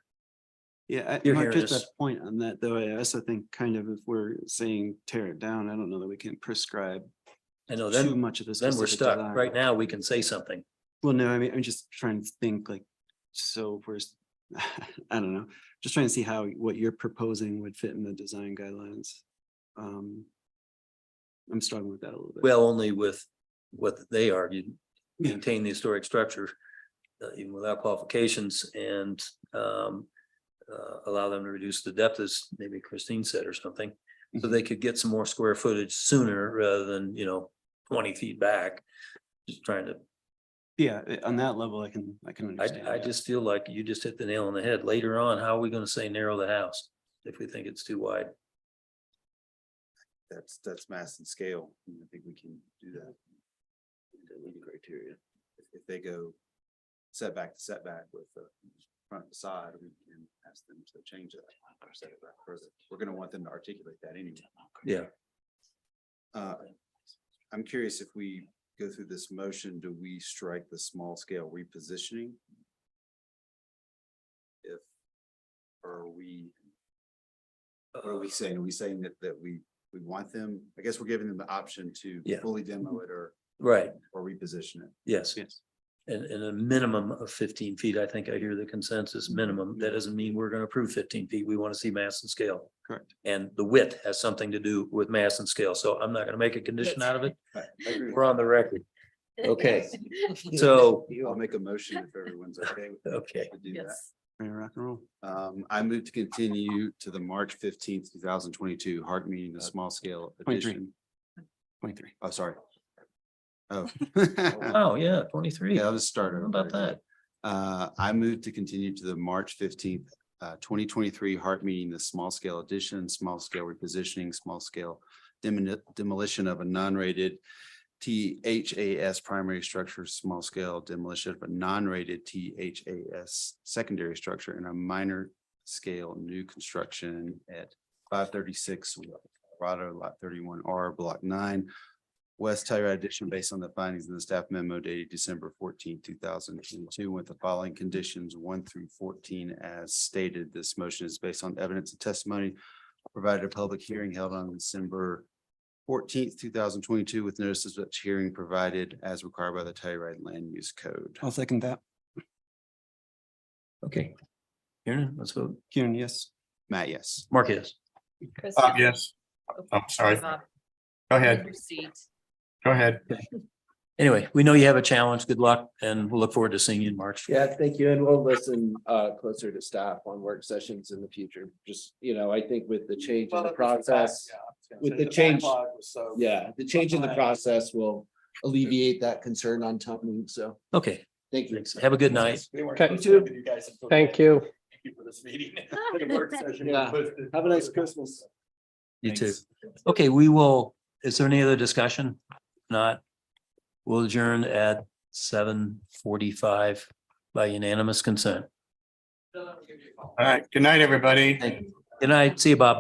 Yeah, You're Mark, hearing just us. that point on that, though, I also think kind of if we're saying tear it down, I don't know that we can prescribe I know too then, much of this. then we're stuck. Right now, we can say something. Well, no, I mean, I'm just trying to think like, so if we're, I don't know, just trying to see how, what you're proposing would fit in the design guidelines. I'm struggling with that a little bit. Well, only with what they argued, maintain the historic structure, even without qualifications, and allow them to reduce the depth, as maybe Christine said or something. So they could get some more square footage sooner rather than, 20 feet back. Just trying to, Yeah, on that level, I can understand. I just feel like you just hit the nail on the head. Later on, how are we gonna say narrow the house if we think it's too wide? That's mass and scale. I think we can do that. Criteria. If they go setback to setback with the front and side, we can ask them to change that. Or set it back further. We're gonna want them to articulate that anyway. Yeah. I'm curious if we go through this motion, do we strike the small scale repositioning? If, or are we? What are we saying? Are we saying that we want them? I guess we're giving them the option to Yeah. fully demo it or Right, reposition it. yes. Yes. And a minimum of 15 feet, I think I hear the consensus minimum. That doesn't mean we're gonna approve 15 feet. We want to see mass and scale. Correct. And the width has something to do with mass and scale, so I'm not gonna make a condition out of it. We're on the record. Okay, so, I'll make a motion if everyone's okay with okay, to do that. Yes. Ready to rock and roll. I move to continue to the March 15th, 2022 HARC meeting, the small scale 23. addition. 23. Oh, sorry. Oh. oh, yeah, 23. Yeah, I'll just start How over. about that? I move to continue to the March 15th, 2023 HARC meeting, the small scale addition, small scale repositioning, small scale demolition of a non-rated THAS primary structure, small scale demolition of a non-rated THAS secondary structure, and a minor scale new construction at 536 Colorado Lot 31R Block 9. West Telluride addition based on the findings in the staff memo dated December 14, 2022, with the following conditions 1 through 14 as stated. This motion is based on evidence and testimony provided a public hearing held on December 14th, 2022, with notice of such hearing provided as required by the Telluride Land Use Code. I'll second that. Okay. Kieran, let's vote. Kieran, yes. Matt, yes. Mark, yes. Chris, Yes. I'm sorry. Bob, Go ahead. your seat. Go ahead. Anyway, we know you have a challenge. Good luck, and we'll look forward to seeing you in March. Yeah, thank you. And we'll listen closer to staff on work sessions in the future. Just, I think with the change in the process. With the change, yeah, the change in the process will alleviate that concern on timing. So Okay, thank you. thanks. Have a good night. Okay. Thank you. For this meeting. Yeah. Have a nice Christmas. You too. Okay, we will, is there any other discussion? Not, we'll adjourn at 7:45 by unanimous consent. All right. Good night, everybody. Thank you. Good night. See you, Bob.